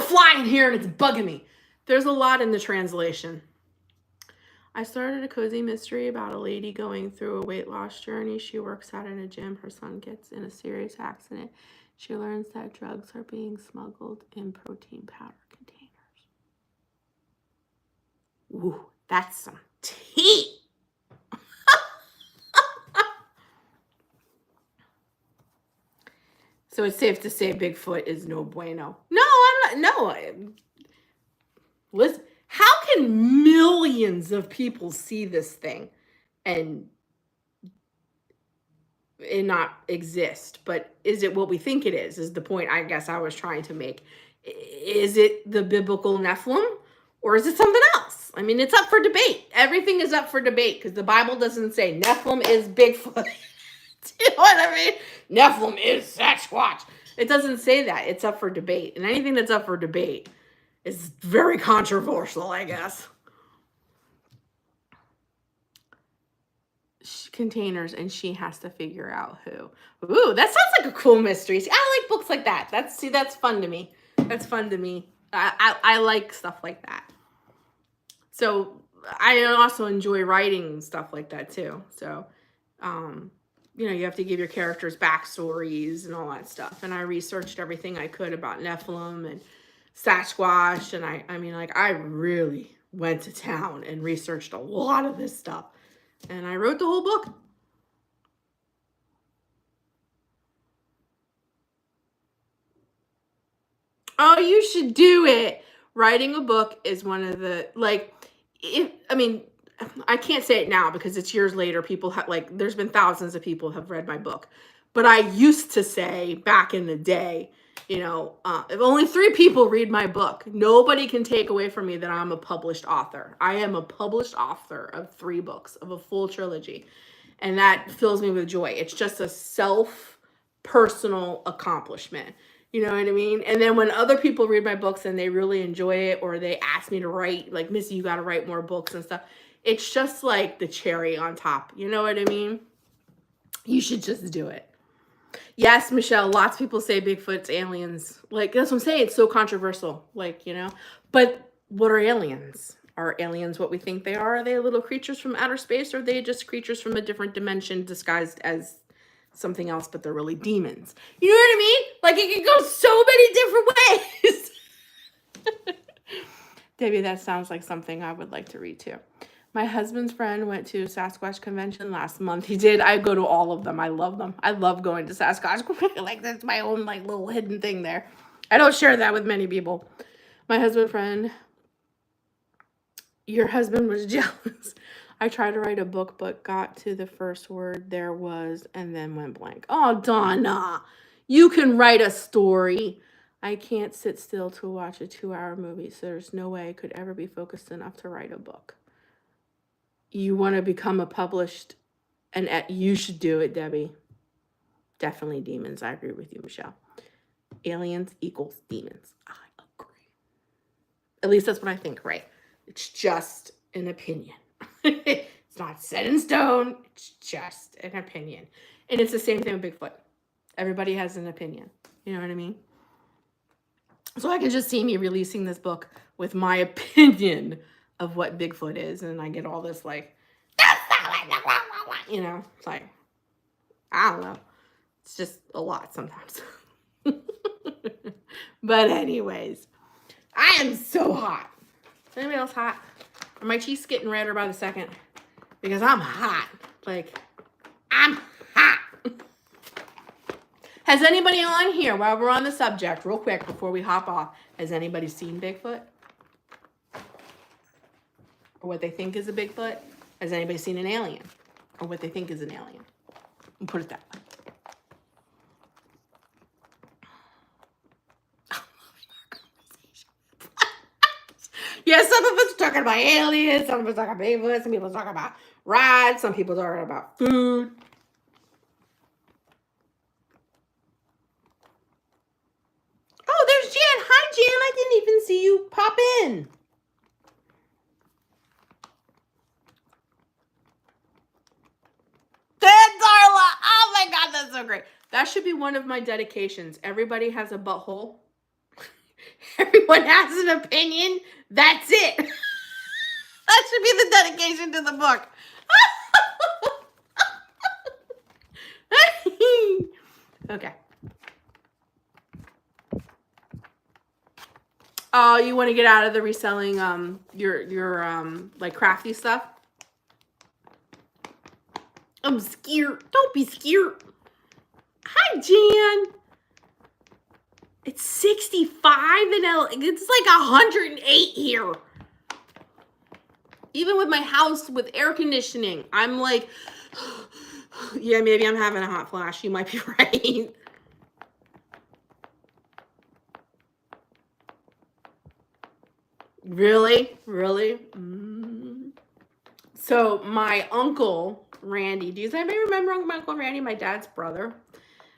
Speaker 1: fly in here and it's bugging me. There's a lot in the translation. I started a cozy mystery about a lady going through a weight loss journey. She works out in a gym. Her son gets in a serious accident. She learns that drugs are being smuggled in protein powder containers. Ooh, that's some tea. So it's safe to say Bigfoot is no bueno. No, I'm not. No. Listen, how can millions of people see this thing and it not exist? But is it what we think it is the point I guess I was trying to make. Is it the biblical Nephilim or is it something else? I mean, it's up for debate. Everything is up for debate because the Bible doesn't say Nephilim is Bigfoot. Do you know what I mean? Nephilim is Sasquatch. It doesn't say that. It's up for debate. And anything that's up for debate is very controversial, I guess. Containers, and she has to figure out who. Ooh, that sounds like a cool mystery. See, I like books like that. That's fun to me. That's fun to me. I like stuff like that. So I also enjoy writing stuff like that too. So, you know, you have to give your characters backstories and all that stuff. And I researched everything I could about Nephilim and Sasquatch. And I mean, like, I really went to town and researched a lot of this stuff. And I wrote the whole book. Oh, you should do it. Writing a book is one of the, like, I can't say it now because it's years later. People have, like, there's been thousands of people have read my book. But I used to say back in the day, you know, if only 3 people read my book, nobody can take away from me that I'm a published author. I am a published author of 3 books, of a full trilogy. And that fills me with joy. It's just a personal accomplishment. You know what I mean? And then when other people read my books and they really enjoy it, or they ask me to write, like, Missy, you got to write more books and stuff. It's just like the cherry on top. You know what I mean? You should just do it. Yes, Michelle, lots of people say Bigfoot's aliens. Like, that's what I'm saying. It's so controversial. Like, you know. But what are aliens? Are aliens what we think they are? Are they little creatures from outer space? Or are they just creatures from a different dimension disguised as something else, but they're really demons? You know what I mean? Like, it can go so many different ways. Debbie, that sounds like something I would like to read too. My husband's friend went to Sasquatch convention last month. He did. I go to all of them. I love them. I love going to Sasquatch. Like, that's my own like little hidden thing there. I don't share that with many people. My husband's friend, your husband was jealous. I tried to write a book, but got to the first word there was, and then went blank. Oh, Donna, you can write a story. I can't sit still to watch a 2-hour movie, so there's no way I could ever be focused enough to write a book. You want to become a published, and you should do it, Debbie. Definitely demons. I agree with you, Michelle. Aliens equals demons. I agree. At least that's what I think, right? It's just an opinion. It's not set in stone. It's just an opinion. And it's the same thing with Bigfoot. Everybody has an opinion. You know what I mean? So I can just see me releasing this book with my opinion of what Bigfoot is. And I get all this like, you know, it's like, I don't know. It's just a lot sometimes. But anyways, I am so hot. Is anybody else hot? Are my cheeks getting redder by the second? Because I'm hot. Like, I'm hot. Has anybody on here, while we're on the subject, real quick before we hop off, has anybody seen Bigfoot? Or what they think is a Bigfoot? Has anybody seen an alien? Or what they think is an alien? We'll put it that way. Yeah, some of us are talking about aliens, some of us are talking about Bigfoot, some people are talking about rides, some people are talking about food. Oh, there's Jan. Hi, Jan. I didn't even see you pop in. There's Darla. Oh my God, that's so great. That should be one of my dedications. Everybody has a butthole. Everyone has an opinion. That's it. That should be the dedication to the book. Okay. Oh, you want to get out of the reselling your like crafty stuff? I'm scared. Don't be scared. Hi, Jan. It's 65 in LA. It's like 108 here. Even with my house with air conditioning, I'm like, yeah, maybe I'm having a hot flash. You might be right. Really? Really? So my uncle, Randy, do you anybody remember my Uncle Randy, my dad's brother?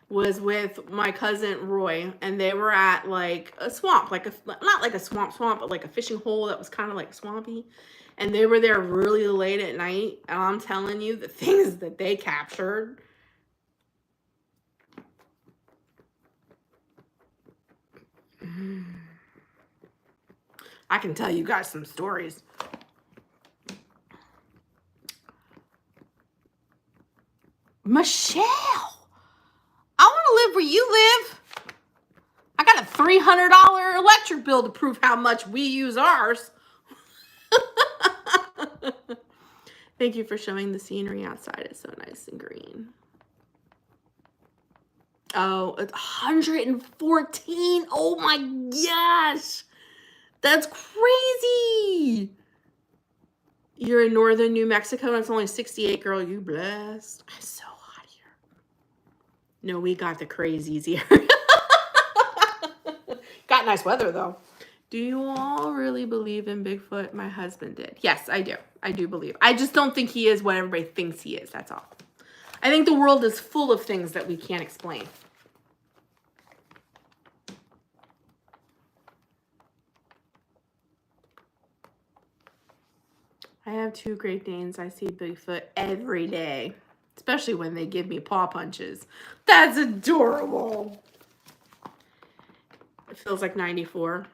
Speaker 1: Was with my cousin Roy, and they were at like a swamp, like not like a swamp, but like a fishing hole that was kind of like swampy. And they were there really late at night. And I'm telling you, the things that they captured. I can tell you guys some stories. Michelle, I want to live where you live. I got a $300 electric bill to prove how much we use ours. Thank you for showing the scenery outside. It's so nice and green. Oh, it's 114. Oh my gosh. That's crazy. You're in northern New Mexico and it's only 68, girl. You blessed. It's so hot here. No, we got the crazies here. Got nice weather though. Do you all really believe in Bigfoot? My husband did. Yes, I do. I do believe. I just don't think he is what everybody thinks he is. That's all. I think the world is full of things that we can't explain. I have 2 Great Danes. I see Bigfoot every day. Especially when they give me paw punches. That's adorable. It feels like 94.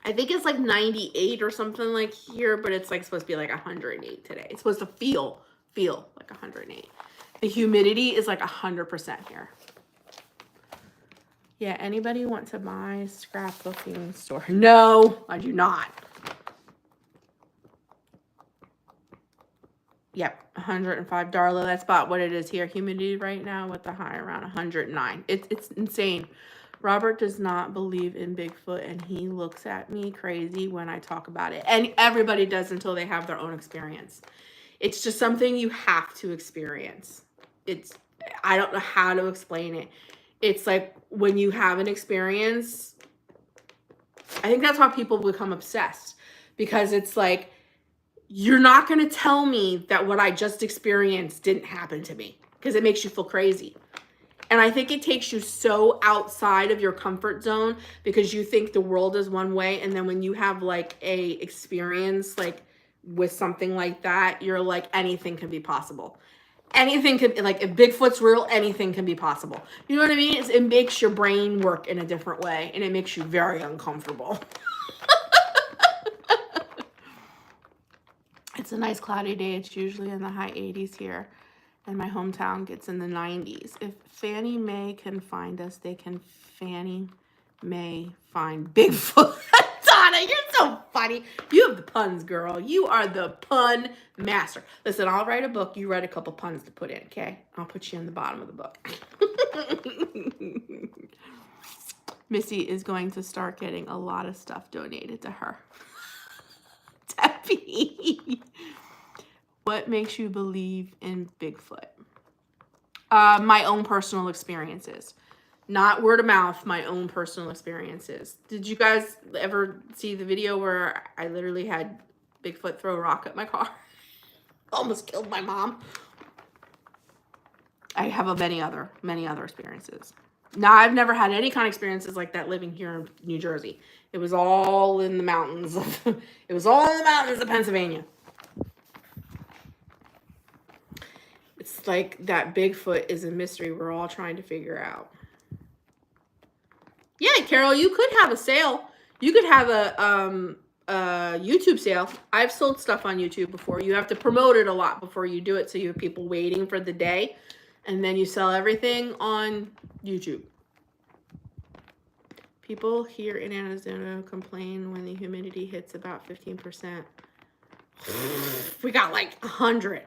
Speaker 1: I think it's like 98 or something like here, but it's like supposed to be like 108 today. It's supposed to feel like 108. The humidity is like 100% here. Yeah, anybody want to buy scrapbooking store? No, I do not. Yep, 105. Darla, that's about what it is here. Humidity right now with the high around 109. It's insane. Robert does not believe in Bigfoot, and he looks at me crazy when I talk about it. And everybody does until they have their own experience. It's just something you have to experience. I don't know how to explain it. It's like when you have an experience, I think that's how people become obsessed, because it's like, you're not going to tell me that what I just experienced didn't happen to me, because it makes you feel crazy. And I think it takes you so outside of your comfort zone because you think the world is one way. And then when you have like a experience like with something like that, you're like, anything can be possible. Anything could, like, if Bigfoot's real, anything can be possible. You know what I mean? It makes your brain work in a different way, and it makes you very uncomfortable. It's a nice cloudy day. It's usually in the high 80s here, and my hometown gets in the 90s. If Fannie Mae can find us, they can Fannie Mae find Bigfoot. Donna, you're so funny. You have the puns, girl. You are the pun master. Listen, I'll write a book. You write a couple puns to put in, okay? I'll put you in the bottom of the book. Missy is going to start getting a lot of stuff donated to her. Debbie. What makes you believe in Bigfoot? My own personal experiences. Not word of mouth, my own personal experiences. Did you guys ever see the video where I literally had Bigfoot throw a rock at my car? Almost killed my mom. I have many other experiences. Now, I've never had any kind of experiences like that living here in New Jersey. It was all in the mountains. It was all in the mountains of Pennsylvania. It's like that Bigfoot is a mystery we're all trying to figure out. Yeah, Carol, you could have a sale. You could have a YouTube sale. I've sold stuff on YouTube before. You have to promote it a lot before you do it, so you have people waiting for the day, and then you sell everything on YouTube. People here in Arizona complain when the humidity hits about 15%. We got like 100.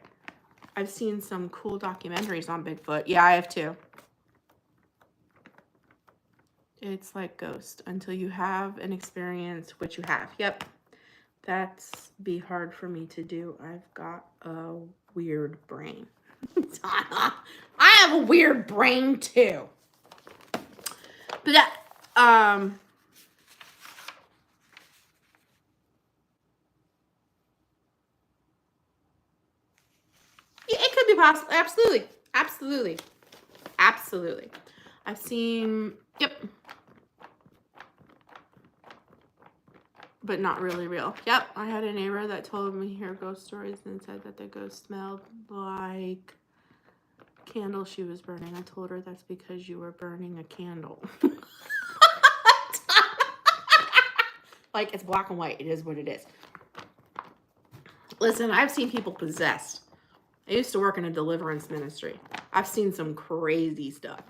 Speaker 1: I've seen some cool documentaries on Bigfoot. Yeah, I have too. It's like Ghost until you have an experience, which you have. Yep. That's be hard for me to do. I've got a weird brain. I have a weird brain too. But that, yeah, it could be possible. Absolutely. Absolutely. Absolutely. I've seen, yep. But not really real. Yep, I had a neighbor that told me her ghost stories and said that the ghost smelled like candle she was burning. I told her that's because you were burning a candle. Like, it's black and white. It is what it is. Listen, I've seen people possessed. I used to work in a deliverance ministry. I've seen some crazy stuff.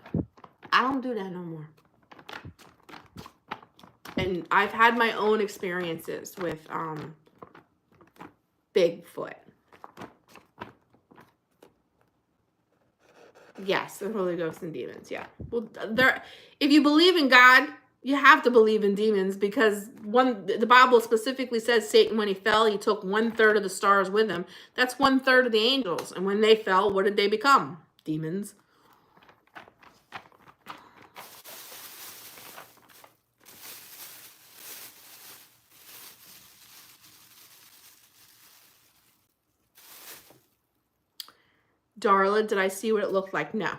Speaker 1: I don't do that no more. And I've had my own experiences with Bigfoot. Yes, the Holy Ghost and demons, yeah. Well, if you believe in God, you have to believe in demons, because the Bible specifically says Satan, when he fell, he took 1/3 of the stars with him. That's 1/3 of the angels. And when they fell, what did they become? Demons. Darla, did I see what it looked like? No.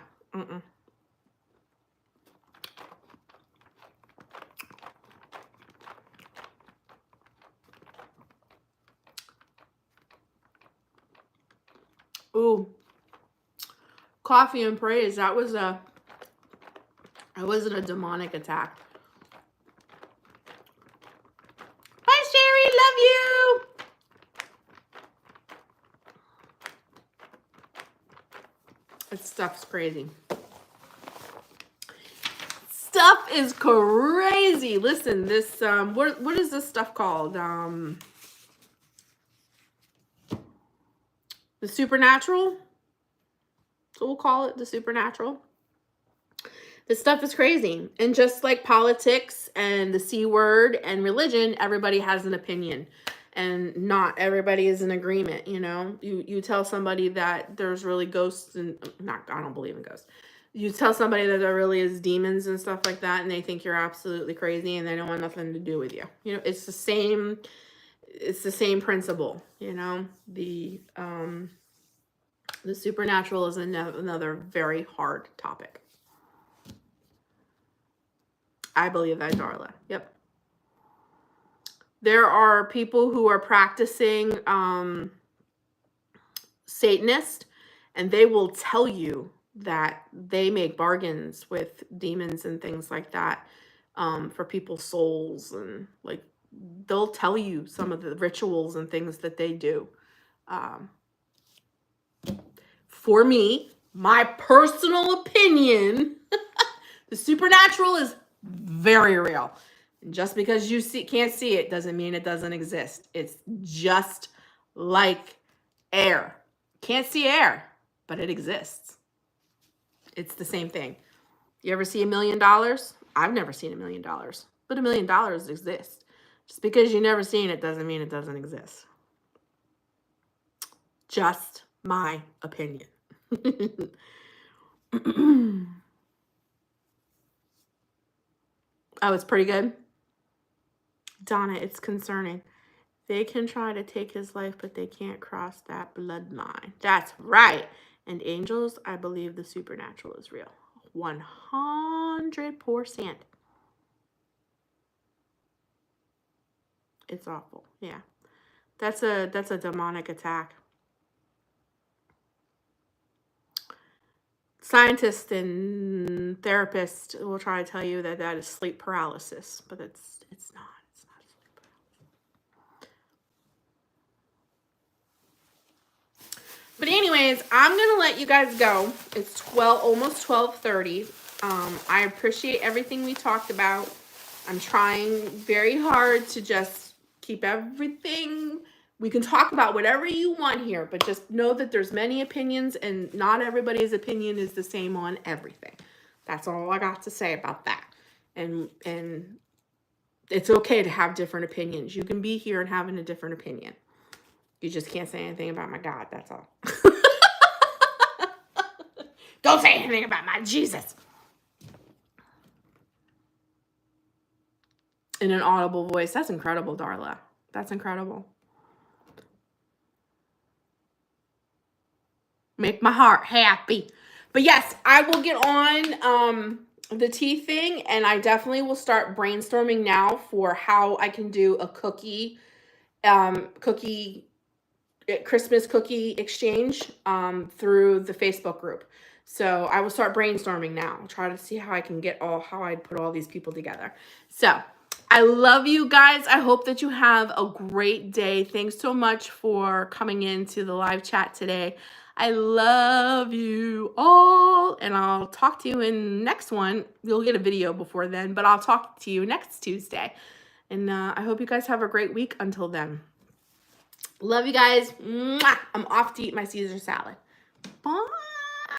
Speaker 1: Ooh, Coffee and praise. That wasn't a demonic attack. Bye, Sherry. Love you. This stuff's crazy. Stuff is crazy. Listen, this what is this stuff called? The supernatural. So we'll call it the supernatural. This stuff is crazy. And just like politics and the C word and religion, everybody has an opinion. And not everybody is in agreement, you know? You tell somebody that there's really ghosts and... I don't believe in ghosts. You tell somebody that there really is demons and stuff like that, and they think you're absolutely crazy and they don't want nothing to do with you. You know, it's the same principle, you know? The supernatural is another very hard topic. I believe that, Darla. Yep. There are people who are practicing Satanist, and they will tell you that they make bargains with demons and things like that for people's souls. And like, they'll tell you some of the rituals and things that they do. For me, my personal opinion, the supernatural is very real. Just because you can't see it doesn't mean it doesn't exist. It's just like air. Can't see air, but it exists. It's the same thing. You ever see $1 million? I've never seen $1 million, but $1 million exists. Just because you've never seen it doesn't mean it doesn't exist. Just my opinion. Oh, it's pretty good. Donna, it's concerning. They can try to take his life, but they can't cross that bloodline. That's right. And angels, I believe the supernatural is real. 100%. It's awful. Yeah. That's a demonic attack. Scientists and therapists will try to tell you that that is sleep paralysis, but it's not. It's not sleep paralysis. But anyways, I'm gonna let you guys go. It's almost 12:30. I appreciate everything we talked about. I'm trying very hard to just keep everything. We can talk about whatever you want here, but just know that there's many opinions and not everybody's opinion is the same on everything. That's all I got to say about that. And it's okay to have different opinions. You can be here and having a different opinion. You just can't say anything about my God, that's all. Don't say anything about my Jesus. In an audible voice. That's incredible, Darla. That's incredible. Make my heart happy. But yes, I will get on the tea thing, and I definitely will start brainstorming now for how I can do a Christmas cookie exchange through the Facebook group. So I will start brainstorming now. I'll try to see how I can how I put all these people together. So I love you guys. I hope that you have a great day. Thanks so much for coming into the live chat today. I love you all, and I'll talk to you in next one. You'll get a video before then, but I'll talk to you next Tuesday. And I hope you guys have a great week until then. Love you guys. Mwah! I'm off to eat my Caesar salad. Bye.